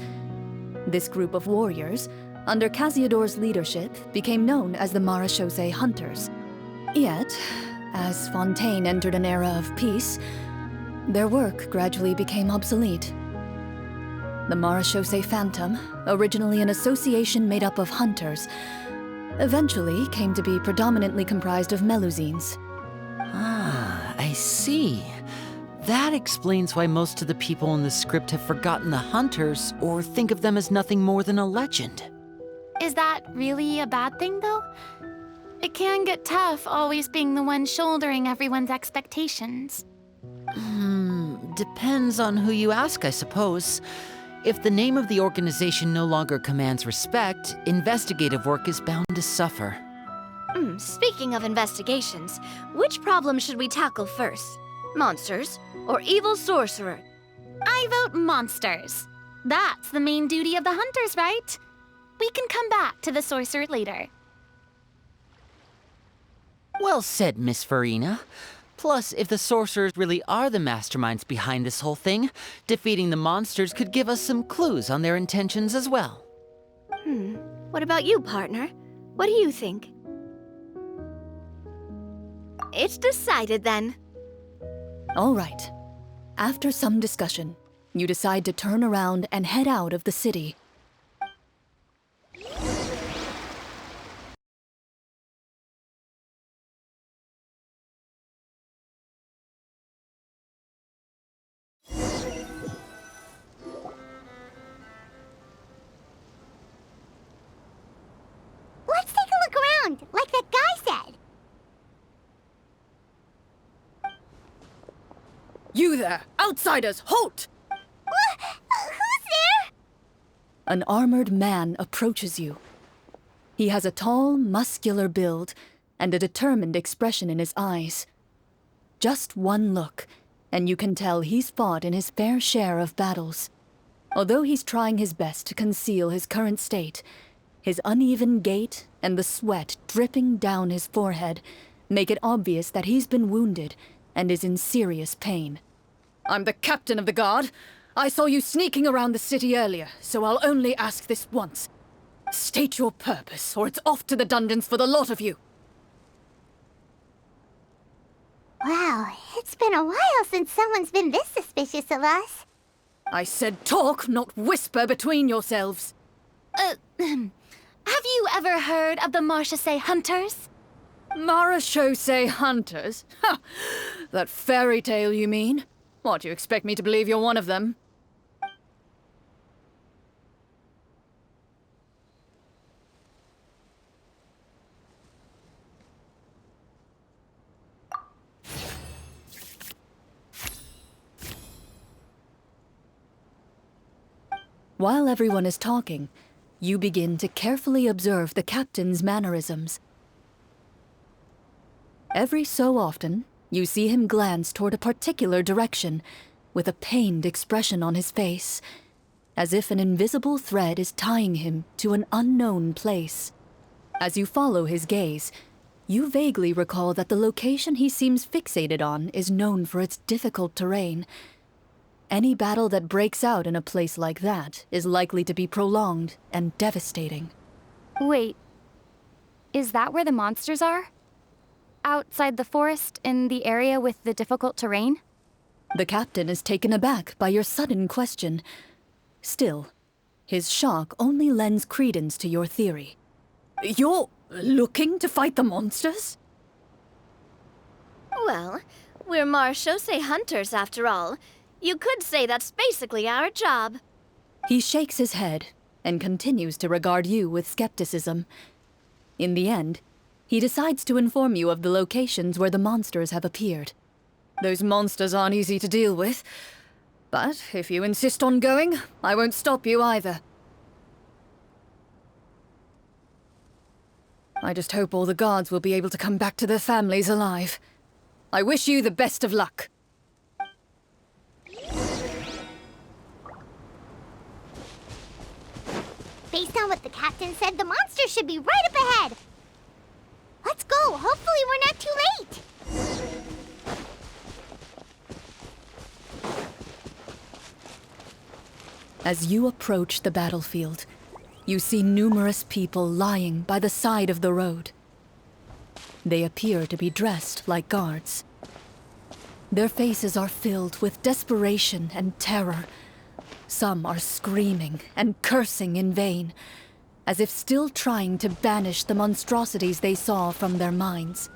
This group of warriors, under Casiodor's leadership, became known as the Maros-Shosei Hunters. Yet, as Fontaine entered an era of peace, their work gradually became obsolete. The Maros-Shosei Phantom, originally an association made up of hunters, eventually came to be predominantly comprised of Melusines. Ah, I see. That explains why most of the people in the script have forgotten the hunters or think of them as nothing more than a legend. Is that really a bad thing, though? It can get tough always being the one shouldering everyone's expectations. Depends on who you ask, I suppose. If the name of the organization no longer commands respect, investigative work is bound to suffer. Speaking of investigations, which problem should we tackle first? Monsters or evil sorcerer? I vote monsters. That's the main duty of the hunters, right? We can come back to the sorcerer later. Well said, Miss Farina. Plus, if the sorcerers really are the masterminds behind this whole thing, defeating the monsters could give us some clues on their intentions as well. What about you, partner? What do you think? It's decided then. All right. After some discussion, you decide to turn around and head out of the city. Let's take a look around, like that guy said. You there! Outsiders, halt! Who's there? An armored man approaches you. He has a tall, muscular build and a determined expression in his eyes. Just one look, and you can tell he's fought in his fair share of battles. Although he's trying his best to conceal his current state, his uneven gait and the sweat dripping down his forehead make it obvious that he's been wounded and is in serious pain. I'm the captain of the guard. I saw you sneaking around the city earlier, so I'll only ask this once. State your purpose, or it's off to the dungeons for the lot of you. Wow, it's been a while since someone's been this suspicious of us. I said talk, not whisper between yourselves. Have you ever heard of the Marchese Hunters? Marachose hunters? Ha! That fairy tale, you mean? What, you expect me to believe you're one of them? While everyone is talking, you begin to carefully observe the captain's mannerisms. Every so often, you see him glance toward a particular direction, with a pained expression on his face, as if an invisible thread is tying him to an unknown place. As you follow his gaze, you vaguely recall that the location he seems fixated on is known for its difficult terrain. Any battle that breaks out in a place like that is likely to be prolonged and devastating. Wait, is that where the monsters are? Outside the forest, in the area with the difficult terrain? The captain is taken aback by your sudden question. Still, his shock only lends credence to your theory. You're looking to fight the monsters? Well, we're Marchese hunters after all. You could say that's basically our job. He shakes his head and continues to regard you with skepticism. In the end, he decides to inform you of the locations where the monsters have appeared. Those monsters aren't easy to deal with, but if you insist on going, I won't stop you either. I just hope all the guards will be able to come back to their families alive. I wish you the best of luck. Based on what the captain said, the monster should be right up ahead. Let's go. Hopefully we're not too late. As you approach the battlefield, you see numerous people lying by the side of the road. They appear to be dressed like guards. Their faces are filled with desperation and terror. Some are screaming and cursing in vain, as if still trying to banish the monstrosities they saw from their minds.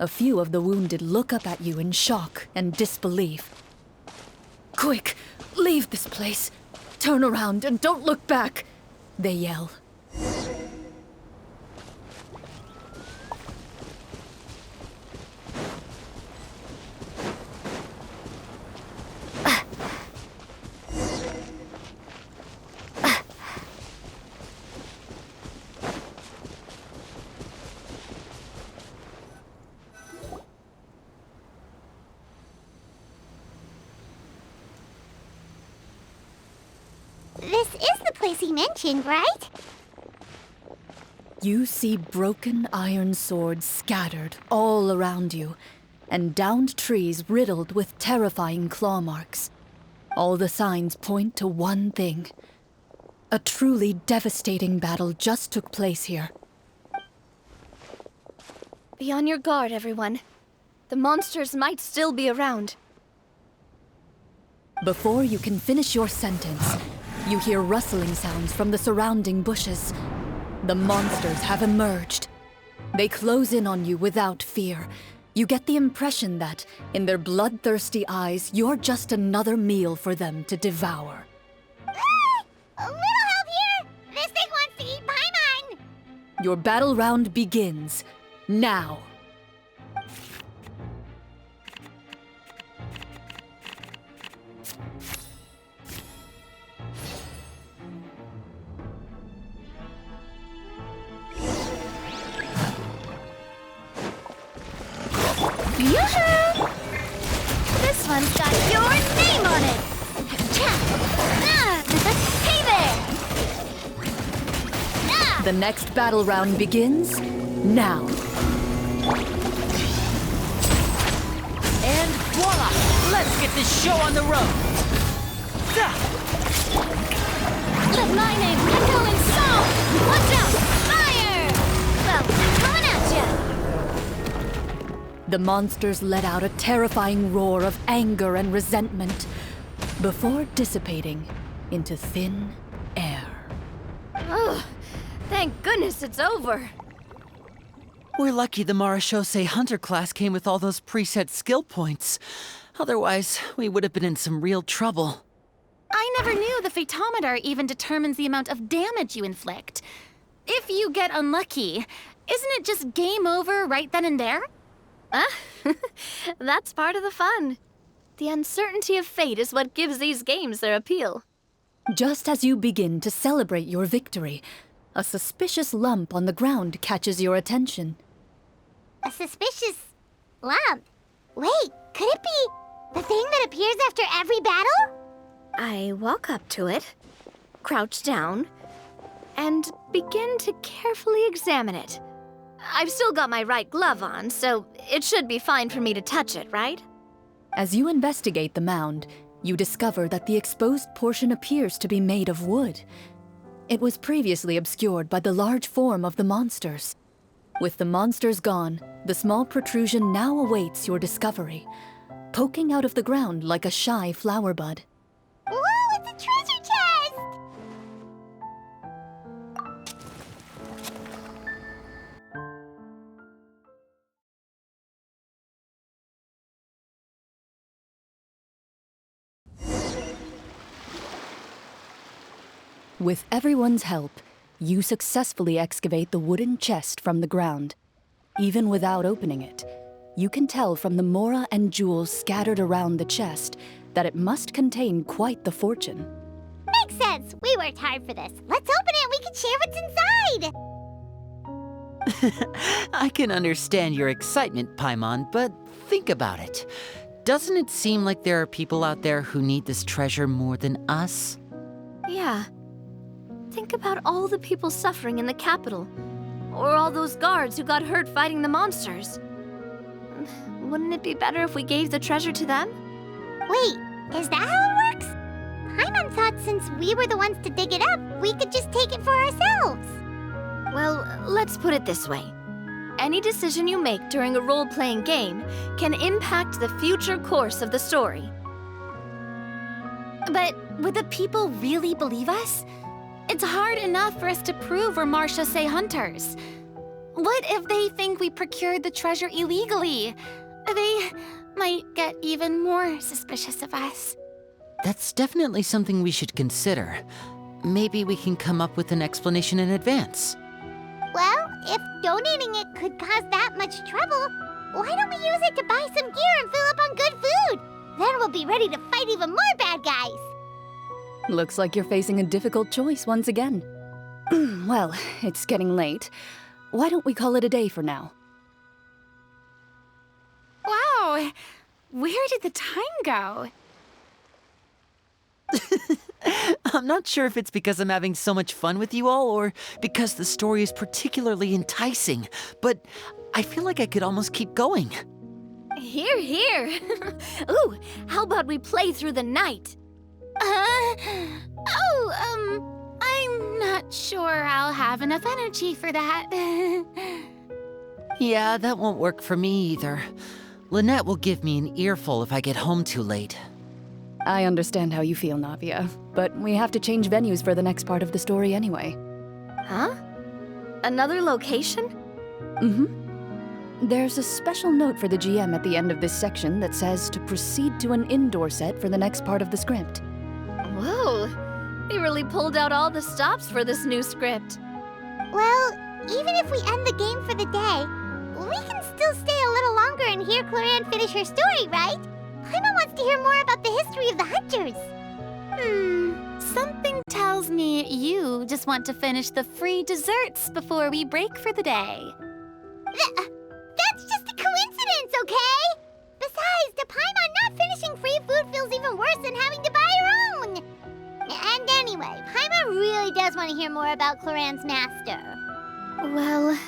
A few of the wounded look up at you in shock and disbelief. Quick, leave this place. Turn around and don't look back, they yell. This is the place he mentioned, right? You see broken iron swords scattered all around you, and downed trees riddled with terrifying claw marks. All the signs point to one thing. A truly devastating battle just took place here. Be on your guard, everyone. The monsters might still be around. Before you can finish your sentence, you hear rustling sounds from the surrounding bushes. The monsters have emerged. They close in on you without fear. You get the impression that, in their bloodthirsty eyes, you're just another meal for them to devour. A little help here! This thing wants to eat Paimon! Your battle round begins now. Yoo-hoo! This one's got your name on it! Hey there! The next battle round begins now. And voila! Let's get this show on the road! Let my name echo in song! Watch out! Fire! Well, coming at ya! The monsters let out a terrifying roar of anger and resentment before dissipating into thin air. Oh, thank goodness it's over. We're lucky the Marashose Hunter class came with all those preset skill points. Otherwise, we would have been in some real trouble. I never knew the Fatometer even determines the amount of damage you inflict. If you get unlucky, isn't it just game over right then and there? That's part of the fun. The uncertainty of fate is what gives these games their appeal. Just as you begin to celebrate your victory, a suspicious lump on the ground catches your attention. A suspicious lump? Wait, could it be the thing that appears after every battle? I walk up to it, crouch down, and begin to carefully examine it. I've still got my right glove on, so it should be fine for me to touch it, right? As you investigate the mound, you discover that the exposed portion appears to be made of wood. It was previously obscured by the large form of the monsters. With the monsters gone, the small protrusion now awaits your discovery, poking out of the ground like a shy flower bud. Whoa, it's a treasure chest! With everyone's help, you successfully excavate the wooden chest from the ground. Even without opening it, you can tell from the mora and jewels scattered around the chest that it must contain quite the fortune. Makes sense. We worked hard for this. Let's open it and we can share what's inside! I can understand your excitement, Paimon, but think about it. Doesn't it seem like there are people out there who need this treasure more than us? Yeah. Think about all the people suffering in the capital, or all those guards who got hurt fighting the monsters. Wouldn't it be better if we gave the treasure to them? Wait, is that how it works? Paimon thought since we were the ones to dig it up, we could just take it for ourselves. Well, let's put it this way. Any decision you make during a role-playing game can impact the future course of the story. But would the people really believe us? It's hard enough for us to prove we're Marashose hunters. What if they think we procured the treasure illegally? They might get even more suspicious of us. That's definitely something we should consider. Maybe we can come up with an explanation in advance. Well, if donating it could cause that much trouble, why don't we use it to buy some gear and fill up on good food? Then we'll be ready to fight even more bad guys. Looks like you're facing a difficult choice once again. Well, it's getting late. Why don't we call it a day for now? Wow, where did the time go? I'm not sure if it's because I'm having so much fun with you all or because the story is particularly enticing, but I feel like I could almost keep going. Here, here. Ooh, how about we play through the night? I'm not sure I'll have enough energy for that. Yeah, that won't work for me either. Lynette will give me an earful if I get home too late. I understand how you feel, Navia, but we have to change venues for the next part of the story anyway. Huh? Another location? There's a special note for the GM at the end of this section that says to proceed to an indoor set for the next part of the script. Whoa, they really pulled out all the stops for this new script. Well, even if we end the game for the day, we can still stay a little longer and hear Cloran finish her story, right? Paimon wants to hear more about the history of the hunters. Something tells me you just want to finish the free desserts before we break for the day. That's just a coincidence, okay? Besides, to Paimon, not finishing free food feels even worse than having to buy her own. And anyway, Paimon really does want to hear more about Cloran's master. Well...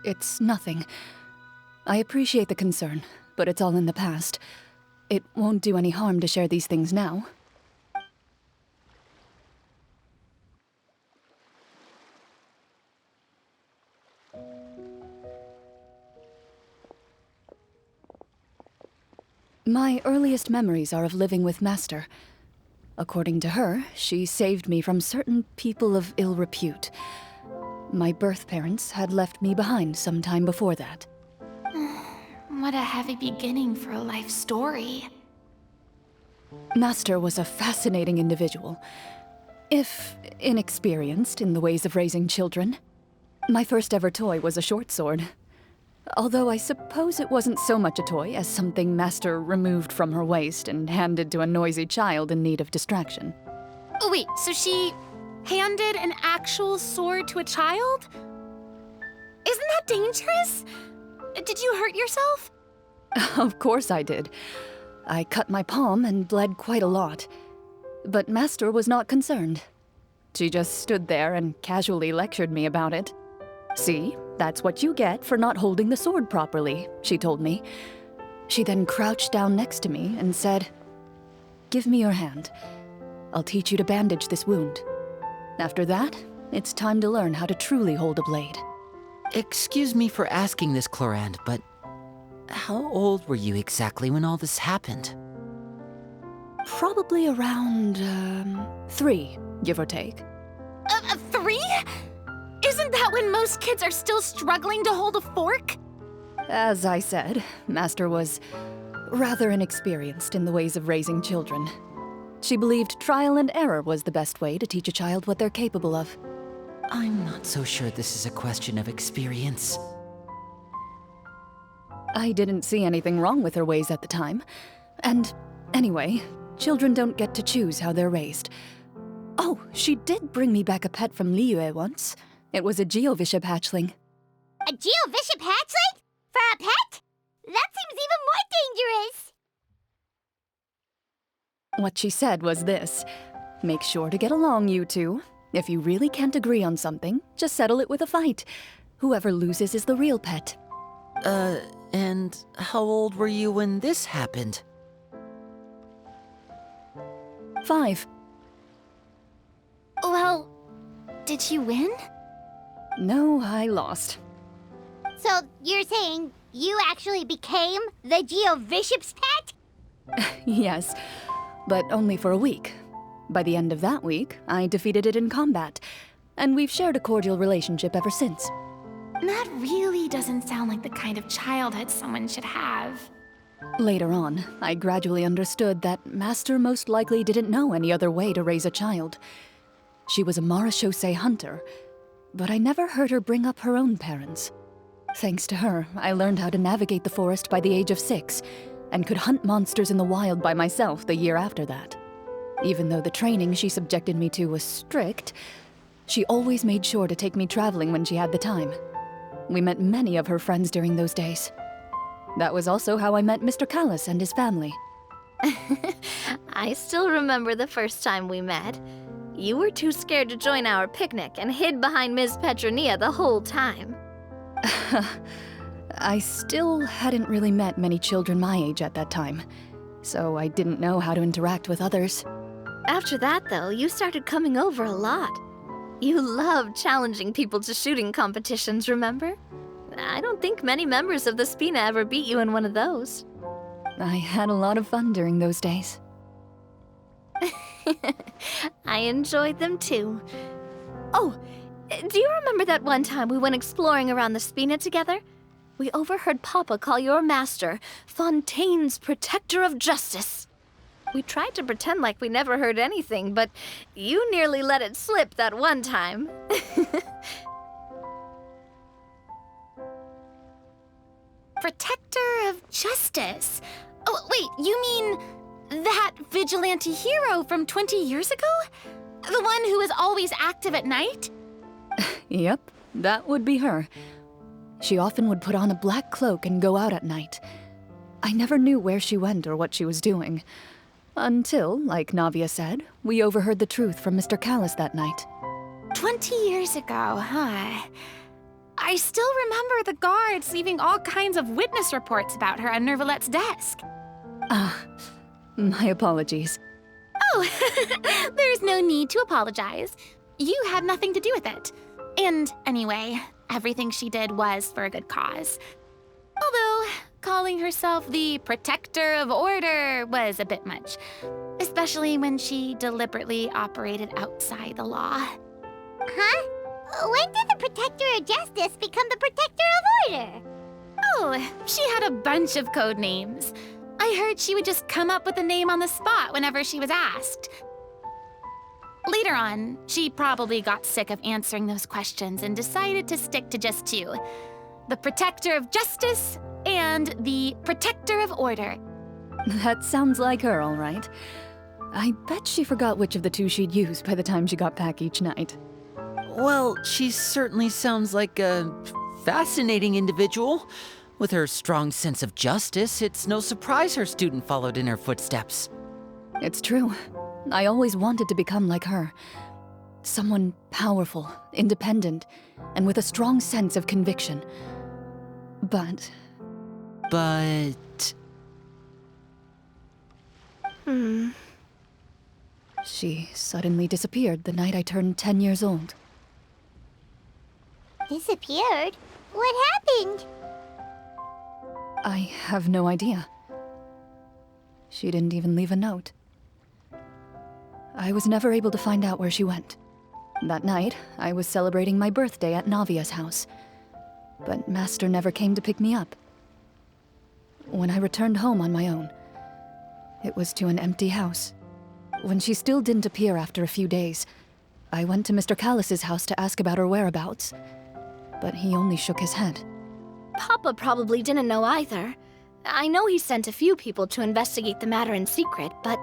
It's nothing. I appreciate the concern, but it's all in the past. It won't do any harm to share these things now. My earliest memories are of living with Master. According to her, she saved me from certain people of ill repute. My birth parents had left me behind some time before that. What a heavy beginning for a life story. Master was a fascinating individual, if inexperienced in the ways of raising children. My first ever toy was a short sword. Although I suppose it wasn't so much a toy as something Master removed from her waist and handed to a noisy child in need of distraction. Oh wait, so she handed an actual sword to a child? Isn't that dangerous? Did you hurt yourself? Of course I did. I cut my palm and bled quite a lot. But Master was not concerned. She just stood there and casually lectured me about it. See, that's what you get for not holding the sword properly, she told me. She then crouched down next to me and said, "Give me your hand. I'll teach you to bandage this wound. After that, it's time to learn how to truly hold a blade." Excuse me for asking this, Cloran, but how old were you exactly when all this happened? Probably around, 3, give or take. 3? Isn't that when most kids are still struggling to hold a fork? As I said, Master was rather inexperienced in the ways of raising children. She believed trial and error was the best way to teach a child what they're capable of. I'm not so sure this is a question of experience. I didn't see anything wrong with her ways at the time. And anyway, children don't get to choose how they're raised. Oh, she did bring me back a pet from Liyue once. It was a Geovishap hatchling. A Geovishap hatchling? For a pet? That seems even more dangerous! What she said was this: make sure to get along, you two. If you really can't agree on something, just settle it with a fight. Whoever loses is the real pet. And how old were you when this happened? 5. Well, did you win? No, I lost. So, you're saying you actually became the Geovishap's pet? Yes, but only for a week. By the end of that week, I defeated it in combat, and we've shared a cordial relationship ever since. That really doesn't sound like the kind of childhood someone should have. Later on, I gradually understood that Master most likely didn't know any other way to raise a child. She was a marechaussee hunter, but I never heard her bring up her own parents. Thanks to her, I learned how to navigate the forest by the age of 6, and could hunt monsters in the wild by myself the year after that. Even though the training she subjected me to was strict, she always made sure to take me traveling when she had the time. We met many of her friends during those days. That was also how I met Mr. Callis and his family. I still remember the first time we met. You were too scared to join our picnic and hid behind Ms. Petronia the whole time. I still hadn't really met many children my age at that time, so I didn't know how to interact with others. After that, though, you started coming over a lot. You loved challenging people to shooting competitions, remember? I don't think many members of the Spina ever beat you in one of those. I had a lot of fun during those days. I enjoyed them too. Oh, do you remember that one time we went exploring around the Spina together? We overheard Papa call your master Fontaine's protector of justice. We tried to pretend like we never heard anything, but you nearly let it slip that one time. Protector of justice? Oh, wait, you mean that vigilante hero from 20 years ago? The one who is always active at night? Yep, that would be her. She often would put on a black cloak and go out at night. I never knew where she went or what she was doing. Until, like Navia said, we overheard the truth from Mr. Callis that night. 20 years ago, huh? I still remember the guards leaving all kinds of witness reports about her on Nervalette's desk. My apologies. Oh, there's no need to apologize. You had nothing to do with it. And anyway, everything she did was for a good cause. Although, calling herself the protector of order was a bit much, especially when she deliberately operated outside the law. Huh? When did the protector of justice become the protector of order? Oh, she had a bunch of code names. I heard she would just come up with a name on the spot whenever she was asked. Later on, she probably got sick of answering those questions and decided to stick to just two: the protector of justice and the protector of order. That sounds like her, all right. I bet she forgot which of the two she'd use by the time she got back each night. Well, she certainly sounds like a fascinating individual. With her strong sense of justice, it's no surprise her student followed in her footsteps. It's true. I always wanted to become like her. Someone powerful, independent, and with a strong sense of conviction. But... She suddenly disappeared the night I turned 10 years old. Disappeared? What happened? I have no idea. She didn't even leave a note. I was never able to find out where she went. That night, I was celebrating my birthday at Navia's house, but Master never came to pick me up. When I returned home on my own, it was to an empty house. When she still didn't appear after a few days, I went to Mr. Callis's house to ask about her whereabouts, but he only shook his head. Papa probably didn't know either. I know he sent a few people to investigate the matter in secret, but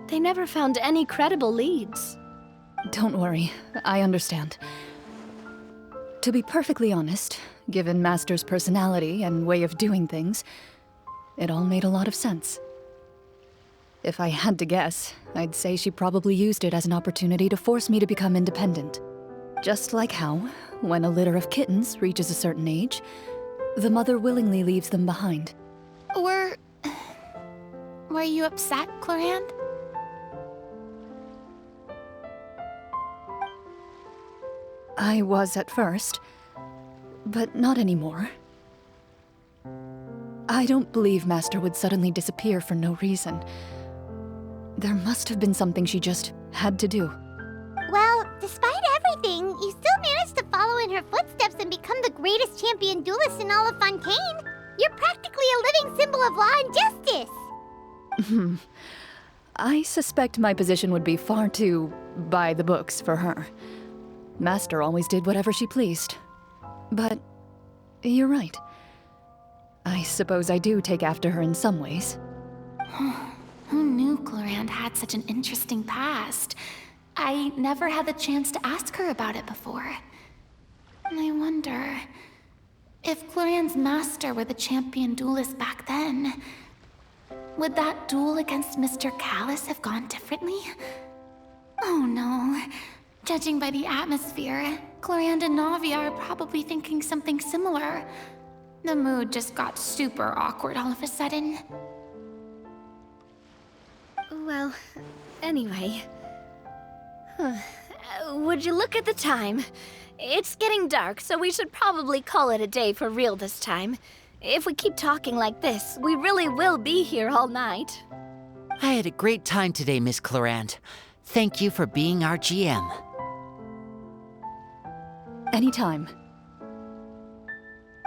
they never found any credible leads. Don't worry, I understand. To be perfectly honest, given Master's personality and way of doing things, it all made a lot of sense. If I had to guess, I'd say she probably used it as an opportunity to force me to become independent. Just like how, when a litter of kittens reaches a certain age, the mother willingly leaves them behind. Were you upset, Clorinde? I was at first, but not anymore. I don't believe Master would suddenly disappear for no reason. There must have been something she just had to do. Well, despite everything, you still managed to follow in her footsteps and become the greatest champion duelist in all of Fontaine. You're practically a living symbol of law and justice. I suspect my position would be far too by the books for her. Master always did whatever she pleased. But you're right. I suppose I do take after her in some ways. Who knew Clorinde had such an interesting past? I never had the chance to ask her about it before. And I wonder, if Clorinde's master were the champion duelist back then, would that duel against Mr. Callis have gone differently? Oh no. Judging by the atmosphere, Clorinde and Navia are probably thinking something similar. The mood just got super awkward all of a sudden. Well, anyway. Would you look at the time? It's getting dark, so we should probably call it a day for real this time. If we keep talking like this, we really will be here all night. I had a great time today, Miss Clorinde. Thank you for being our GM. Anytime.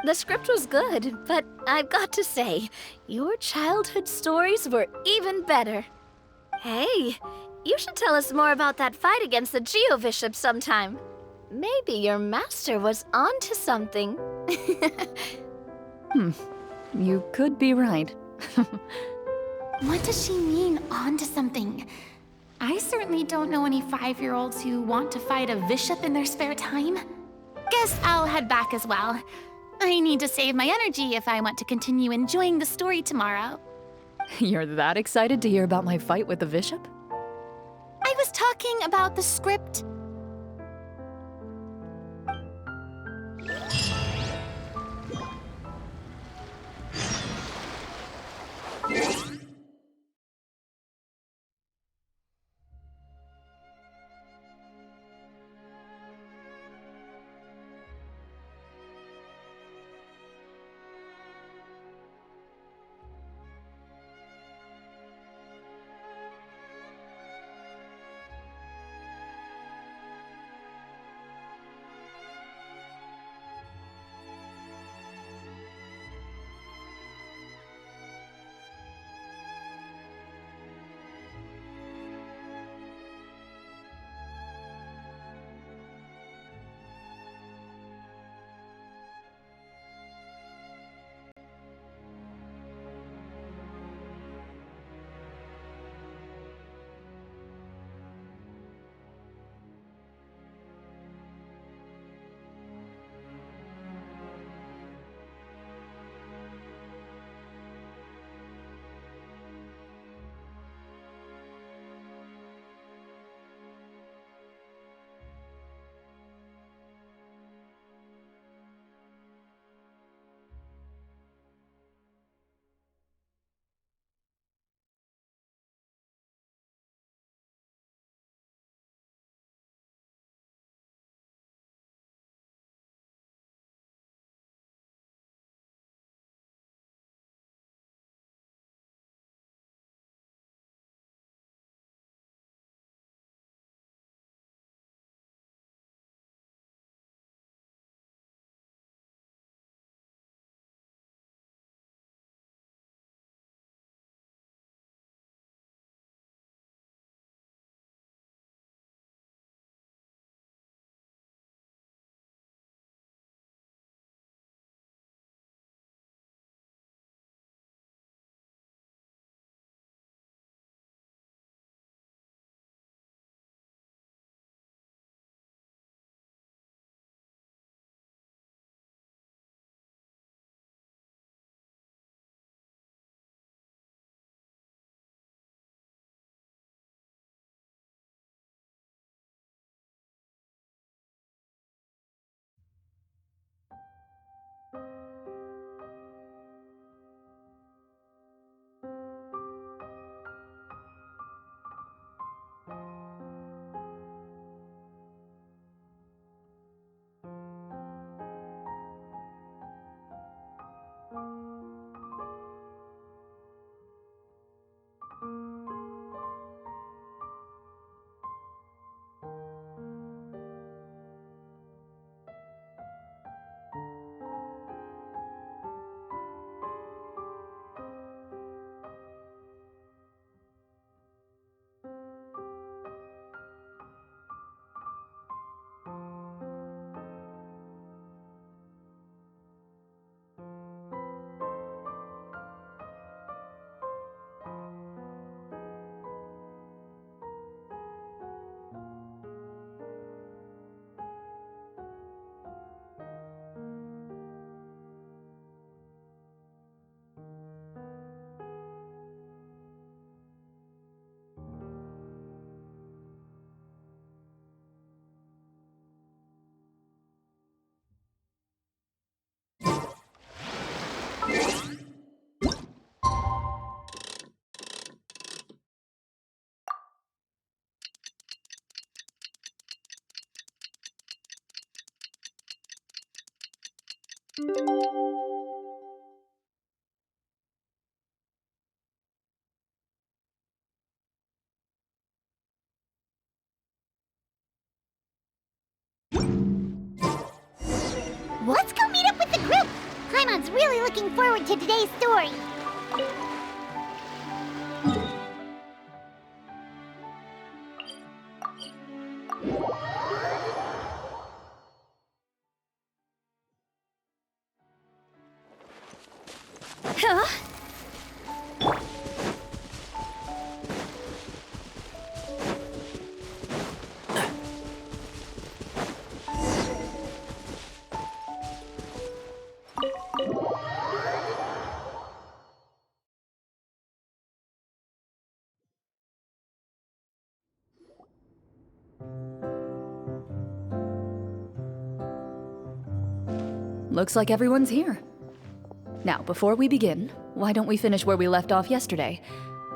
The script was good, but I've got to say, your childhood stories were even better. Hey, you should tell us more about that fight against the Geo-Bishop sometime. Maybe your master was onto something. You could be right. What does she mean, on to something? I certainly don't know any 5-year-olds who want to fight a bishop in their spare time. Guess I'll head back as well. I need to save my energy if I want to continue enjoying the story tomorrow. You're that excited to hear about my fight with the bishop? I was talking about the script. Let's go meet up with the group. looking forward to today's story. Huh? Looks like everyone's here. Now, before we begin, why don't we finish where we left off yesterday?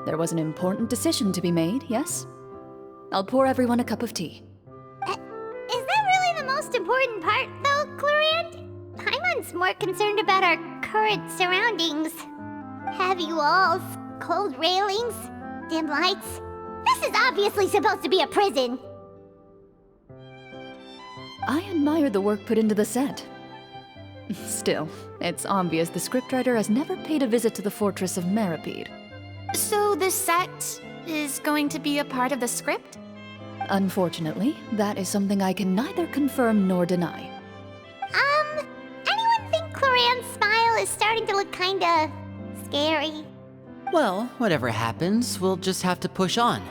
There was an important decision to be made, yes? I'll pour everyone a cup of tea. Is that really the most important part, though, Clorand? Paimon's more concerned about our current surroundings. Heavy walls, cold railings, dim lights. This is obviously supposed to be a prison. I admire the work put into the set. Still, it's obvious the scriptwriter has never paid a visit to the fortress of Meripede. So the set is going to be a part of the script? Unfortunately, that is something I can neither confirm nor deny. Anyone think Clorand's smile is starting to look kinda scary? Well, whatever happens, we'll just have to push on.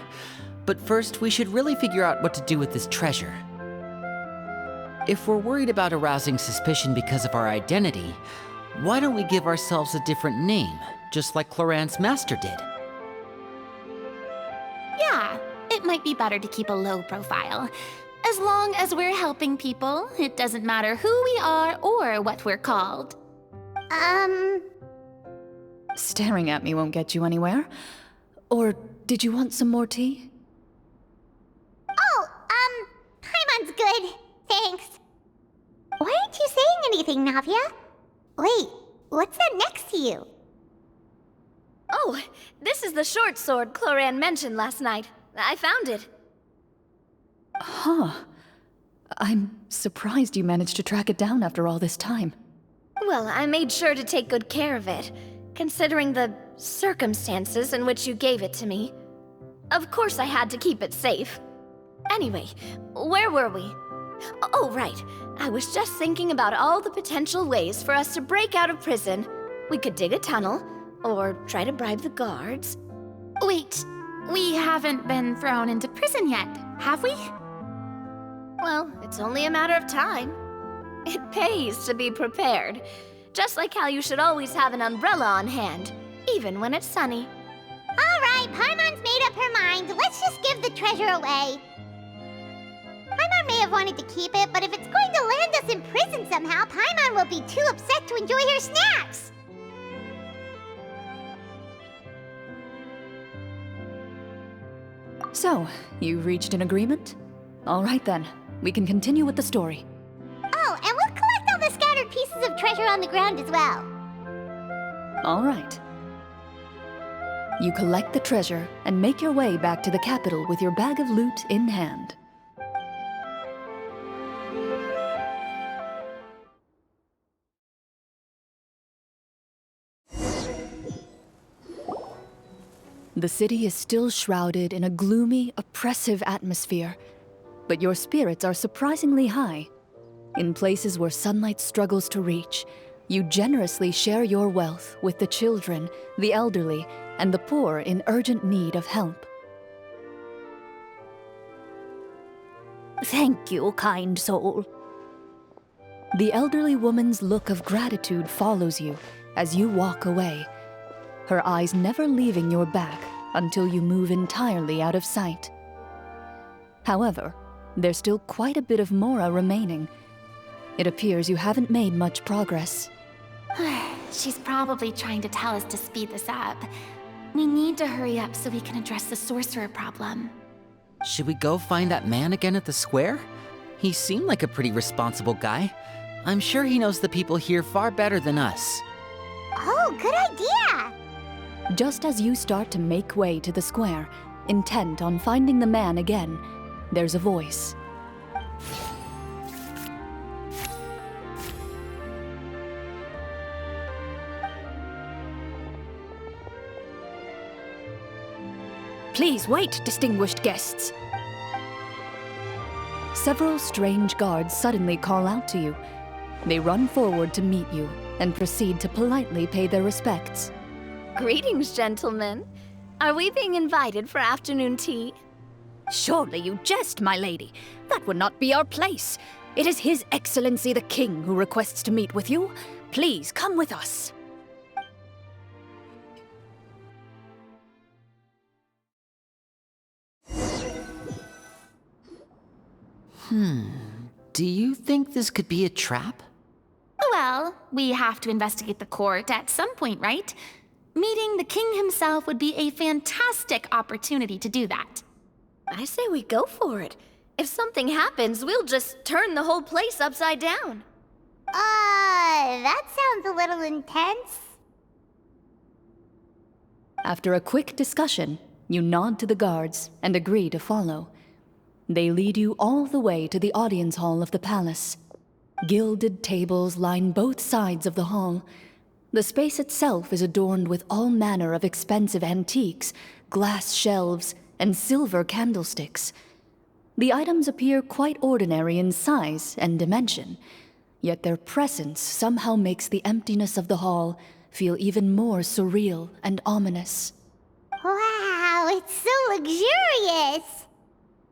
But first, we should really figure out what to do with this treasure. If we're worried about arousing suspicion because of our identity, why don't we give ourselves a different name, just like Clorand's master did? Yeah, it might be better to keep a low profile. As long as we're helping people, it doesn't matter who we are or what we're called. Staring at me won't get you anywhere. Or did you want some more tea? Oh, Paimon's good. Thanks. Why aren't you saying anything, Navia? Wait, what's that next to you? Oh, this is the short sword Clorand mentioned last night. I found it. Huh. I'm surprised you managed to track it down after all this time. Well, I made sure to take good care of it, considering the circumstances in which you gave it to me. Of course I had to keep it safe. Anyway, where were we? Oh, right. I was just thinking about all the potential ways for us to break out of prison. We could dig a tunnel, or try to bribe the guards. Wait, we haven't been thrown into prison yet, have we? Well, it's only a matter of time. It pays to be prepared. Just like how you should always have an umbrella on hand, even when it's sunny. Alright, Paimon's made up her mind. Let's just give the treasure away. Paimon may have wanted to keep it, but if it's going to land us in prison somehow, Paimon will be too upset to enjoy her snacks. So, you reached an agreement? All right then, we can continue with the story. Oh, and we'll collect all the scattered pieces of treasure on the ground as well. All right. You collect the treasure and make your way back to the capital with your bag of loot in hand. The city is still shrouded in a gloomy, oppressive atmosphere, but your spirits are surprisingly high. In places where sunlight struggles to reach, you generously share your wealth with the children, the elderly, and the poor in urgent need of help. Thank you, kind soul. The elderly woman's look of gratitude follows you as you walk away, her eyes never leaving your back until you move entirely out of sight. However, there's still quite a bit of Mora remaining. It appears you haven't made much progress. She's probably trying to tell us to speed this up. We need to hurry up so we can address the sorcerer problem. Should we go find that man again at the square? He seemed like a pretty responsible guy. I'm sure he knows the people here far better than us. Oh, good idea! Just as you start to make way to the square, intent on finding the man again, there's a voice. Please wait, distinguished guests. Several strange guards suddenly call out to you. They run forward to meet you and proceed to politely pay their respects. Greetings, gentlemen. Are we being invited for afternoon tea? Surely you jest, my lady. That would not be our place. It is His Excellency the King who requests to meet with you. Please come with us. Do you think this could be a trap? Well, we have to investigate the court at some point, right? Meeting the king himself would be a fantastic opportunity to do that. I say we go for it. If something happens, we'll just turn the whole place upside down. That sounds a little intense. After a quick discussion, you nod to the guards and agree to follow. They lead you all the way to the audience hall of the palace. Gilded tables line both sides of the hall. The space itself is adorned with all manner of expensive antiques, glass shelves, and silver candlesticks. The items appear quite ordinary in size and dimension, yet their presence somehow makes the emptiness of the hall feel even more surreal and ominous. Wow, it's so luxurious!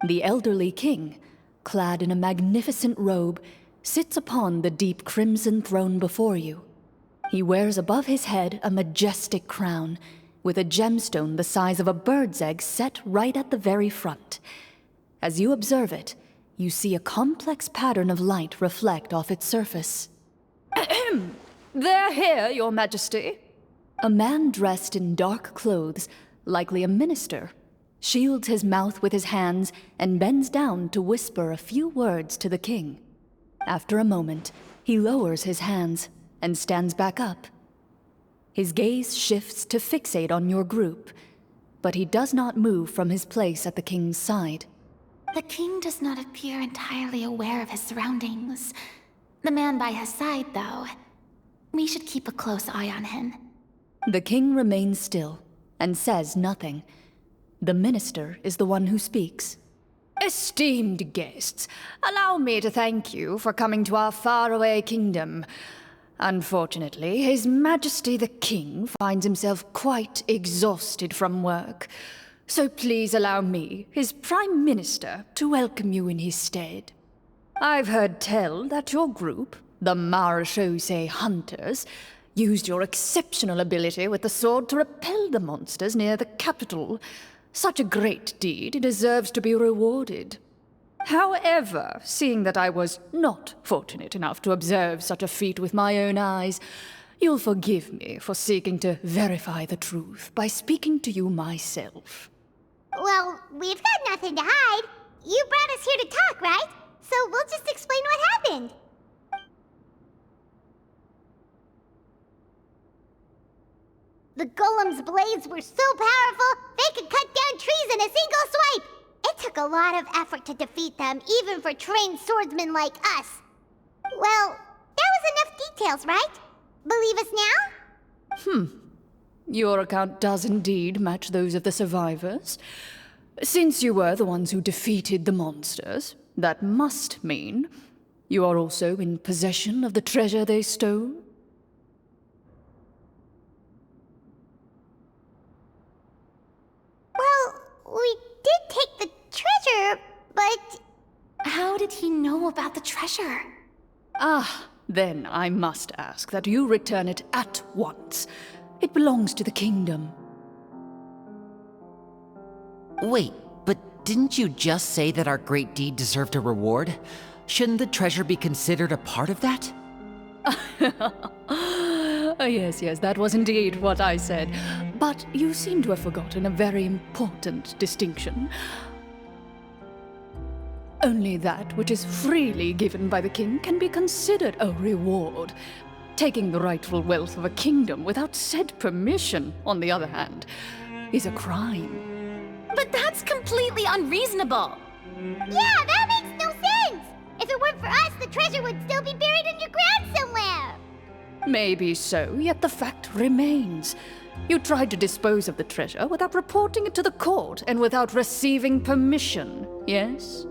The elderly king, clad in a magnificent robe, sits upon the deep crimson throne before you. He wears above his head a majestic crown, with a gemstone the size of a bird's egg set right at the very front. As you observe it, you see a complex pattern of light reflect off its surface. Ahem! They're here, Your Majesty. A man dressed in dark clothes, likely a minister, shields his mouth with his hands and bends down to whisper a few words to the king. After a moment, he lowers his hands and stands back up. His gaze shifts to fixate on your group, but he does not move from his place at the king's side. The king does not appear entirely aware of his surroundings. The man by his side, though, we should keep a close eye on him. The king remains still and says nothing. The minister is the one who speaks. Esteemed guests, allow me to thank you for coming to our faraway kingdom. Unfortunately, His Majesty the King finds himself quite exhausted from work. So please allow me, his Prime Minister, to welcome you in his stead. I've heard tell that your group, the Marechaussee Hunters, used your exceptional ability with the sword to repel the monsters near the capital. Such a great deed deserves to be rewarded. However, seeing that I was not fortunate enough to observe such a feat with my own eyes, you'll forgive me for seeking to verify the truth by speaking to you myself. Well, we've got nothing to hide. You brought us here to talk, right? So we'll just explain what happened. The golem's blades were so powerful, they could cut down trees in a single swipe! It took a lot of effort to defeat them, even for trained swordsmen like us. Well, that was enough details, right? Believe us now? Your account does indeed match those of the survivors. Since you were the ones who defeated the monsters, that must mean you are also in possession of the treasure they stole? Well, we did take the treasure, but... How did he know about the treasure? Then I must ask that you return it at once. It belongs to the kingdom. Wait, but didn't you just say that our great deed deserved a reward? Shouldn't the treasure be considered a part of that? Yes, that was indeed what I said. But you seem to have forgotten a very important distinction. Only that which is freely given by the king can be considered a reward. Taking the rightful wealth of a kingdom without said permission, on the other hand, is a crime. But that's completely unreasonable! Yeah, that makes no sense! If it weren't for us, the treasure would still be buried underground somewhere! Maybe so, yet the fact remains. You tried to dispose of the treasure without reporting it to the court and without receiving permission, yes?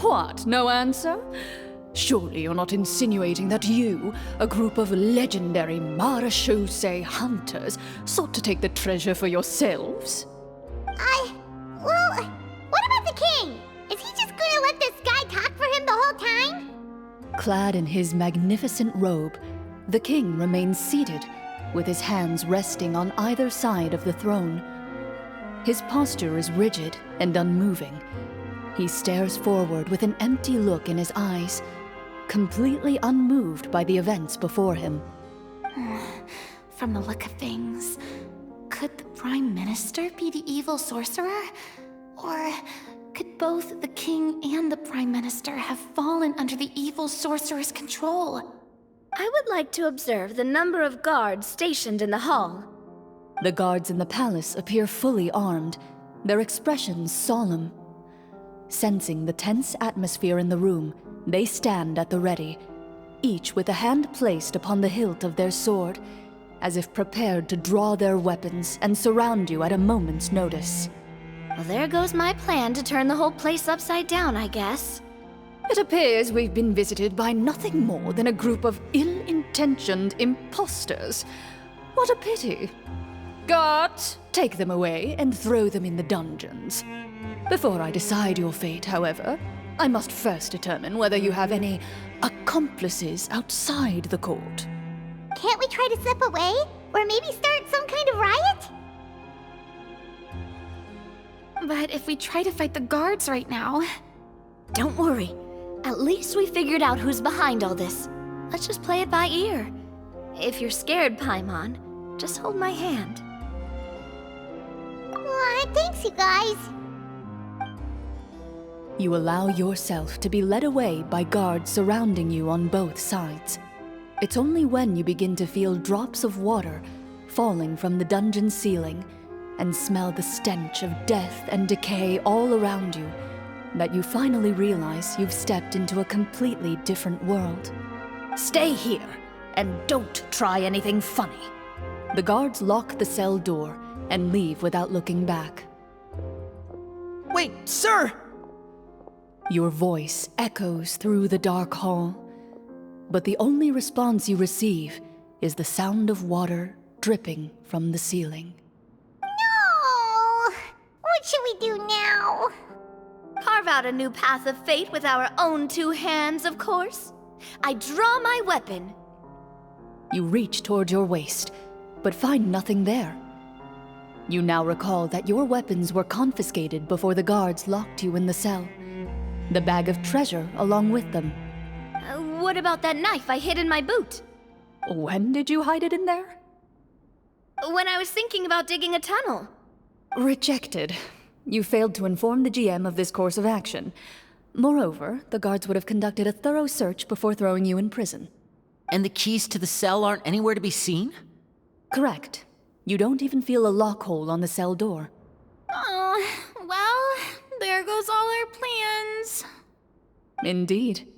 What, no answer? Surely you're not insinuating that you, a group of legendary Marashose hunters, sought to take the treasure for yourselves? Well, what about the king? Is he just gonna let this guy talk for him the whole time? Clad in his magnificent robe, the king remains seated, with his hands resting on either side of the throne. His posture is rigid and unmoving. He stares forward with an empty look in his eyes, completely unmoved by the events before him. From the look of things, could the Prime Minister be the evil sorcerer? Or could both the king and the Prime Minister have fallen under the evil sorcerer's control? I would like to observe the number of guards stationed in the hall. The guards in the palace appear fully armed, their expressions solemn. Sensing the tense atmosphere in the room, they stand at the ready, each with a hand placed upon the hilt of their sword, as if prepared to draw their weapons and surround you at a moment's notice. Well, there goes my plan to turn the whole place upside down, I guess. It appears we've been visited by nothing more than a group of ill-intentioned imposters. What a pity. Guards, take them away and throw them in the dungeons. Before I decide your fate, however, I must first determine whether you have any accomplices outside the court. Can't we try to slip away? Or maybe start some kind of riot? But if we try to fight the guards right now... Don't worry. At least we figured out who's behind all this. Let's just play it by ear. If you're scared, Paimon, just hold my hand. Thanks, you guys. You allow yourself to be led away by guards surrounding you on both sides. It's only when you begin to feel drops of water falling from the dungeon ceiling and smell the stench of death and decay all around you that you finally realize you've stepped into a completely different world. Stay here, and don't try anything funny. The guards lock the cell door and leave without looking back. Wait, sir! Your voice echoes through the dark hall, but the only response you receive is the sound of water dripping from the ceiling. No! What should we do now? Carve out a new path of fate with our own two hands, of course. I draw my weapon. You reach toward your waist, but find nothing there. You now recall that your weapons were confiscated before the guards locked you in the cell. The bag of treasure along with them. What about that knife I hid in my boot? When did you hide it in there? When I was thinking about digging a tunnel. Rejected. You failed to inform the GM of this course of action. Moreover, the guards would have conducted a thorough search before throwing you in prison. And the keys to the cell aren't anywhere to be seen? Correct. You don't even feel a lock hole on the cell door. Oh, well, there goes all our plans. Indeed.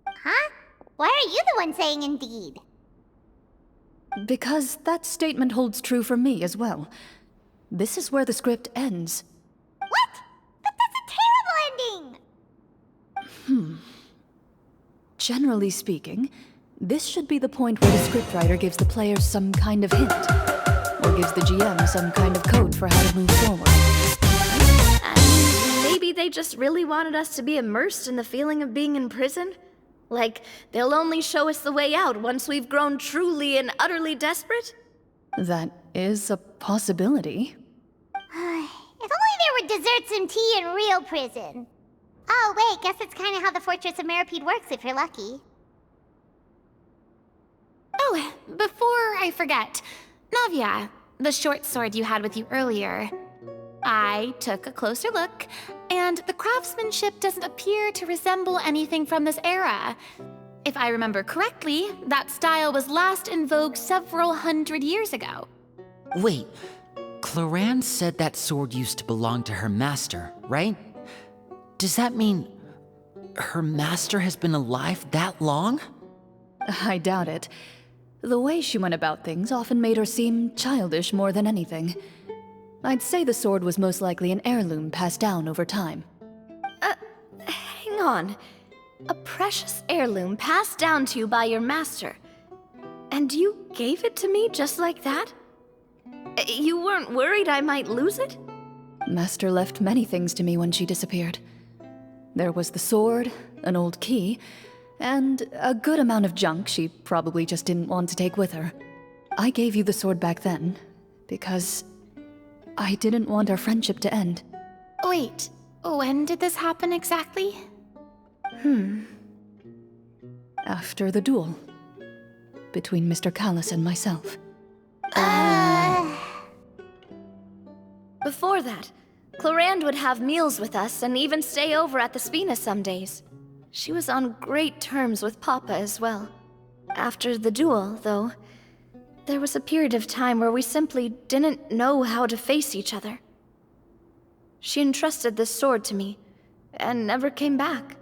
Huh? Why are you the one saying indeed? Because that statement holds true for me as well. This is where the script ends. What? But that's a terrible ending! Generally speaking, this should be the point where the scriptwriter gives the players some kind of hint, or gives the GM some kind of code for how to move forward. Maybe they just really wanted us to be immersed in the feeling of being in prison? Like, they'll only show us the way out once we've grown truly and utterly desperate? That is a possibility. If only there were desserts and tea in real prison. Oh, wait, guess that's kind of how the Fortress of Meripede works if you're lucky. Oh, before I forget, Navia, the short sword you had with you earlier. I took a closer look, and the craftsmanship doesn't appear to resemble anything from this era. If I remember correctly, that style was last in vogue several hundred years ago. Wait, Cloran said that sword used to belong to her master, right? Does that mean her master has been alive that long? I doubt it. The way she went about things often made her seem childish more than anything. I'd say the sword was most likely an heirloom passed down over time. Hang on. A precious heirloom passed down to you by your master. And you gave it to me just like that? You weren't worried I might lose it? Master left many things to me when she disappeared. There was the sword, an old key, and a good amount of junk she probably just didn't want to take with her. I gave you the sword back then, because I didn't want our friendship to end. Wait, when did this happen exactly? After the duel. Between Mr. Callis and myself. Before that, Clorinde would have meals with us and even stay over at the Spina some days. She was on great terms with Papa as well. After the duel, though, there was a period of time where we simply didn't know how to face each other. She entrusted this sword to me, and never came back.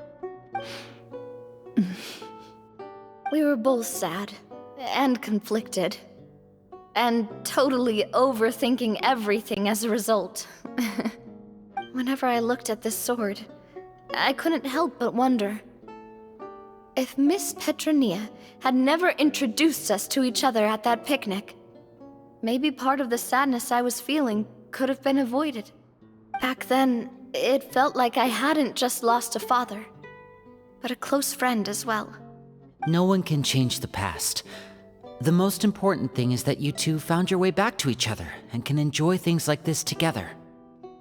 We were both sad, and conflicted, and totally overthinking everything as a result. Whenever I looked at this sword, I couldn't help but wonder if Miss Petronia had never introduced us to each other at that picnic. Maybe part of the sadness I was feeling could have been avoided. Back then, it felt like I hadn't just lost a father, but a close friend as well. No one can change the past. The most important thing is that you two found your way back to each other and can enjoy things like this together.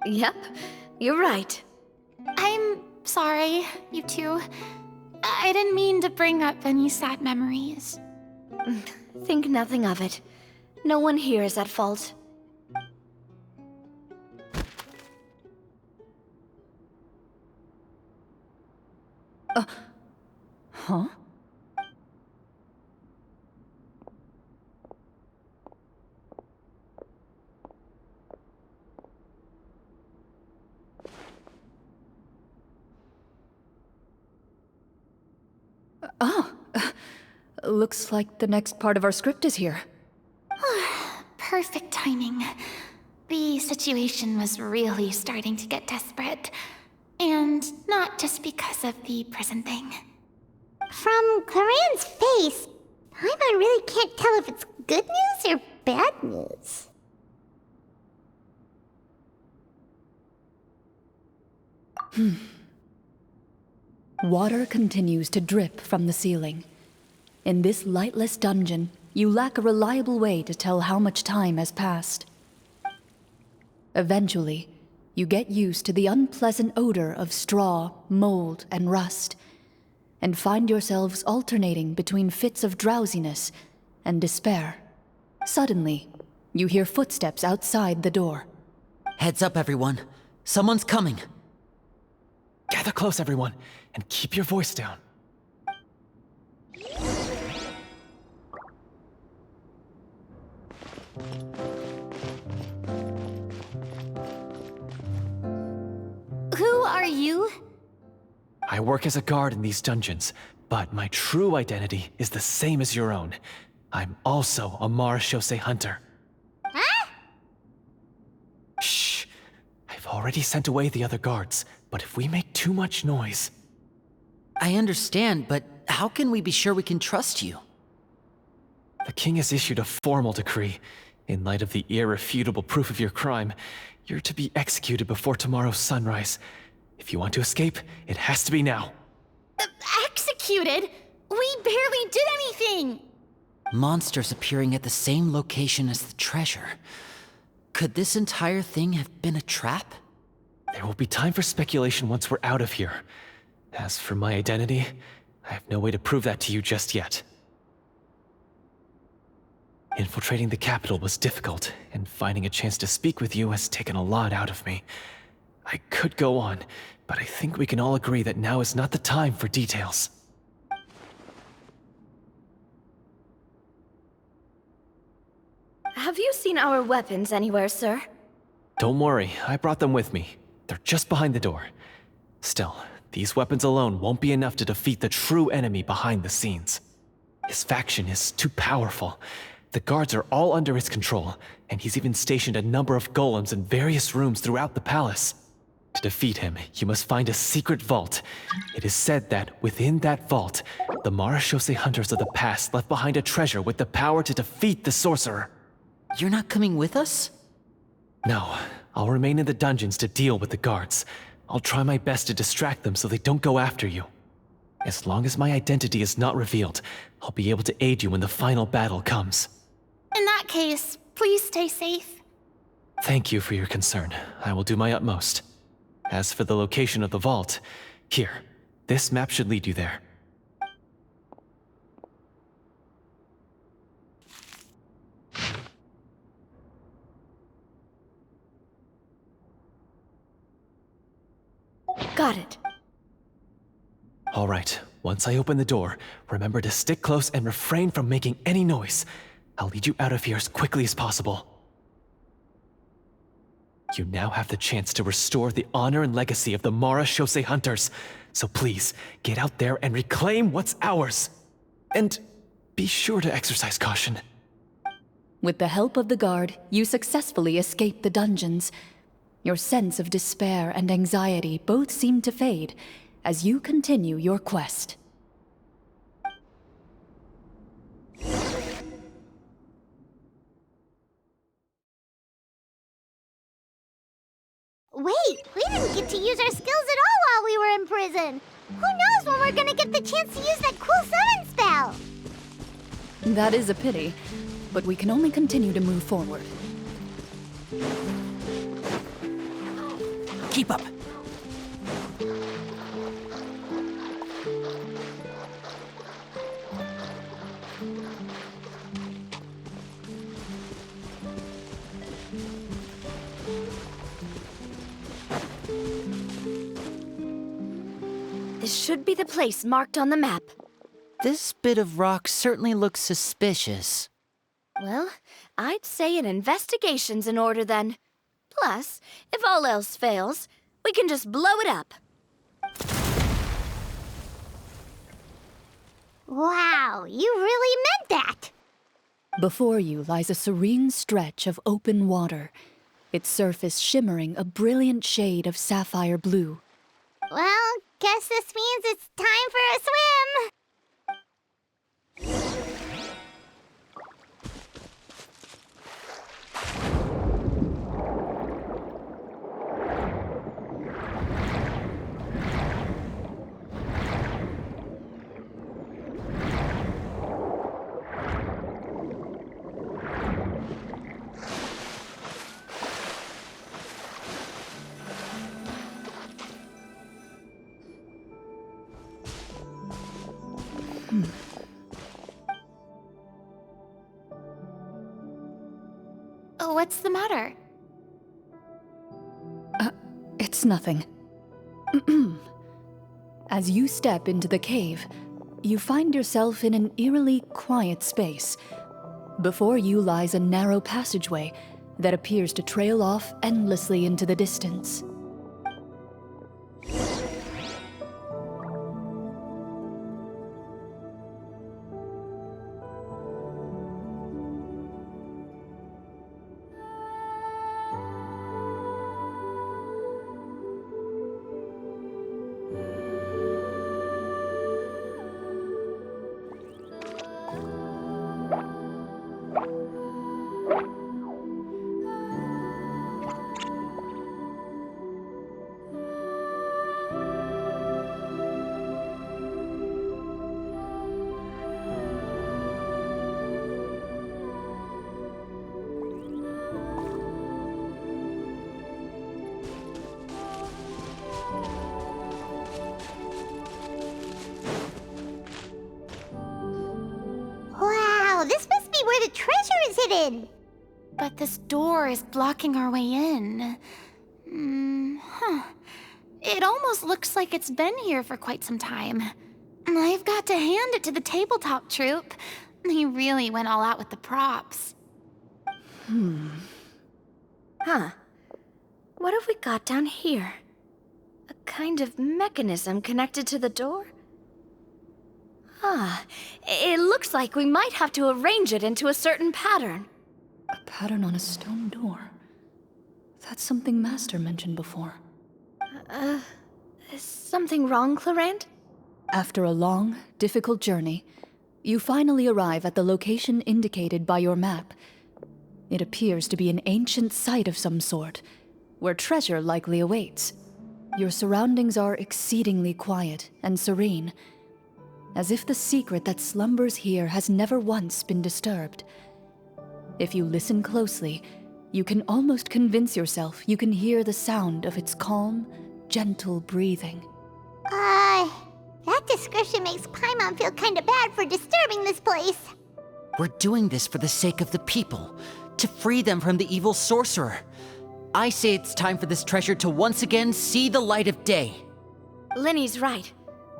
Yep, you're right. I'm sorry, you two. I didn't mean to bring up any sad memories. Think nothing of it. No one here is at fault. Huh? Looks like the next part of our script is here. Perfect timing. The situation was really starting to get desperate. And not just because of the prison thing. From Corinne's face, Paimon really can't tell if it's good news or bad news. Water continues to drip from the ceiling. In this lightless dungeon, you lack a reliable way to tell how much time has passed. Eventually, you get used to the unpleasant odor of straw, mold, and rust, and find yourselves alternating between fits of drowsiness and despair. Suddenly, you hear footsteps outside the door. Heads up, everyone. Someone's coming. Gather close, everyone, and keep your voice down. Who are you? I work as a guard in these dungeons, but my true identity is the same as your own. I'm also a marechaussee hunter. Huh? Shh! I've already sent away the other guards, but if we make too much noise... I understand, but how can we be sure we can trust you? The king has issued a formal decree. In light of the irrefutable proof of your crime, you're to be executed before tomorrow's sunrise. If you want to escape, it has to be now. Executed? We barely did anything! Monsters appearing at the same location as the treasure. Could this entire thing have been a trap? There will be time for speculation once we're out of here. As for my identity, I have no way to prove that to you just yet. Infiltrating the capital was difficult, and finding a chance to speak with you has taken a lot out of me. I could go on, but I think we can all agree that now is not the time for details. Have you seen our weapons anywhere, sir? Don't worry, I brought them with me. They're just behind the door. Still, these weapons alone won't be enough to defeat the true enemy behind the scenes. His faction is too powerful. The guards are all under his control, and he's even stationed a number of golems in various rooms throughout the palace. To defeat him, you must find a secret vault. It is said that within that vault, the Marashose hunters of the past left behind a treasure with the power to defeat the sorcerer. You're not coming with us? No, I'll remain in the dungeons to deal with the guards. I'll try my best to distract them so they don't go after you. As long as my identity is not revealed, I'll be able to aid you when the final battle comes. In that case, please stay safe. Thank you for your concern. I will do my utmost. As for the location of the vault, here, this map should lead you there. Got it. All right, once I open the door, remember to stick close and refrain from making any noise. I'll lead you out of here as quickly as possible. You now have the chance to restore the honor and legacy of the Marashose hunters. So please, get out there and reclaim what's ours. And be sure to exercise caution. With the help of the guard, you successfully escape the dungeons. Your sense of despair and anxiety both seem to fade as you continue your quest. Wait, we didn't get to use our skills at all while we were in prison. Who knows when we're gonna get the chance to use that cool summon spell? That is a pity, but we can only continue to move forward. Keep up. This should be the place marked on the map. This bit of rock certainly looks suspicious. Well, I'd say an investigation's in order then. Plus, if all else fails, we can just blow it up. Wow, you really meant that! Before you lies a serene stretch of open water, its surface shimmering a brilliant shade of sapphire blue. Well, guess this means it's time for a swim! Oh, what's the matter? It's nothing. As you step into the cave, you find yourself in an eerily quiet space. Before you lies a narrow passageway that appears to trail off endlessly into the distance. Wow, this must be where the treasure is hidden! But this door is blocking our way in. It almost looks like it's been here for quite some time. I've got to hand it to the tabletop troupe. They really went all out with the props. Huh. What have we got down here? A kind of mechanism connected to the door? Ah, it looks like we might have to arrange it into a certain pattern. A pattern on a stone door. That's something Master mentioned before. Is something wrong, Clarant? After a long, difficult journey, you finally arrive at the location indicated by your map. It appears to be an ancient site of some sort, where treasure likely awaits. Your surroundings are exceedingly quiet and serene, as if the secret that slumbers here has never once been disturbed. If you listen closely, you can almost convince yourself you can hear the sound of its calm, gentle breathing. That description makes Paimon feel kinda bad for disturbing this place. We're doing this for the sake of the people, to free them from the evil sorcerer. I say it's time for this treasure to once again see the light of day. Linny's right.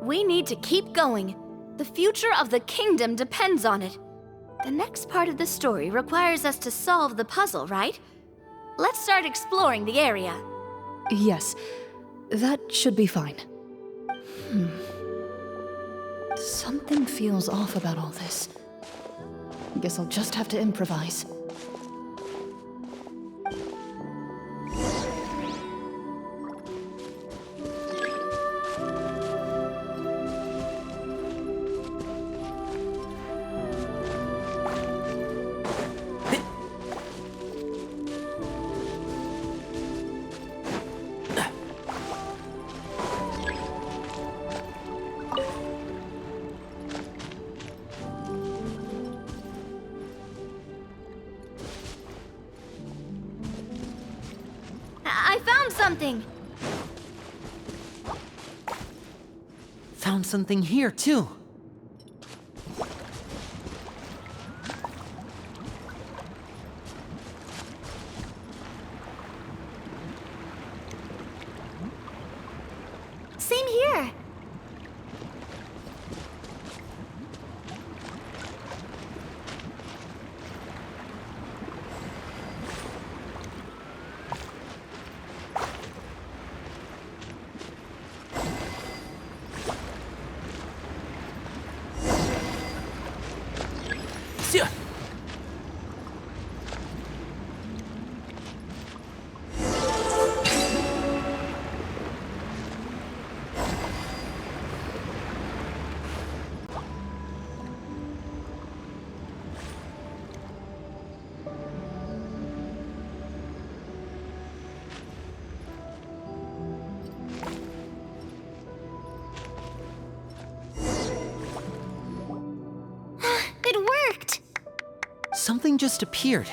We need to keep going. The future of the kingdom depends on it. The next part of the story requires us to solve the puzzle, right? Let's start exploring the area. Yes, that should be fine. Something feels off about all this. Guess I'll just have to improvise. I found something! Found something here, too. Same here. It worked! Something just appeared.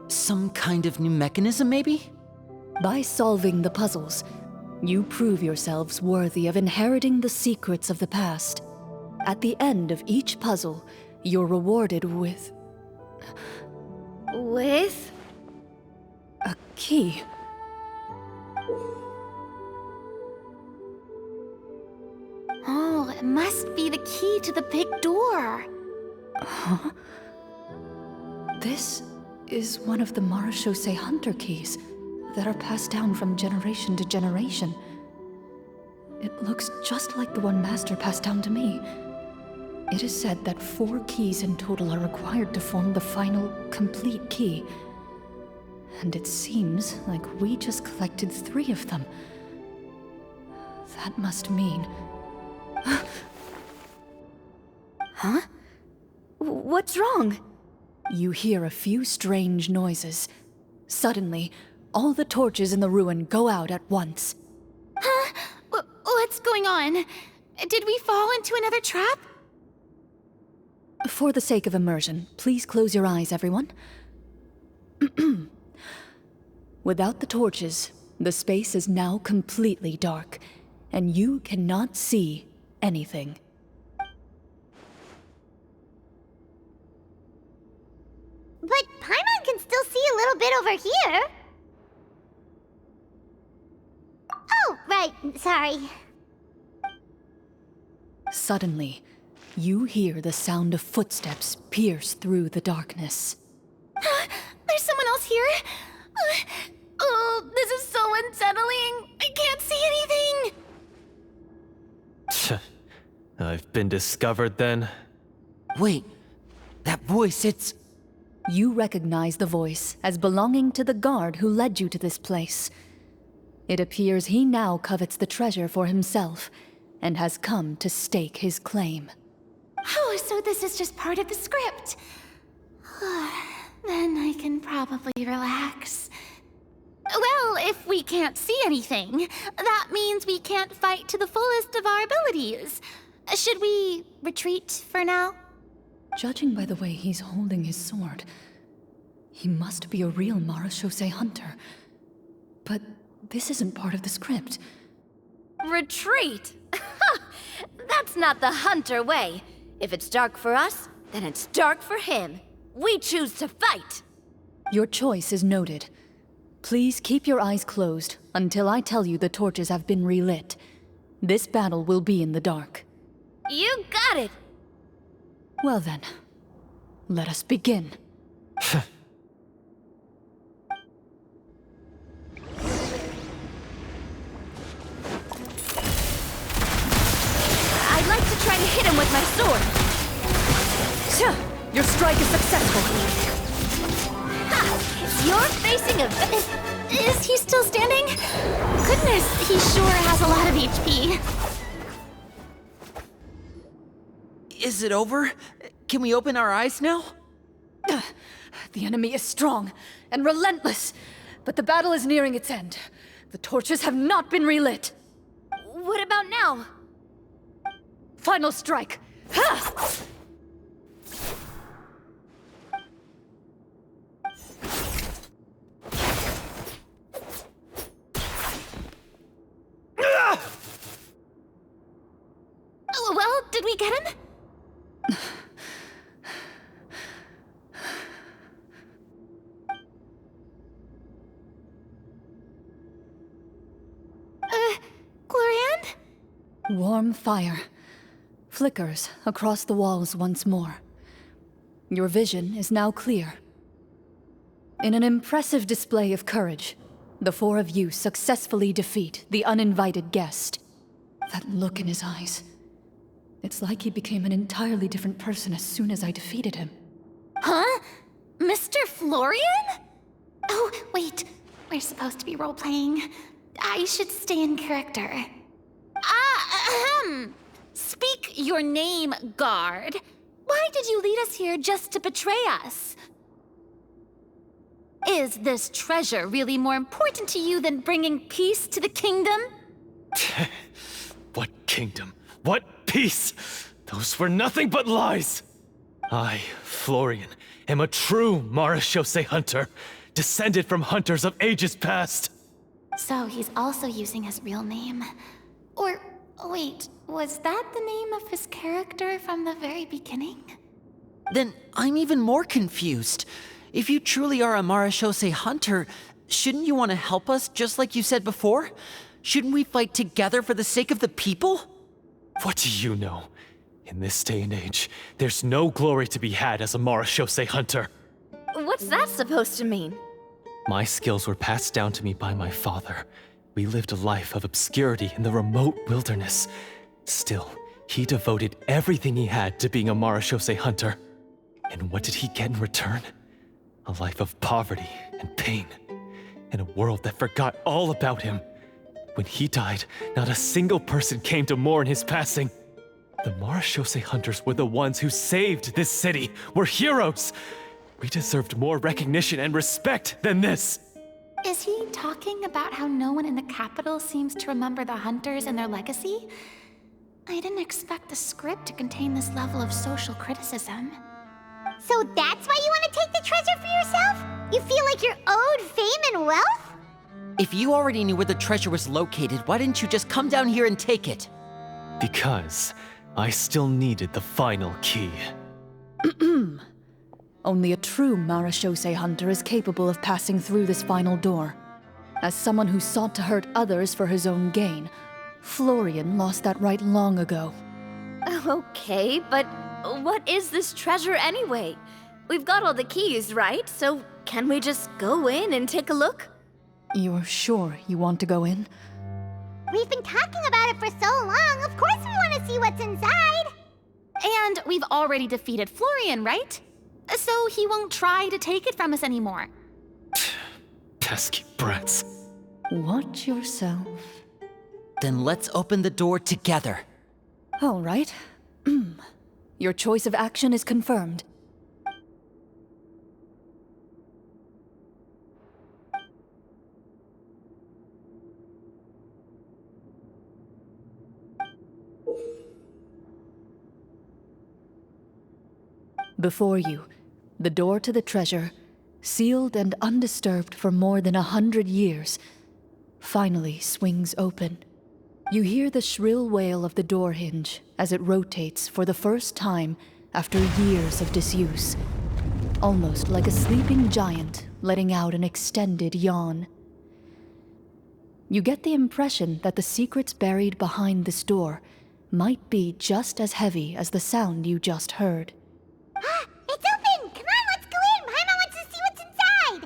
Some kind of new mechanism, maybe? By solving the puzzles, you prove yourselves worthy of inheriting the secrets of the past. At the end of each puzzle, you're rewarded with With? a key. Oh, it must be the key to the big door. Huh? This is one of the Marashose Hunter keys that are passed down from generation to generation. It looks just like the one Master passed down to me. It is said that 4 keys in total are required to form the final, complete key. And it seems like we just collected 3 of them. That must mean... Huh? What's wrong? You hear a few strange noises. Suddenly, all the torches in the ruin go out at once. Huh? What's going on? Did we fall into another trap? For the sake of immersion, please close your eyes, everyone. Without the torches, the space is now completely dark, and you cannot see anything. But Paimon can still see a little bit over here. Oh, right. Sorry. Suddenly, you hear the sound of footsteps pierce through the darkness. There's someone else here? Oh, this is so unsettling. I can't see anything. I've been discovered then? Wait, that voice, it's... You recognize the voice as belonging to the guard who led you to this place. It appears he now covets the treasure for himself, and has come to stake his claim. Oh, so this is just part of the script. Then I can probably relax. Well, if we can't see anything, that means we can't fight to the fullest of our abilities. Should we retreat for now? Judging by the way he's holding his sword, he must be a real Marashose hunter. But this isn't part of the script. Retreat? That's not the hunter way. If it's dark for us, then it's dark for him. We choose to fight. Your choice is noted. Please keep your eyes closed until I tell you the torches have been relit. This battle will be in the dark. You got it! Well then, let us begin. I'd like to try to hit him with my sword. Your strike is successful. You're facing a... Is he still standing? Goodness, he sure has a lot of HP. Is it over? Can we open our eyes now? The enemy is strong and relentless, but the battle is nearing its end. The torches have not been relit. What about now? Final strike. Ha! Well, did we get him? Glorian? Warm fire flickers across the walls once more. Your vision is now clear. In an impressive display of courage, the four of you successfully defeat the uninvited guest. That look in his eyes. It's like he became an entirely different person as soon as I defeated him. Huh? Mr. Florian? Oh, wait. We're supposed to be role-playing. I should stay in character. Speak your name, guard. Why did you lead us here just to betray us? Is this treasure really more important to you than bringing peace to the kingdom? What kingdom? What peace? Those were nothing but lies! I, Florian, am a true Marashose hunter, descended from hunters of ages past. So he's also using his real name. Or, wait, was that the name of his character from the very beginning? Then I'm even more confused. If you truly are a Marashose hunter, shouldn't you want to help us just like you said before? Shouldn't we fight together for the sake of the people? What do you know? In this day and age, there's no glory to be had as a Marashose hunter. What's that supposed to mean? My skills were passed down to me by my father. We lived a life of obscurity in the remote wilderness. Still, he devoted everything he had to being a Marashose hunter. And what did he get in return? A life of poverty and pain. In a world that forgot all about him. When he died, not a single person came to mourn his passing. The Marashose hunters were the ones who saved this city. We're heroes. We deserved more recognition and respect than this. Is he talking about how no one in the capital seems to remember the hunters and their legacy? I didn't expect the script to contain this level of social criticism. So that's why you want to take the treasure for yourself? You feel like you're owed fame and wealth? If you already knew where the treasure was located, why didn't you just come down here and take it? Because I still needed the final key. Only a true Marashose hunter is capable of passing through this final door. As someone who sought to hurt others for his own gain, Florian lost that right long ago. Okay, but what is this treasure anyway? We've got all the keys, right? So can we just go in and take a look? You're sure you want to go in? We've been talking about it for so long, of course we want to see what's inside! we've already defeated Florian, right? So he won't try to take it from us anymore. Pesky brats. Watch yourself. Then let's open the door together. All right. Your choice of action is confirmed. Before you, the door to the treasure, sealed and undisturbed for more than 100 years, finally swings open. You hear the shrill wail of the door hinge as it rotates for the first time after years of disuse, almost like a sleeping giant letting out an extended yawn. You get the impression that the secrets buried behind this door might be just as heavy as the sound you just heard. It's open! Come on, let's go in! Paimon wants to see what's inside!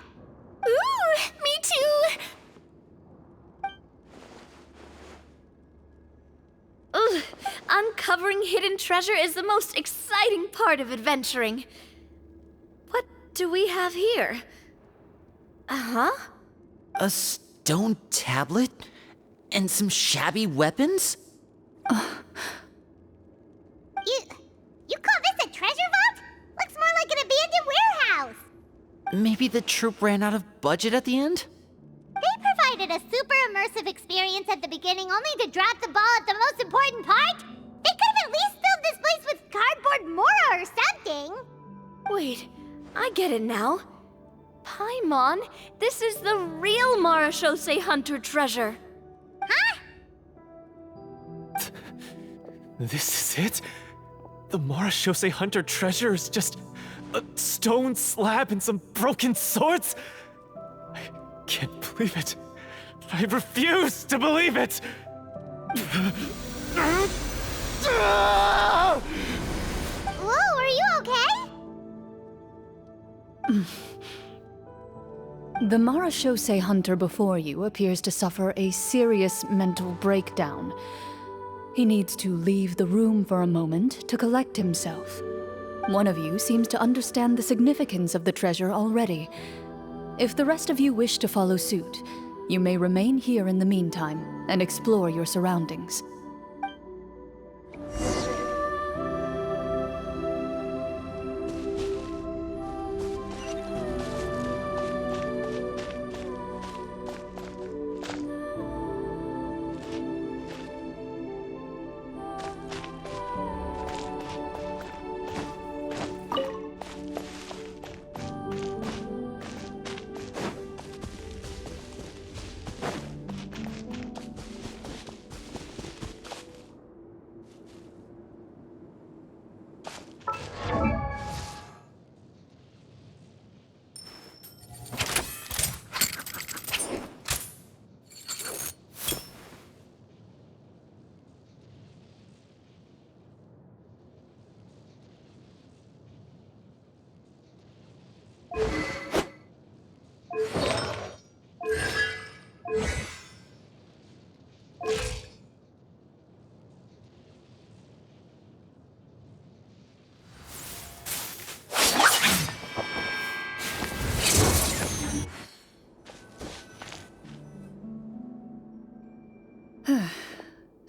Ooh, me too! Ugh, uncovering hidden treasure is the most exciting part of adventuring. What do we have here? Uh-huh. A stone tablet? And some shabby weapons? You call this a treasure vault? Looks more like an abandoned warehouse! Maybe the troop ran out of budget at the end? They provided a super immersive experience at the beginning only to drop the ball at the most important part? They could have at least filled this place with cardboard Mora or something! Wait, I get it now. Paimon, this is the real Marachose Hunter treasure. Huh? This is it? The Marachose Hunter treasure is just a stone slab and some broken swords? I can't believe it. I refuse to believe it! Whoa, are you okay? The Marachose hunter before you appears to suffer a serious mental breakdown. He needs to leave the room for a moment to collect himself. One of you seems to understand the significance of the treasure already. If the rest of you wish to follow suit, you may remain here in the meantime and explore your surroundings.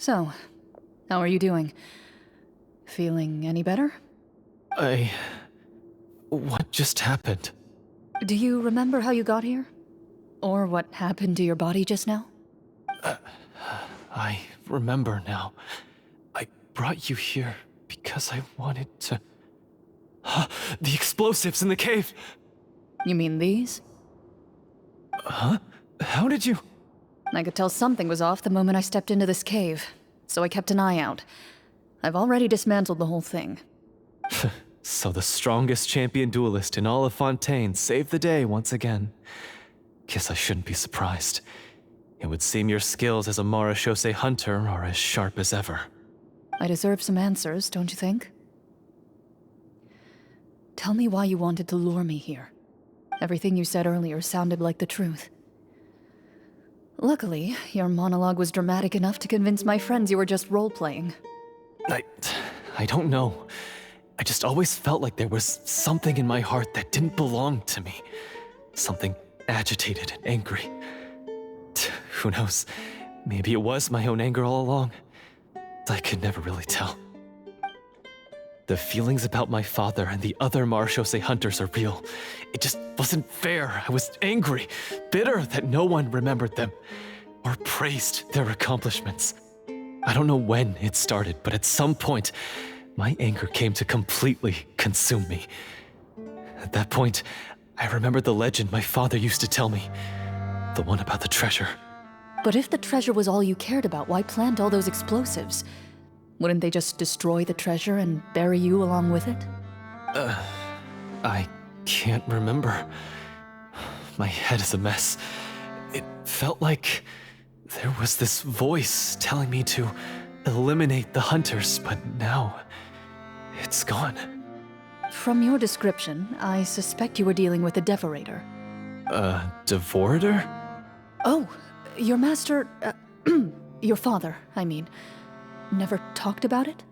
So, how are you doing? Feeling any better? What just happened? Do you remember how you got here? Or what happened to your body just now? I remember now. I brought you here because I wanted to... The explosives in the cave! You mean these? Huh? How did you... I could tell something was off the moment I stepped into this cave, so I kept an eye out. I've already dismantled the whole thing. So the strongest champion duelist in all of Fontaine saved the day once again. Guess I shouldn't be surprised. It would seem your skills as a Marachose hunter are as sharp as ever. I deserve some answers, don't you think? Tell me why you wanted to lure me here. Everything you said earlier sounded like the truth. Luckily, your monologue was dramatic enough to convince my friends you were just role-playing. I don't know. I just always felt like there was something in my heart that didn't belong to me. Something agitated and angry. Who knows? Maybe it was my own anger all along. I could never really tell. The feelings about my father and the other Marechaussee hunters are real. It just wasn't fair. I was angry, bitter that no one remembered them or praised their accomplishments. I don't know when it started, but at some point, my anger came to completely consume me. At that point, I remembered the legend my father used to tell me. The one about the treasure. But if the treasure was all you cared about, why plant all those explosives? Wouldn't they just destroy the treasure and bury you along with it? I can't remember. My head is a mess. It felt like there was this voice telling me to eliminate the hunters, but now it's gone. From your description, I suspect you were dealing with a devorator. Devorator? Oh, your master, your father, I mean, never talked about it?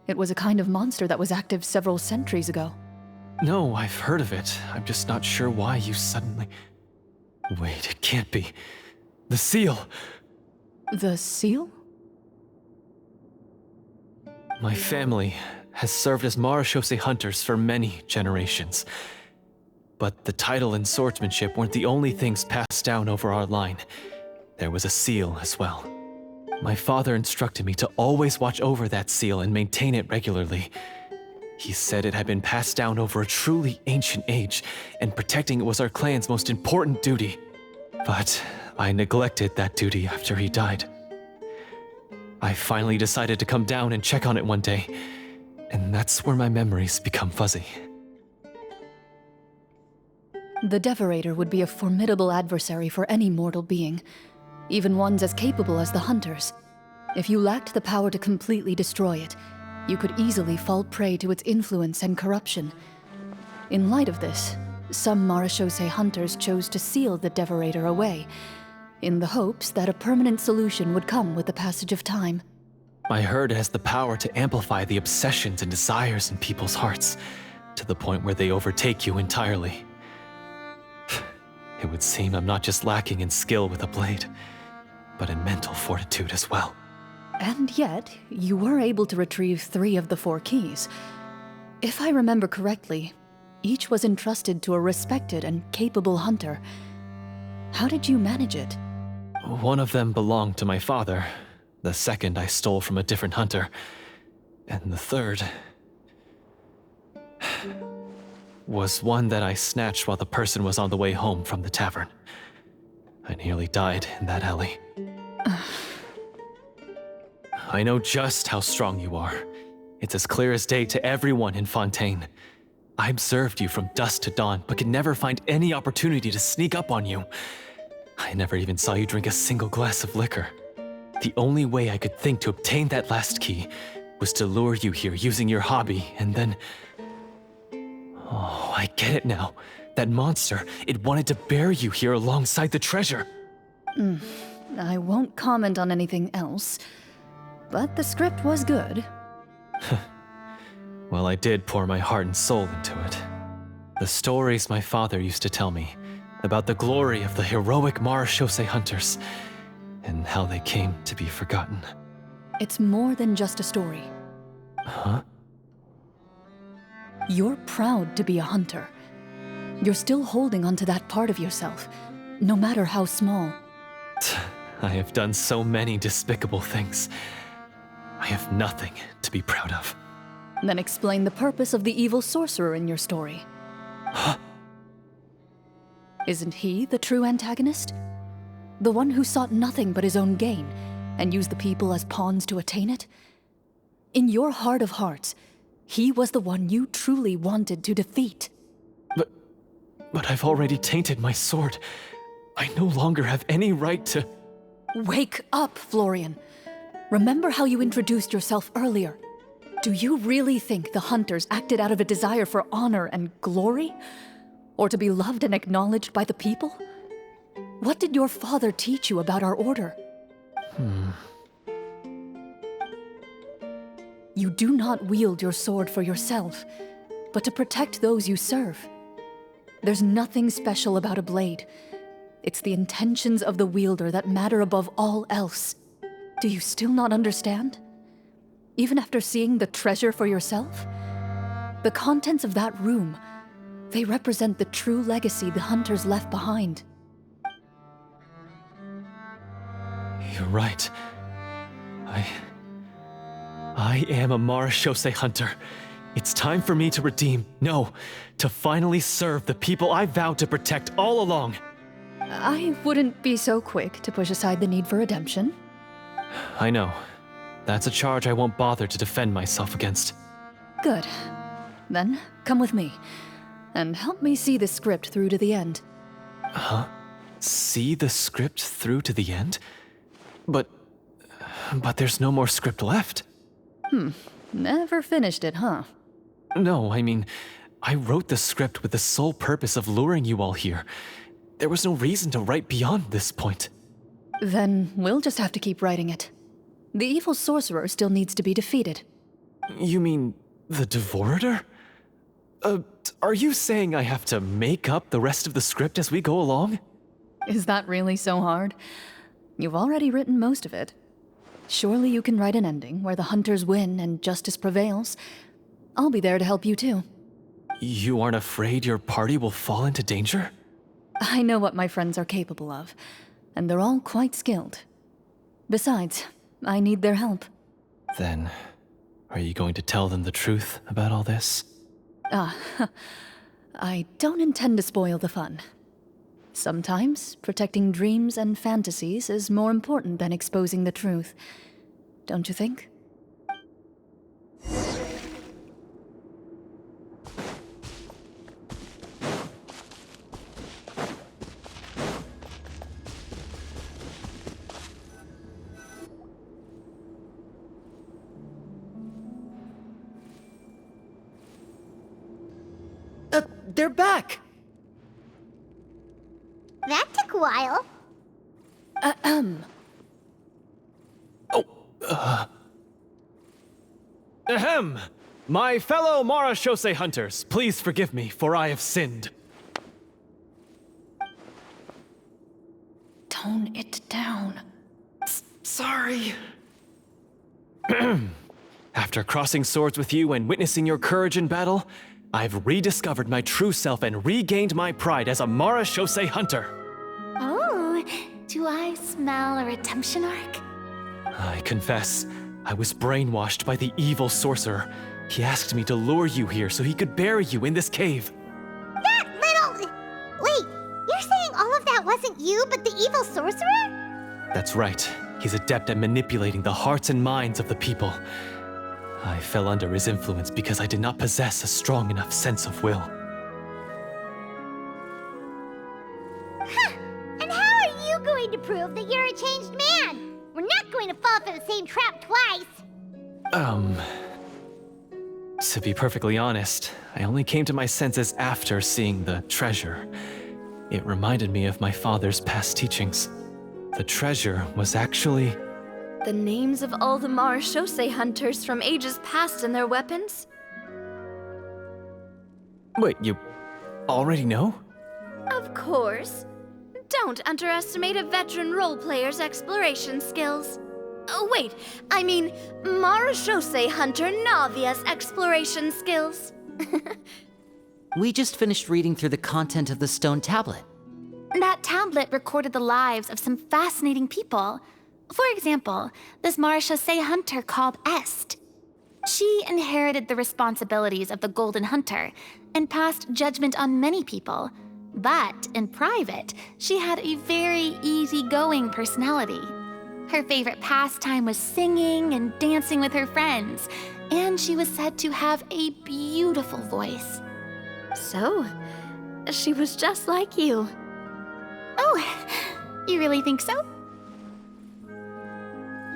It was a kind of monster that was active several centuries ago. No, I've heard of it. I'm just not sure why you suddenly... Wait, it can't be. The seal! The seal? My family has served as Marechaussee hunters for many generations. But the title and swordsmanship weren't the only things passed down over our line. There was a seal as well. My father instructed me to always watch over that seal and maintain it regularly. He said it had been passed down over a truly ancient age, and protecting it was our clan's most important duty. But I neglected that duty after he died. I finally decided to come down and check on it one day, and that's where my memories become fuzzy. The Devorator would be a formidable adversary for any mortal being, even ones as capable as the Hunters. If you lacked the power to completely destroy it, you could easily fall prey to its influence and corruption. In light of this, some Marechaussee hunters chose to seal the Devorator away, in the hopes that a permanent solution would come with the passage of time. I heard it has the power to amplify the obsessions and desires in people's hearts, to the point where they overtake you entirely. It would seem I'm not just lacking in skill with a blade, but in mental fortitude as well. And yet, you were able to retrieve 3 of the 4 keys. If I remember correctly, each was entrusted to a respected and capable hunter. How did you manage it? One of them belonged to my father. The second I stole from a different hunter. And the third... was one that I snatched while the person was on the way home from the tavern. I nearly died in that alley. I know just how strong you are. It's as clear as day to everyone in Fontaine. I observed you from dusk to dawn, but could never find any opportunity to sneak up on you. I never even saw you drink a single glass of liquor. The only way I could think to obtain that last key was to lure you here using your hobby, and then... Oh, I get it now. That monster, it wanted to bury you here alongside the treasure. I won't comment on anything else, but the script was good. Well, I did pour my heart and soul into it. The stories my father used to tell me about the glory of the heroic Marechaussee hunters and how they came to be forgotten. It's more than just a story. Huh? You're proud to be a hunter. You're still holding onto that part of yourself, no matter how small. I have done so many despicable things. I have nothing to be proud of. Then explain the purpose of the evil sorcerer in your story. Isn't he the true antagonist? The one who sought nothing but his own gain, and used the people as pawns to attain it? In your heart of hearts, he was the one you truly wanted to defeat. But I've already tainted my sword. I no longer have any right to... Wake up, Florian. Remember how you introduced yourself earlier. Do you really think the hunters acted out of a desire for honor and glory? Or to be loved and acknowledged by the people? What did your father teach you about our order? You do not wield your sword for yourself, but to protect those you serve. There's nothing special about a blade. It's the intentions of the wielder that matter above all else. Do you still not understand? Even after seeing the treasure for yourself? The contents of that room, they represent the true legacy the hunters left behind. You're right. I am a Marashose hunter. It's time for me to redeem, no, to finally serve the people I vowed to protect all along. I wouldn't be so quick to push aside the need for redemption. I know. That's a charge I won't bother to defend myself against. Good. Then, come with me, and help me see the script through to the end. Huh? See the script through to the end? But there's no more script left. Never finished it, huh? No, I mean, I wrote the script with the sole purpose of luring you all here. There was no reason to write beyond this point. Then we'll just have to keep writing it. The evil sorcerer still needs to be defeated. You mean the Devorator? Are you saying I have to make up the rest of the script as we go along? Is that really so hard? You've already written most of it. Surely you can write an ending where the hunters win and justice prevails. I'll be there to help you too. You aren't afraid your party will fall into danger? I know what my friends are capable of, and they're all quite skilled. Besides, I need their help. Then, are you going to tell them the truth about all this? I don't intend to spoil the fun. Sometimes, protecting dreams and fantasies is more important than exposing the truth. Don't you think? They're back! That took a while. Ahem! My fellow Marashose hunters, please forgive me, for I have sinned. Tone it down. Sorry. After crossing swords with you and witnessing your courage in battle, I've rediscovered my true self and regained my pride as a Marashose hunter. Oh, do I smell a redemption arc? I confess, I was brainwashed by the evil sorcerer. He asked me to lure you here so he could bury you in this cave. That little... Wait, you're saying all of that wasn't you, but the evil sorcerer? That's right. He's adept at manipulating the hearts and minds of the people. I fell under his influence because I did not possess a strong enough sense of will. Huh. And how are you going to prove that you're a changed man? We're not going to fall for the same trap twice. To be perfectly honest, I only came to my senses after seeing the treasure. It reminded me of my father's past teachings. The treasure was actually... The names of all the Marashose hunters from ages past and their weapons? Wait, you already know? Of course. Don't underestimate a veteran role player's exploration skills. Oh, wait, I mean Marashose hunter Navia's exploration skills. We just finished reading through the content of the stone tablet. That tablet recorded the lives of some fascinating people. For example, this Marashose hunter called Est. She inherited the responsibilities of the Golden Hunter and passed judgment on many people. But in private, she had a very easygoing personality. Her favorite pastime was singing and dancing with her friends, and she was said to have a beautiful voice. So, she was just like you. Oh, you really think so?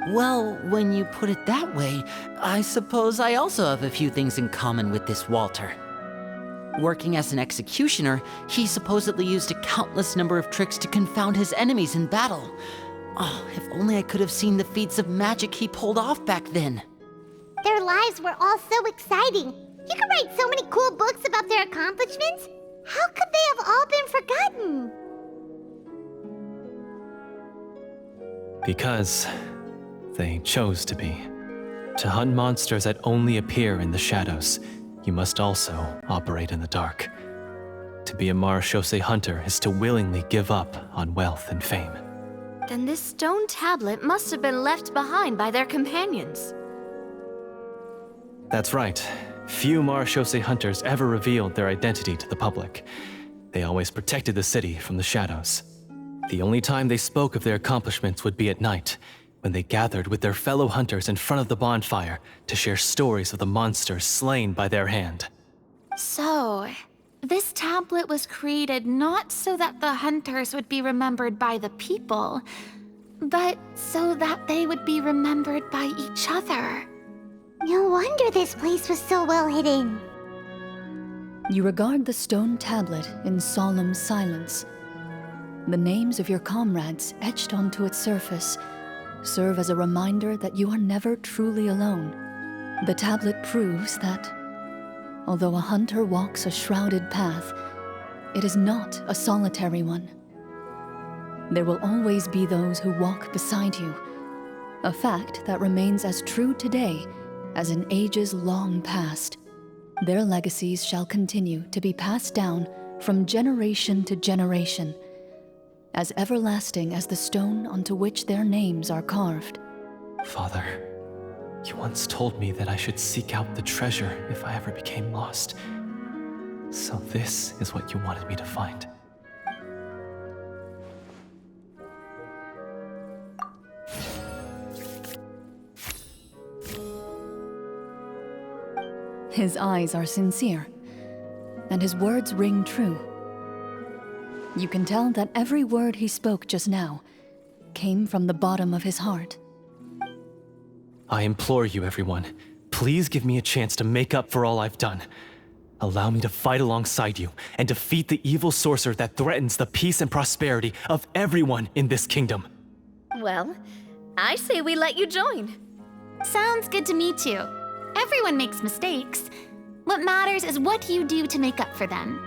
Well, when you put it that way, I suppose I also have a few things in common with this Walter. Working as an executioner, he supposedly used a countless number of tricks to confound his enemies in battle. Oh, if only I could have seen the feats of magic he pulled off back then. Their lives were all so exciting. You could write so many cool books about their accomplishments. How could they have all been forgotten? Because they chose to be. To hunt monsters that only appear in the shadows, you must also operate in the dark. To be a Marechaussee hunter is to willingly give up on wealth and fame. Then this stone tablet must have been left behind by their companions. That's right. Few Marechaussee hunters ever revealed their identity to the public. They always protected the city from the shadows. The only time they spoke of their accomplishments would be at night, when they gathered with their fellow hunters in front of the bonfire to share stories of the monsters slain by their hand. So, this tablet was created not so that the hunters would be remembered by the people, but so that they would be remembered by each other. No wonder this place was so well hidden. You regard the stone tablet in solemn silence. The names of your comrades etched onto its surface serve as a reminder that you are never truly alone. The tablet proves that, although a hunter walks a shrouded path, it is not a solitary one. There will always be those who walk beside you, a fact that remains as true today as in ages long past. Their legacies shall continue to be passed down from generation to generation, as everlasting as the stone onto which their names are carved. Father, you once told me that I should seek out the treasure if I ever became lost. So this is what you wanted me to find. His eyes are sincere, and his words ring true. You can tell that every word he spoke just now came from the bottom of his heart. I implore you, everyone, please give me a chance to make up for all I've done. Allow me to fight alongside you and defeat the evil sorcerer that threatens the peace and prosperity of everyone in this kingdom. Well, I say we let you join. Sounds good to me too. Everyone makes mistakes. What matters is what you do to make up for them.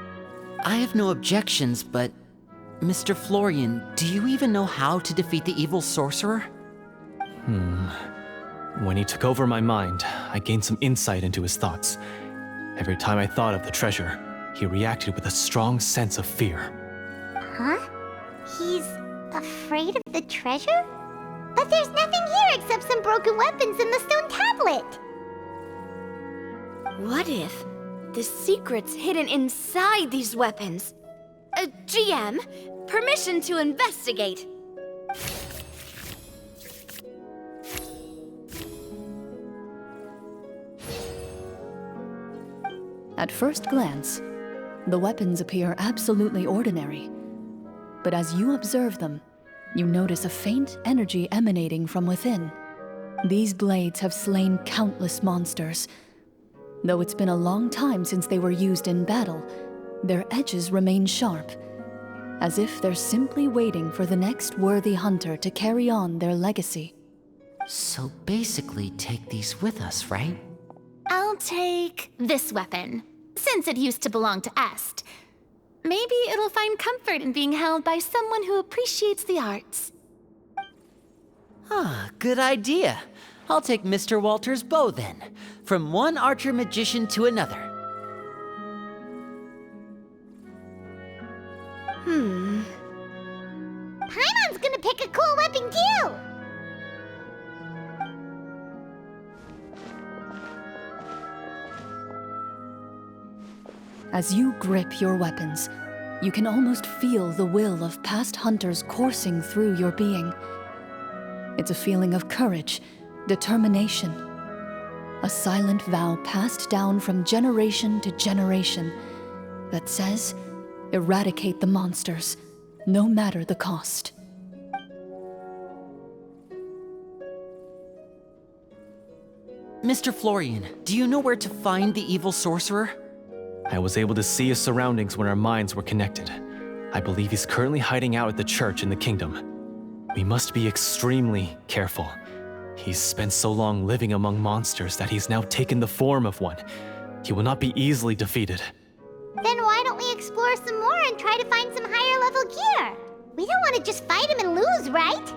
I have no objections, but Mr. Florian, do you even know how to defeat the evil sorcerer? When he took over my mind, I gained some insight into his thoughts. Every time I thought of the treasure, he reacted with a strong sense of fear. Huh? He's afraid of the treasure? But there's nothing here except some broken weapons and the stone tablet! What if the secret's hidden inside these weapons? GM, permission to investigate. At first glance, the weapons appear absolutely ordinary. But as you observe them, you notice a faint energy emanating from within. These blades have slain countless monsters. Though it's been a long time since they were used in battle, their edges remain sharp, as if they're simply waiting for the next worthy hunter to carry on their legacy. So basically, take these with us, right? I'll take this weapon, since it used to belong to Est. Maybe it'll find comfort in being held by someone who appreciates the arts. Ah, good idea. I'll take Mr. Walter's bow then, from one archer magician to another. Paimon's gonna pick a cool weapon too! As you grip your weapons, you can almost feel the will of past hunters coursing through your being. It's a feeling of courage, determination, a silent vow passed down from generation to generation that says, eradicate the monsters, no matter the cost. Mr. Florian, do you know where to find the evil sorcerer? I was able to see his surroundings when our minds were connected. I believe he's currently hiding out at the church in the kingdom. We must be extremely careful. He's spent so long living among monsters that he's now taken the form of one. He will not be easily defeated. Then why don't we explore some more and try to find some higher level gear? We don't want to just fight him and lose, right?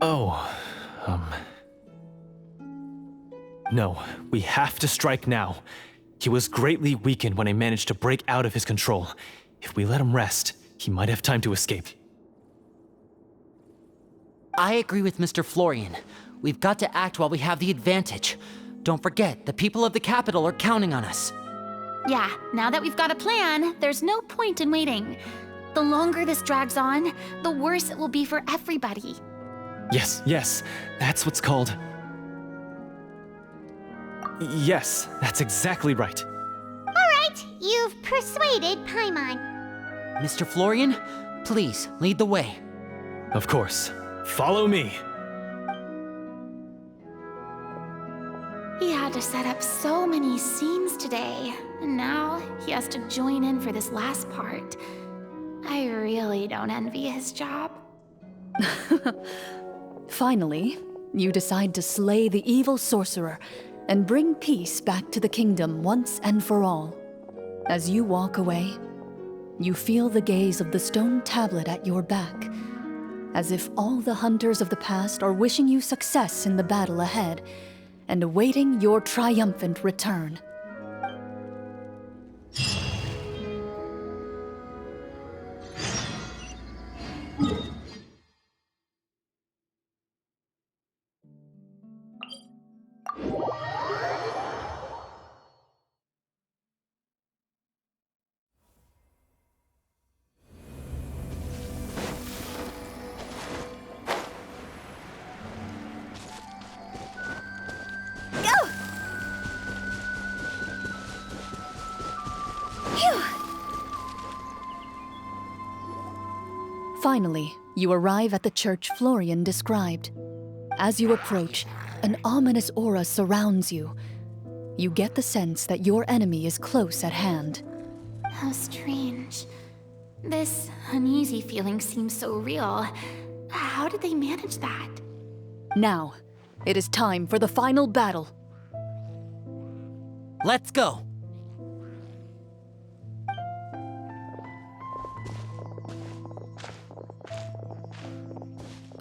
Oh, No, we have to strike now. He was greatly weakened when I managed to break out of his control. If we let him rest, he might have time to escape. I agree with Mr. Florian. We've got to act while we have the advantage. Don't forget, the people of the capital are counting on us. Yeah, now that we've got a plan, there's no point in waiting. The longer this drags on, the worse it will be for everybody. Yes, that's what's called... Yes, that's exactly right. Alright, you've persuaded Paimon. Mr. Florian, please, lead the way. Of course. Follow me. He had to set up so many scenes today, and now he has to join in for this last part. I really don't envy his job. Finally, you decide to slay the evil sorcerer and bring peace back to the kingdom once and for all. As you walk away, you feel the gaze of the stone tablet at your back, as if all the hunters of the past are wishing you success in the battle ahead and awaiting your triumphant return. Finally, you arrive at the church Florian described. As you approach, an ominous aura surrounds you. You get the sense that your enemy is close at hand. How strange. This uneasy feeling seems so real. How did they manage that? Now, it is time for the final battle. Let's go!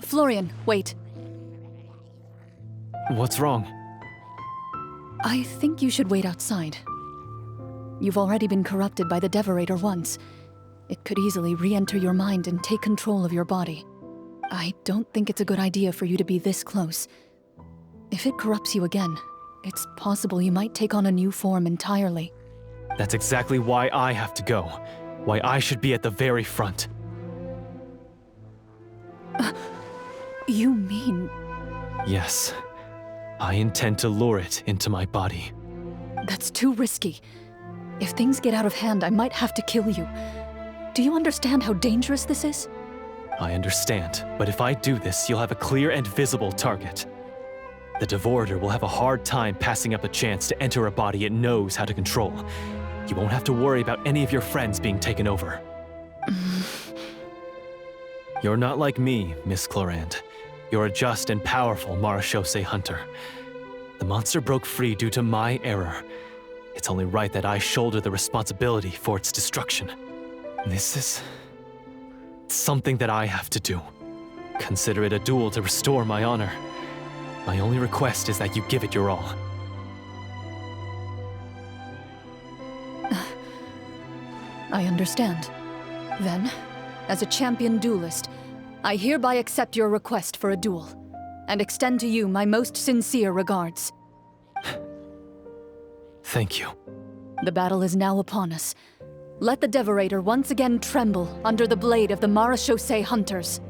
Florian, wait. What's wrong? I think you should wait outside. You've already been corrupted by the Devorator once. It could easily re-enter your mind and take control of your body. I don't think it's a good idea for you to be this close. If it corrupts you again, it's possible you might take on a new form entirely. That's exactly why I have to go. Why I should be at the very front. You mean... Yes. I intend to lure it into my body. That's too risky. If things get out of hand, I might have to kill you. Do you understand how dangerous this is? I understand, but if I do this, you'll have a clear and visible target. The Devorator will have a hard time passing up a chance to enter a body it knows how to control. You won't have to worry about any of your friends being taken over. You're not like me, Miss Clorand. You're a just and powerful Marachose hunter. The monster broke free due to my error. It's only right that I shoulder the responsibility for its destruction. This is... something that I have to do. Consider it a duel to restore my honor. My only request is that you give it your all. I understand. Then, as a champion duelist, I hereby accept your request for a duel, and extend to you my most sincere regards. Thank you. The battle is now upon us. Let the Devorator once again tremble under the blade of the Marachose hunters.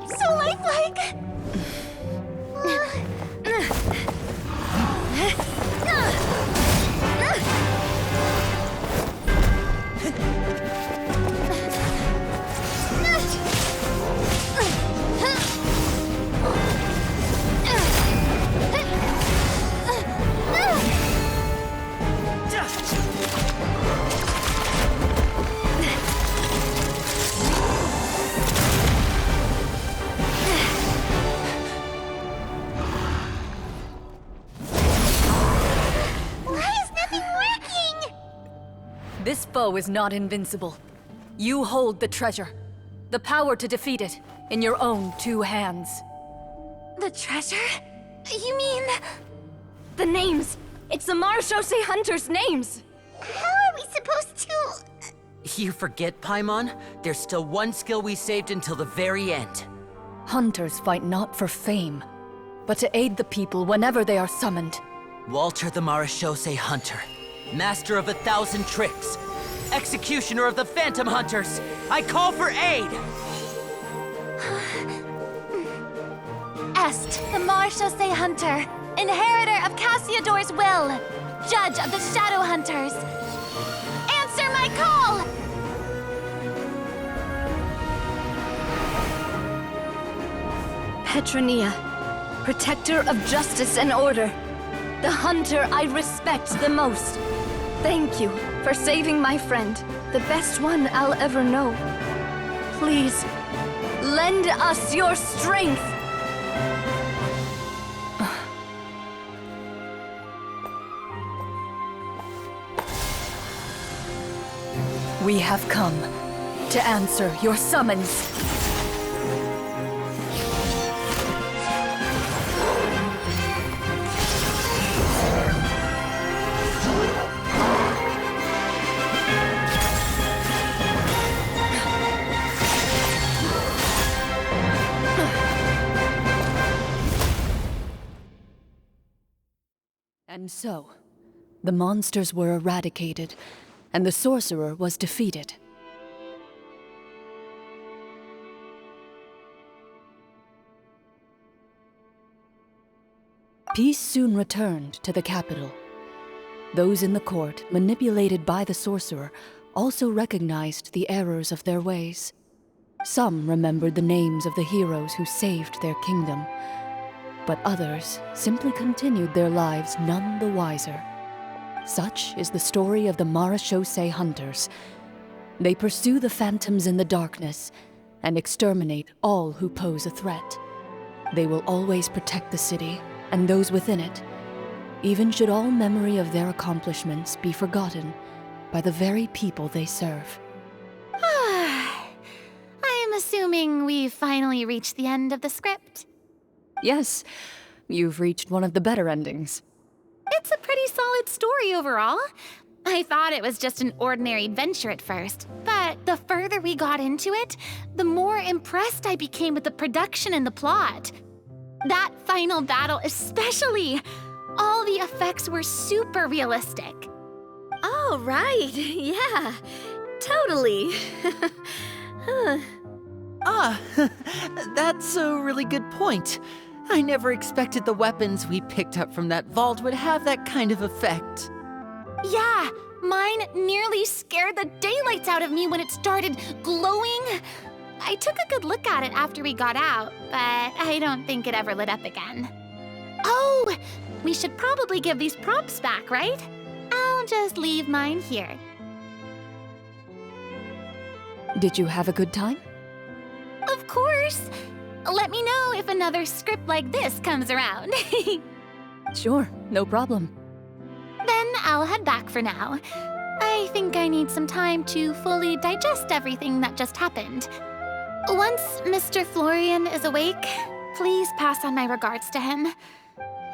So lifelike! This foe is not invincible. You hold the treasure. The power to defeat it in your own 2 hands. The treasure? You mean... The names! It's the Marashose Hunters' names! How are we supposed to... You forget, Paimon? There's still one skill we saved until the very end. Hunters fight not for fame, but to aid the people whenever they are summoned. Walter the Marashose Hunter, master of 1,000 tricks, executioner of the Phantom Hunters, I call for aid! Est, the Marashose Hunter, inheritor of Cassiodor's will, judge of the Shadow Hunters. Answer my call! Petronia, protector of justice and order. The hunter I respect the most. Thank you for saving my friend, the best one I'll ever know. Please, lend us your strength! We have come to answer your summons. And so, the monsters were eradicated, and the sorcerer was defeated. Peace soon returned to the capital. Those in the court, manipulated by the sorcerer, also recognized the errors of their ways. Some remembered the names of the heroes who saved their kingdom, but others simply continued their lives none the wiser. Such is the story of the Marashose Hunters. They pursue the phantoms in the darkness and exterminate all who pose a threat. They will always protect the city and those within it, even should all memory of their accomplishments be forgotten by the very people they serve. I am assuming we've finally reached the end of the script. Yes, you've reached one of the better endings. It's a pretty solid story overall. I thought it was just an ordinary adventure at first, but the further we got into it, the more impressed I became with the production and the plot. That final battle especially. All the effects were super realistic. Oh, right. Yeah, totally. That's a really good point. I never expected the weapons we picked up from that vault would have that kind of effect. Yeah, mine nearly scared the daylights out of me when it started glowing. I took a good look at it after we got out, but I don't think it ever lit up again. Oh, we should probably give these props back, right? I'll just leave mine here. Did you have a good time? Of course. Let me know if another script like this comes around. Sure, no problem. Then I'll head back for now. I think I need some time to fully digest everything that just happened. Once Mr. Florian is awake, please pass on my regards to him.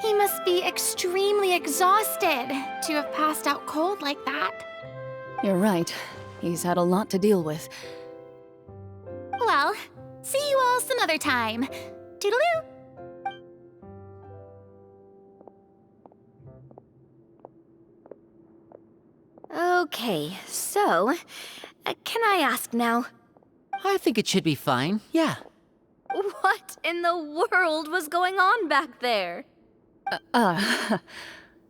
He must be extremely exhausted to have passed out cold like that. You're right. He's had a lot to deal with. Well, see you all some other time. Toodaloo! Okay, so, can I ask now? I think it should be fine, yeah. What in the world was going on back there?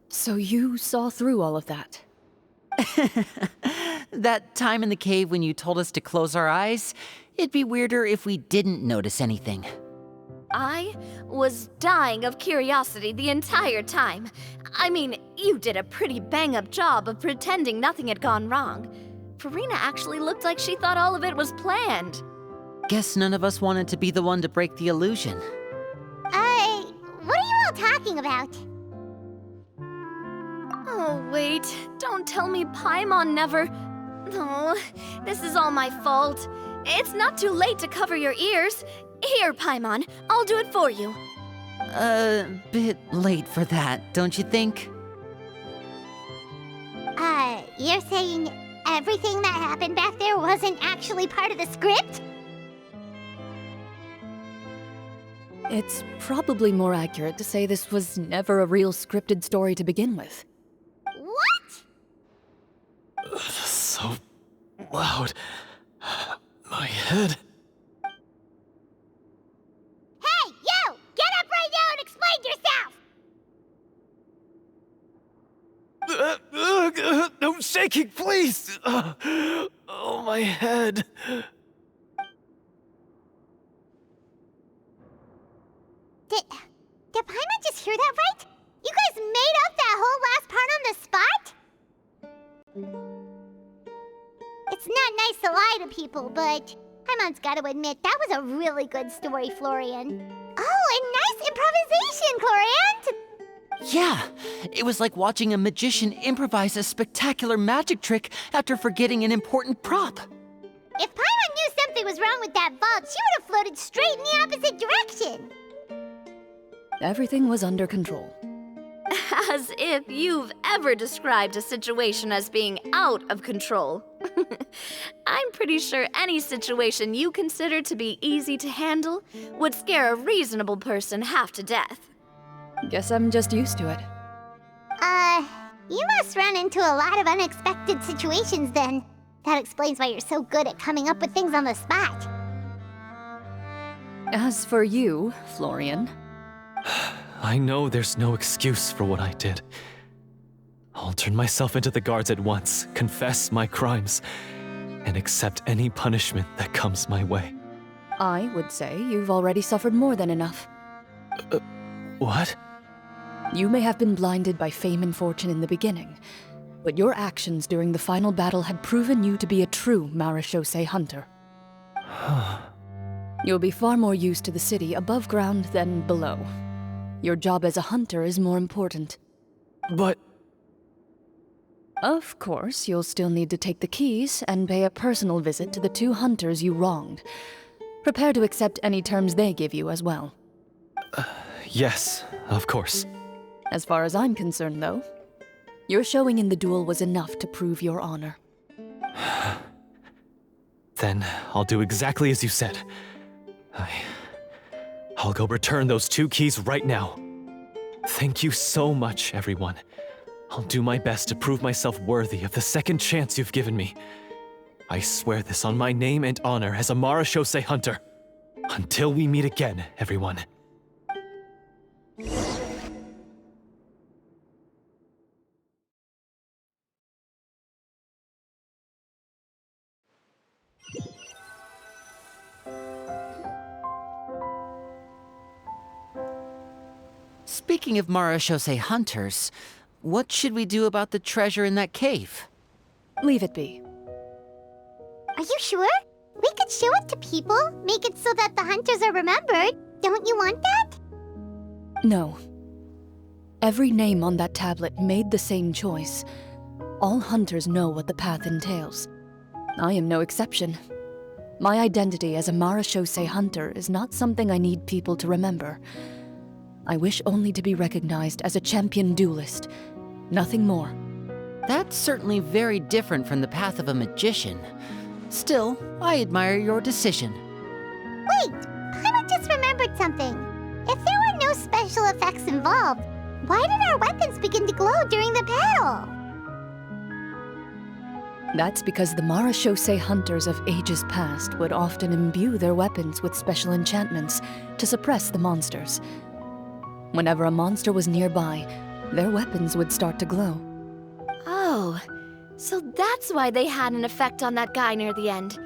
So you saw through all of that? That time in the cave when you told us to close our eyes, it'd be weirder if we didn't notice anything. I was dying of curiosity the entire time. I mean, you did a pretty bang-up job of pretending nothing had gone wrong. Farina actually looked like she thought all of it was planned. Guess none of us wanted to be the one to break the illusion. What are you all talking about? Oh, wait. Don't tell me Paimon never... Oh, this is all my fault. It's not too late to cover your ears. Here, Paimon, I'll do it for you. Bit late for that, don't you think? You're saying everything that happened back there wasn't actually part of the script? It's probably more accurate to say this was never a real scripted story to begin with. What? So loud. My head. Hey, you! Get up right now and explain yourself! No shaking, please! Oh, my head. Did Paimon just hear that right? You guys made up that whole last part on the spot? It's not nice to lie to people, but Paimon's gotta admit, that was a really good story, Florian. Oh, and nice improvisation, Florian! Yeah, it was like watching a magician improvise a spectacular magic trick after forgetting an important prop. If Paimon knew something was wrong with that vault, she would have floated straight in the opposite direction. Everything was under control. As if you've ever described a situation as being out of control. I'm pretty sure any situation you consider to be easy to handle would scare a reasonable person half to death. Guess I'm just used to it. You must run into a lot of unexpected situations then. That explains why you're so good at coming up with things on the spot. As for you, Florian... I know there's no excuse for what I did. I'll turn myself into the guards at once, confess my crimes, and accept any punishment that comes my way. I would say you've already suffered more than enough. What? You may have been blinded by fame and fortune in the beginning, but your actions during the final battle had proven you to be a true Marechaussee hunter. You'll be far more used to the city above ground than below. Your job as a hunter is more important. But... Of course, you'll still need to take the keys and pay a personal visit to the 2 hunters you wronged. Prepare to accept any terms they give you as well. Yes, of course. As far as I'm concerned, though, your showing in the duel was enough to prove your honor. Then I'll do exactly as you said. I'll go return those 2 keys right now. Thank you so much, everyone. I'll do my best to prove myself worthy of the second chance you've given me. I swear this on my name and honor as a Marechaussee hunter. Until we meet again, everyone. Speaking of Marechaussee hunters, what should we do about the treasure in that cave? Leave it be. Are you sure? We could show it to people, make it so that the hunters are remembered. Don't you want that? No. Every name on that tablet made the same choice. All hunters know what the path entails. I am no exception. My identity as a Marechaussee hunter is not something I need people to remember. I wish only to be recognized as a champion duelist. Nothing more. That's certainly very different from the path of a magician. Still, I admire your decision. Wait! I just remembered something. If there were no special effects involved, why did our weapons begin to glow during the battle? That's because the Marachose hunters of ages past would often imbue their weapons with special enchantments to suppress the monsters. Whenever a monster was nearby, their weapons would start to glow. Oh, so that's why they had an effect on that guy near the end.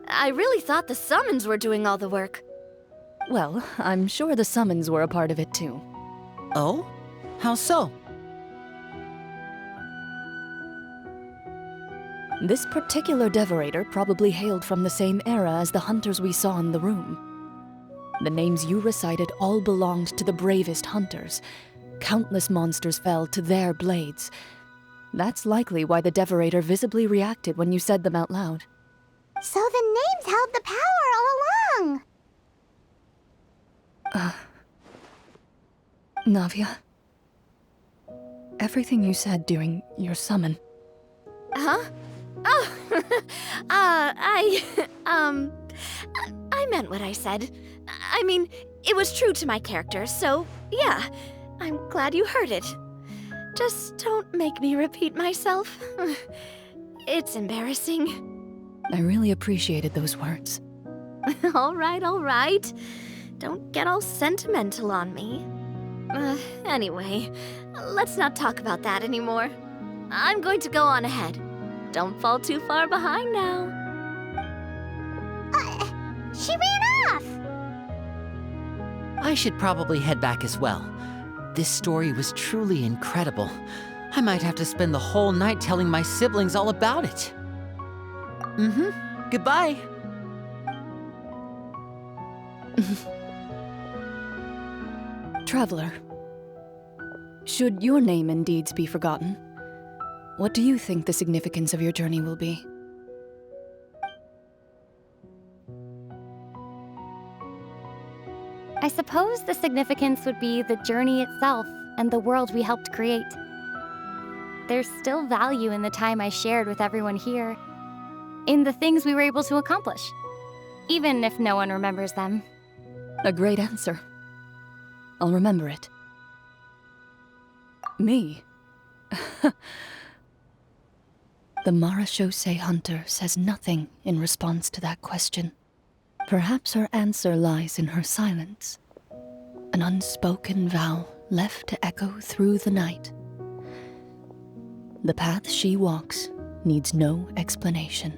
I really thought the summons were doing all the work. Well, I'm sure the summons were a part of it too. Oh? How so? This particular Devorator probably hailed from the same era as the hunters we saw in the room. The names you recited all belonged to the bravest hunters. Countless monsters fell to their blades. That's likely why the Devorator visibly reacted when you said them out loud. So the names held the power all along! Navia, everything you said during your summon. Huh? Oh, I meant what I said. I mean, it was true to my character, so yeah, I'm glad you heard it. Just don't make me repeat myself. It's embarrassing. I really appreciated those words. All right. Don't get all sentimental on me. Anyway, let's not talk about that anymore. I'm going to go on ahead. Don't fall too far behind now. She ran off! I should probably head back as well. This story was truly incredible. I might have to spend the whole night telling my siblings all about it. Goodbye. Traveler, should your name and deeds be forgotten, what do you think the significance of your journey will be? I suppose the significance would be the journey itself and the world we helped create. There's still value in the time I shared with everyone here, in the things we were able to accomplish, even if no one remembers them. A great answer. I'll remember it. Me? The Marachose hunter says nothing in response to that question. Perhaps her answer lies in her silence. An unspoken vow left to echo through the night. The path she walks needs no explanation.